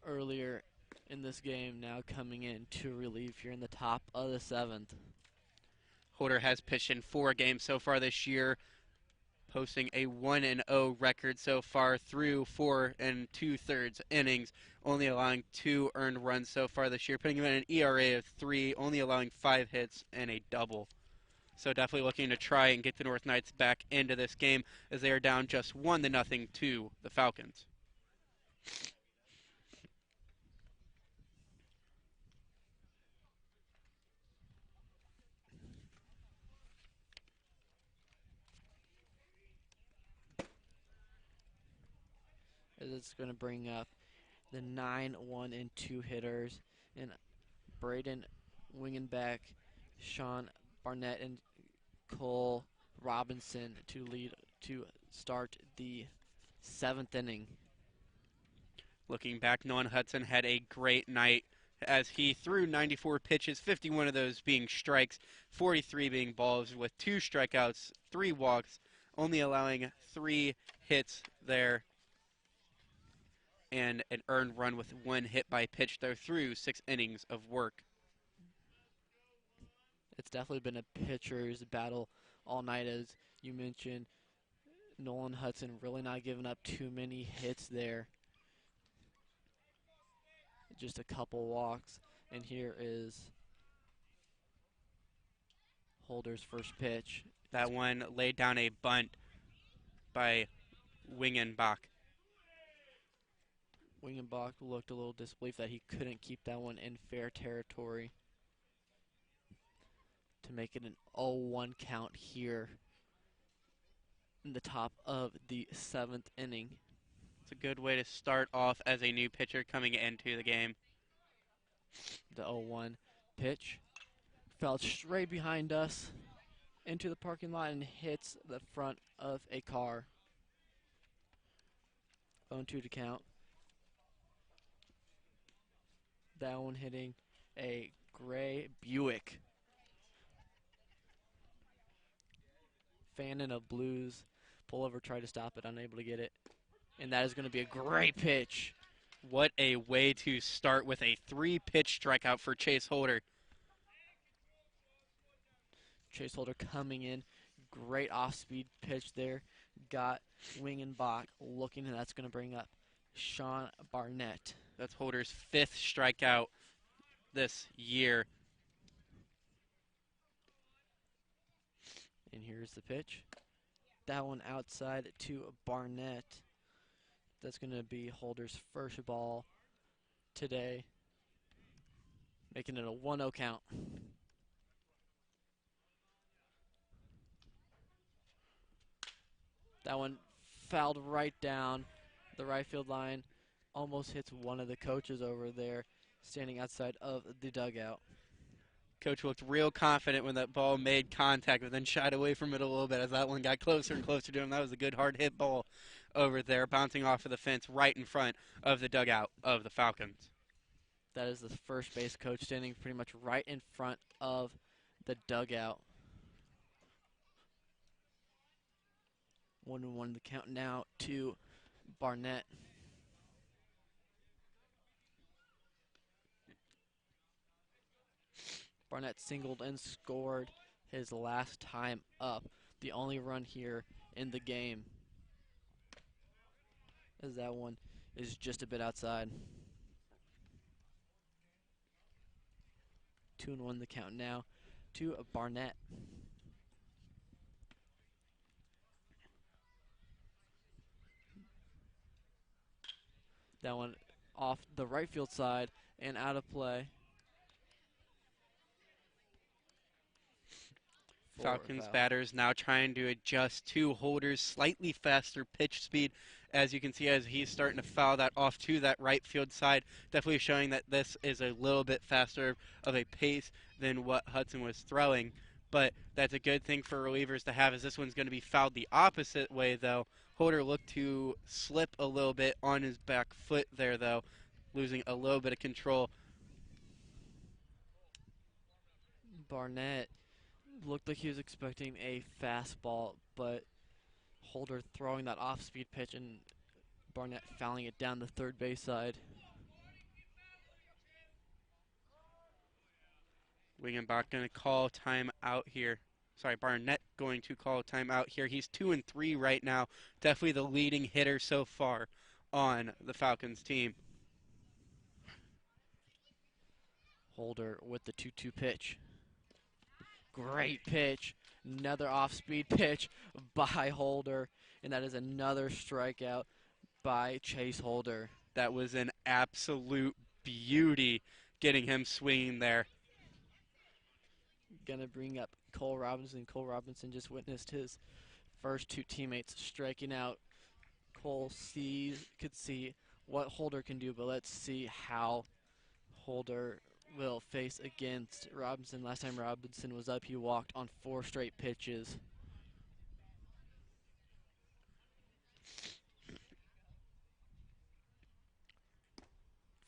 earlier in this game, now coming in to relief here in the top of the 7th. Holder has pitched in 4 games so far this year, posting a 1-0 record so far through 4 2/3 innings, only allowing 2 earned runs so far this year, putting him in an ERA of 3, only allowing 5 hits and a double. So definitely looking to try and get the North Knights back into this game, as they are down just 1-0 to the Falcons. As it's going to bring up the 9, 1, and 2 hitters, and Braden Wingenbeck, Sean Barnett, and Cole Robinson to start the 7th inning. Looking back, Nolan Hudson had a great night as he threw 94 pitches, 51 of those being strikes, 43 being balls, with 2 strikeouts, 3 walks, only allowing 3 hits there, and an earned run with 1 hit by pitch there through 6 innings of work. It's definitely been a pitcher's battle all night, as you mentioned. Nolan Hudson really not giving up too many hits there. Just a couple walks. And here is Holder's first pitch. That one laid down a bunt by Wingenbach. Wingenbach looked a little disbelief that he couldn't keep that one in fair territory to make it an 0-1 count here in the top of the 7th inning. It's a good way to start off as a new pitcher coming into the game. The 0-1 pitch fell straight behind us into the parking lot and hits the front of a car. 0-2 to count. That one hitting a gray Buick. Fan in a Blues pullover, tried to stop it, unable to get it. And that is going to be a great pitch. What a way to start with a 3-pitch strikeout for Chase Holder. Chase Holder coming in. Great off-speed pitch there. Got Wingenbach looking, and that's going to bring up Sean Barnett. That's Holder's 5th strikeout this year. And here's the pitch. That one outside to Barnett. That's going to be Holder's first ball today, making it a 1-0 count. That one fouled right down the right field line. Almost hits one of the coaches over there standing outside of the dugout. Coach looked real confident when that ball made contact, but then shied away from it a little bit as that one got closer and closer to him. That was a good hard hit ball over there, bouncing off of the fence right in front of the dugout of the Falcons. That is the first base coach standing pretty much right in front of the dugout. 1-1 the count now to Barnett. Barnett singled and scored his last time up. The only run here in the game, as that one is just a bit outside. 2-1 the count now to Barnett. That one off the right field side and out of play. Falcons batters now trying to adjust to Holder's slightly faster pitch speed. As you can see, as he's starting to foul that off to that right field side, definitely showing that this is a little bit faster of a pace than what Hudson was throwing. But that's a good thing for relievers to have, as this one's going to be fouled the opposite way, though. Holder looked to slip a little bit on his back foot there, though, losing a little bit of control. Barnett looked like he was expecting a fastball, but Holder throwing that off-speed pitch and Barnett fouling it down the third base side. Wingenbach going to call time out here. Sorry, Barnett going to call time out here. He's 2-3 right now. Definitely the leading hitter so far on the Falcons team. Holder with the 2-2 pitch. Great pitch. Another off-speed pitch by Holder, and that is another strikeout by Chase Holder. That was an absolute beauty, getting him swinging there. Gonna bring up Cole Robinson. Cole Robinson just witnessed his first 2 teammates striking out. Cole could see what Holder can do, but let's see how Holder will face against Robinson. Last time Robinson was up, he walked on 4 straight pitches.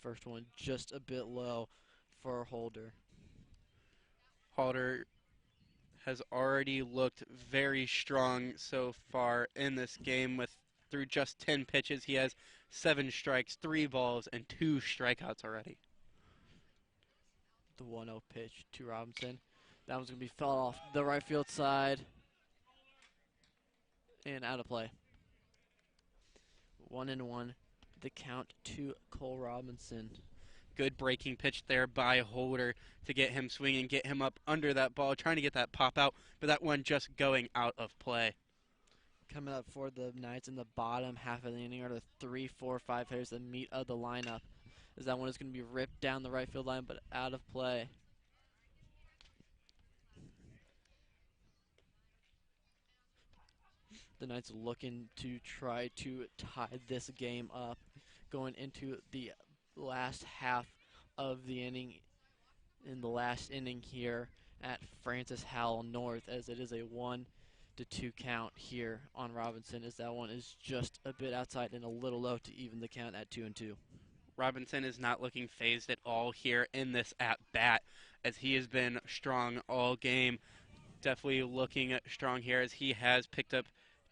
First one just a bit low for Holder. Halter has already looked very strong so far in this game. Through just 10 pitches, he has 7 strikes, 3 balls, and 2 strikeouts already. The 1-0 pitch to Robinson. That one's going to be fouled off the right field side and out of play. 1-1. The count to Cole Robinson. Good breaking pitch there by Holder to get him swinging, get him up under that ball, trying to get that pop out, but that one just going out of play. Coming up for the Knights in the bottom half of the inning are the 3, 4, 5 hitters, the meat of the lineup. As that one is going to be ripped down the right field line, but out of play. The Knights looking to try to tie this game up going into the last half of the inning, in the last inning here at Francis Howell North, as it is a 1-2 count here on Robinson, as that one is just a bit outside and a little low to even the count at 2-2. Robinson is not looking phased at all here in this at-bat, as he has been strong all game. Definitely looking strong here, as he has picked up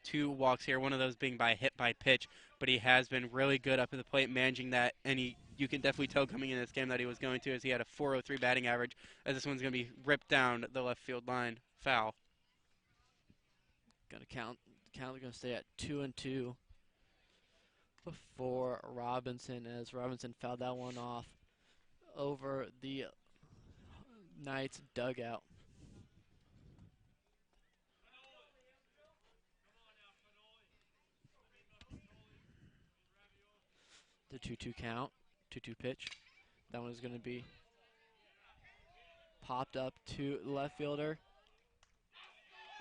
2 walks here, one of those being by hit by pitch, but he has been really good up at the plate managing that, and you can definitely tell coming in this game that he was going to, as he had a .403 batting average, as this one's going to be ripped down the left field line. Foul. Gonna count going to stay at 2-2 for Robinson, as Robinson fouled that one off over the Knights dugout. The 2-2 count, 2-2 pitch. That one is going to be popped up to the left fielder.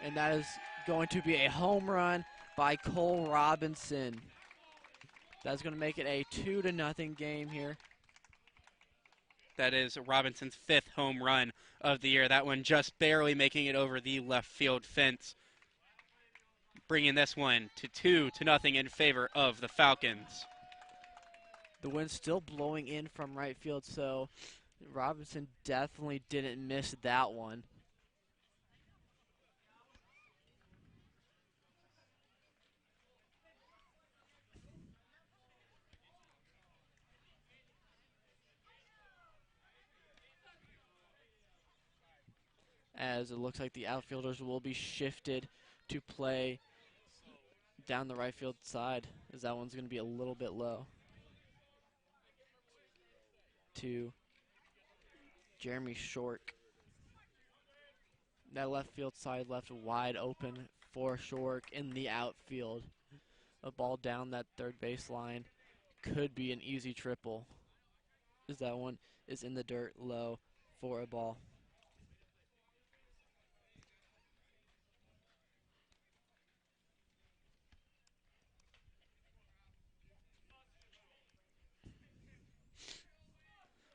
And that is going to be a home run by Cole Robinson. That's going to make it a 2-0 game here. That is Robinson's 5th home run of the year. That one just barely making it over the left field fence, bringing this one to 2-0 in favor of the Falcons. The wind's still blowing in from right field, so Robinson definitely didn't miss that one. As it looks like the outfielders will be shifted to play down the right field side, as that one's going to be a little bit low. To Jeremy Shork. That left field side left wide open for Shork in the outfield. A ball down that third baseline could be an easy triple, as that one is in the dirt low for a ball.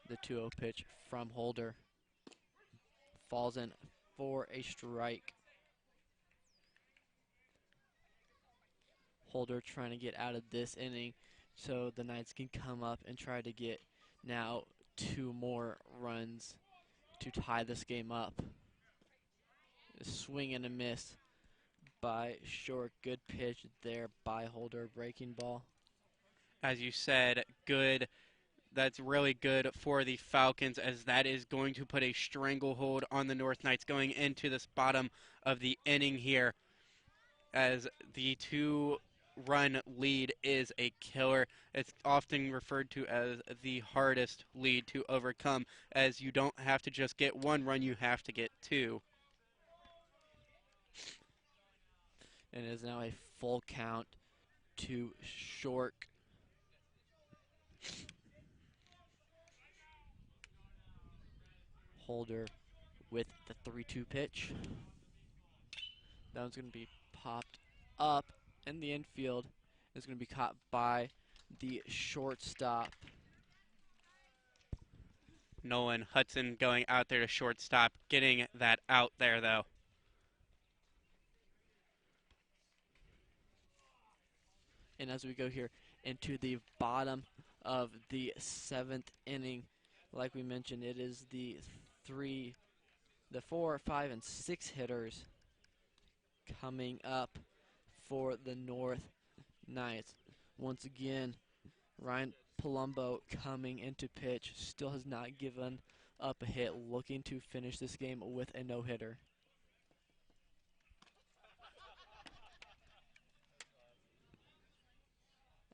The 2-0 pitch from Holder falls in for a strike. Holder trying to get out of this inning so the Knights can come up and try to get now 2 more runs to tie this game up. A swing and a miss by Short. Good pitch there by Holder. Breaking ball. As you said, good. That's really good for the Falcons, as that is going to put a stranglehold on the North Knights going into this bottom of the inning here, as the 2-run lead is a killer. It's often referred to as the hardest lead to overcome, as you don't have to just get 1 run, you have to get 2. And it is now a full count to Short. Holder with the 3-2 pitch. That one's going to be popped up in the infield. It's going to be caught by the shortstop. Nolan Hudson going out there to shortstop, getting that out there though. And as we go here into the bottom of the 7th inning. Like we mentioned, it is the 4, 5, and 6 hitters coming up for the North Knights. Once again, Ryan Palumbo coming into pitch, still has not given up a hit, looking to finish this game with a no-hitter.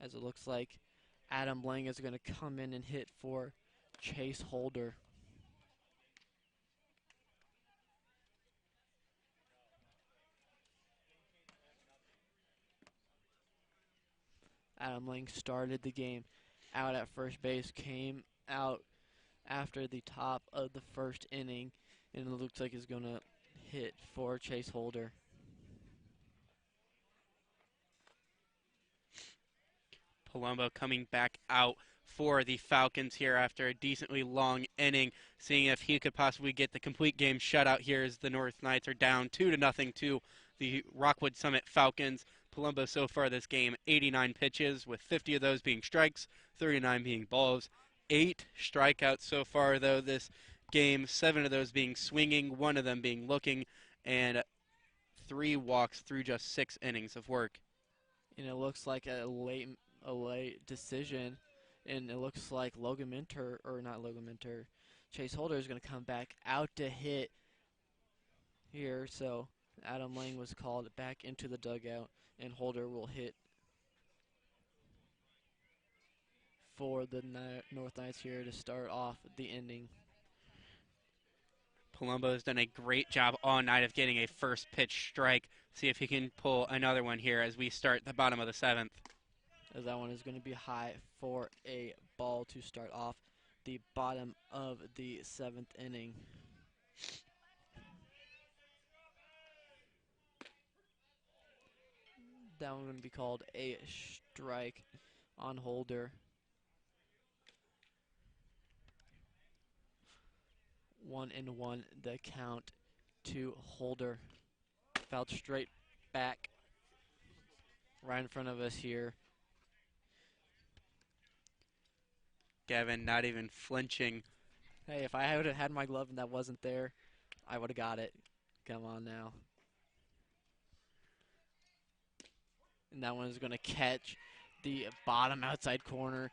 As it looks like Adam Lang is going to come in and hit for Chase Holder. Adam Lang started the game out at first base, came out after the top of the first inning, and it looks like he's going to hit for Chase Holder. Palumbo coming back out for the Falcons here after a decently long inning, seeing if he could possibly get the complete game shutout here as the North Knights are down 2-0 to the Rockwood Summit Falcons. Palumbo so far this game, 89 pitches, with 50 of those being strikes, 39 being balls. 8 strikeouts so far, though, this game, 7 of those being swinging, 1 of them being looking, and 3 walks through just 6 innings of work. And it looks like a late decision, and it looks like Chase Holder is going to come back out to hit here, so Adam Lang was called back into the dugout, and Holder will hit for the North Knights here to start off the inning. Palumbo has done a great job all night of getting a first pitch strike. See if he can pull another one here as we start the bottom of the 7th. As that one is going to be high for a ball to start off the bottom of the 7th inning. That one going to be called a strike on Holder. 1-1 the count to Holder. Fouled straight back right in front of us here. Gavin not even flinching. Hey, if I would have had my glove and that wasn't there, I would have got it. Come on now. And that one is going to catch the bottom outside corner.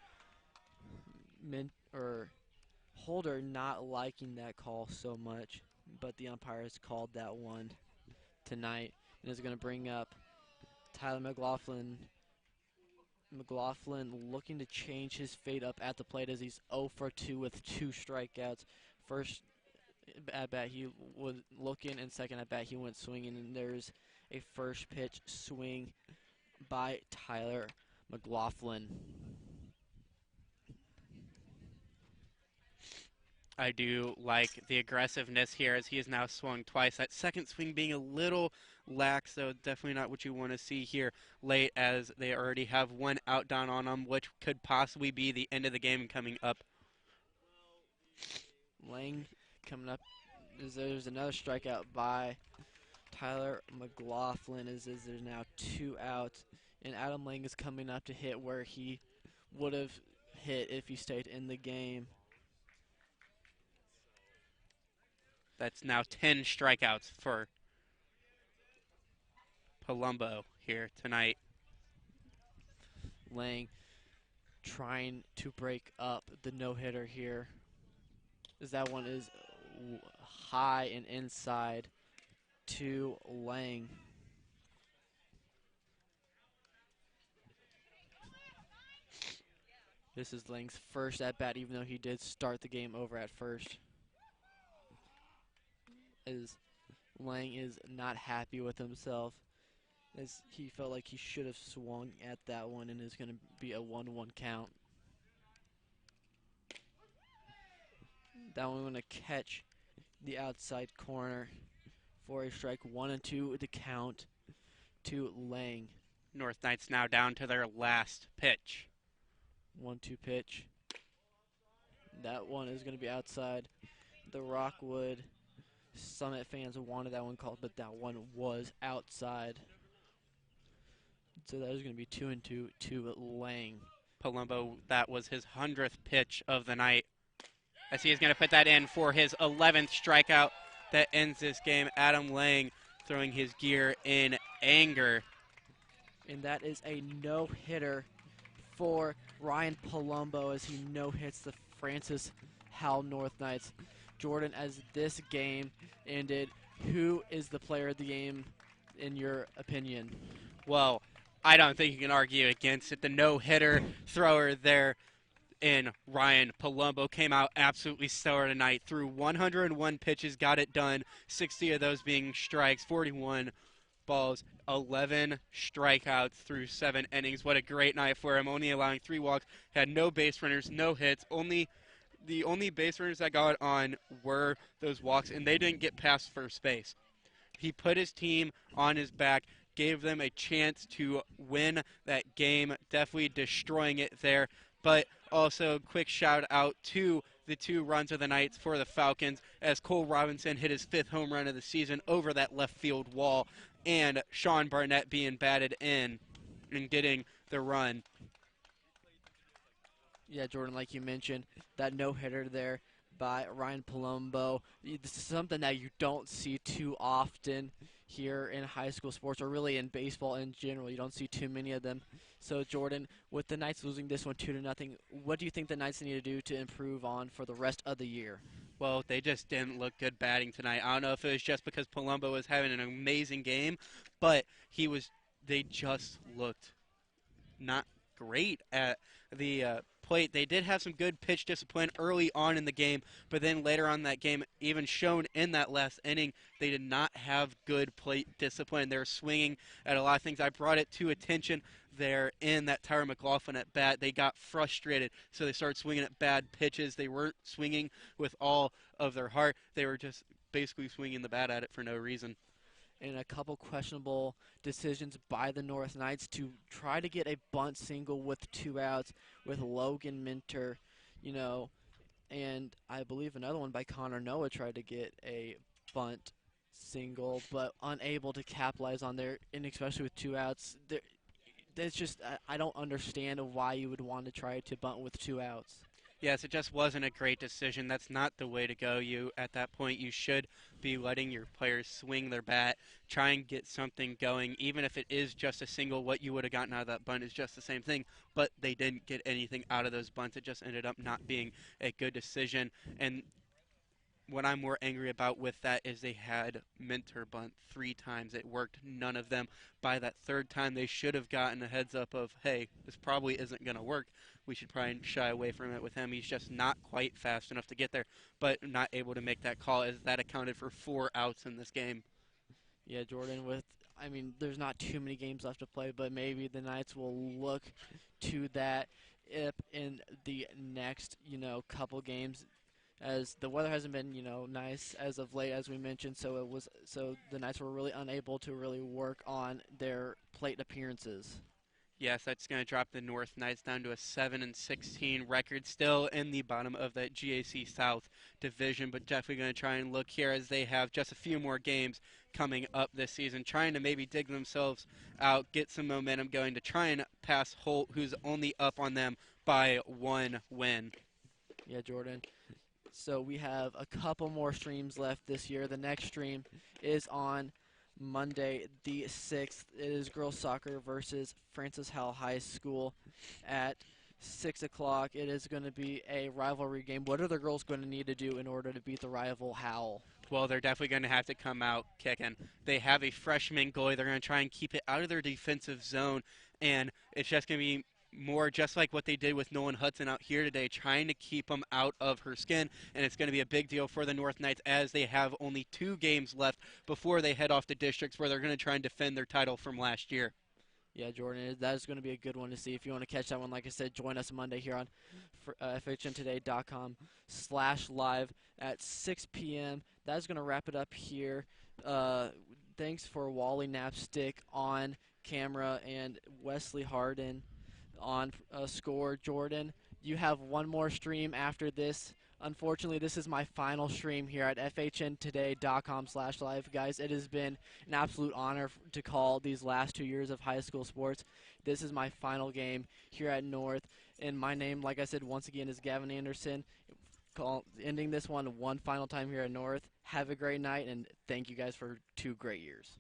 Holder not liking that call so much, but the umpire has called that one tonight and is going to bring up Tyler McLaughlin. McLaughlin looking to change his fate up at the plate as he's 0 for 2 with 2 strikeouts. First at bat he was looking, and second at bat he went swinging, and there's a first pitch swing by Tyler McLaughlin. I do like the aggressiveness here as he has now swung twice. That second swing being a little lax, so definitely not what you want to see here late as they already have 1 out down on them, which could possibly be the end of the game coming up. Lang coming up. There's another strikeout by Tyler McLaughlin as there's now 2 outs, and Adam Lang is coming up to hit where he would have hit if he stayed in the game. That's now 10 strikeouts for Palumbo here tonight. Lang trying to break up the no-hitter here, as that one is high and inside to Lang. This is Lang's first at-bat, even though he did start the game over at first. As Lang is not happy with himself, as he felt like he should have swung at that one, and it's going to be a 1-1 count. That one going to catch the outside corner for a strike. 1-2 the count to Lang. North Knights now down to their last pitch. 1-2 pitch. That one is going to be outside. The Rockwood Summit fans wanted that one called, but that one was outside. So that is going to be 2-2 to Lang. Palumbo. That was his 100th pitch of the night, as he is going to put that in for his 11th strikeout that ends this game. Adam Lang throwing his gear in anger. And that is a no-hitter for Ryan Palumbo as he no-hits the Francis Howell North Knights. Jordan, as this game ended, who is the player of the game in your opinion? Well, I don't think you can argue against it. The no-hitter thrower there in Ryan Palumbo came out absolutely stellar tonight. Threw 101 pitches, got it done, 60 of those being strikes, 41 balls, 11 strikeouts through 7 innings. What a great night for him, only allowing 3 walks, had no base runners, no hits. The only base runners that got on were those walks, and they didn't get past first base. He put his team on his back, gave them a chance to win that game, definitely destroying it there. But also, quick shout out to the 2 runs of the night for the Falcons, as Cole Robinson hit his 5th home run of the season over that left field wall, and Sean Barnett being batted in and getting the run. Yeah, Jordan, like you mentioned, that no-hitter there by Ryan Palumbo. This is something that you don't see too often here in high school sports, or really in baseball in general. You don't see too many of them. So, Jordan, with the Knights losing this one 2-0, what do you think the Knights need to do to improve on for the rest of the year? Well, they just didn't look good batting tonight. I don't know if it was just because Palumbo was having an amazing game, but they just looked not great at the plate. They did have some good pitch discipline early on in the game, but then later on in that game, even shown in that last inning, they did not have good plate discipline. They were swinging at a lot of things. I brought it to attention there in that Tyler McLaughlin at bat. They got frustrated, so they started swinging at bad pitches. They weren't swinging with all of their heart. They were just basically swinging the bat at it for no reason. And a couple questionable decisions by the North Knights to try to get a bunt single with 2 outs with Logan Minter, and I believe another one by Connor Noah tried to get a bunt single, but unable to capitalize on there, and especially with 2 outs. It's just, I don't understand why you would want to try to bunt with 2 outs. Yes, it just wasn't a great decision. That's not the way to go. At that point, you should be letting your players swing their bat, try and get something going, even if it is just a single. What you would have gotten out of that bunt is just the same thing, but they didn't get anything out of those bunts. It just ended up not being a good decision. And what I'm more angry about with that is they had Minter bunt 3 times. It worked none of them. By that 3rd time, they should have gotten a heads up of, hey, this probably isn't going to work. We should probably shy away from it with him. He's just not quite fast enough to get there, but not able to make that call, as that accounted for 4 outs in this game. Yeah, Jordan, there's not too many games left to play, but maybe the Knights will look to that in the next, couple games, as the weather hasn't been, nice as of late, as we mentioned, so the Knights were really unable to really work on their plate appearances. Yes, that's going to drop the North Knights down to a 7-16 record, still in the bottom of that GAC South division, but definitely going to try and look here, as they have just a few more games coming up this season, trying to maybe dig themselves out, get some momentum going to try and pass Holt, who's only up on them by 1 win. Yeah, Jordan. So we have a couple more streams left this year. The next stream is on Monday the 6th. It is girls soccer versus Francis Howell High School at 6 o'clock. It is going to be a rivalry game. What are the girls going to need to do in order to beat the rival Howell? Well, they're definitely going to have to come out kicking. They have a freshman goalie. They're going to try and keep it out of their defensive zone, and it's just going to be more just like what they did with Nolan Hudson out here today, trying to keep him out of her skin. And it's going to be a big deal for the North Knights, as they have only 2 games left before they head off to districts, where they're going to try and defend their title from last year. Yeah, Jordan, that is going to be a good one to see. If you want to catch that one, like I said, join us Monday here on FHNtoday.com/live at 6 p.m. That's going to wrap it up here. Thanks for Wally Knapstick on camera and Wesley Harden on score. Jordan, you have one more stream after this. Unfortunately, this is my final stream here at FHNtoday.com/live. Guys, it has been an absolute honor to call these last 2 years of high school sports. This is my final game here at North, and my name, like I said, once again is Gavin Anderson. Ending this one final time here at North. Have a great night, and thank you guys for 2 great years.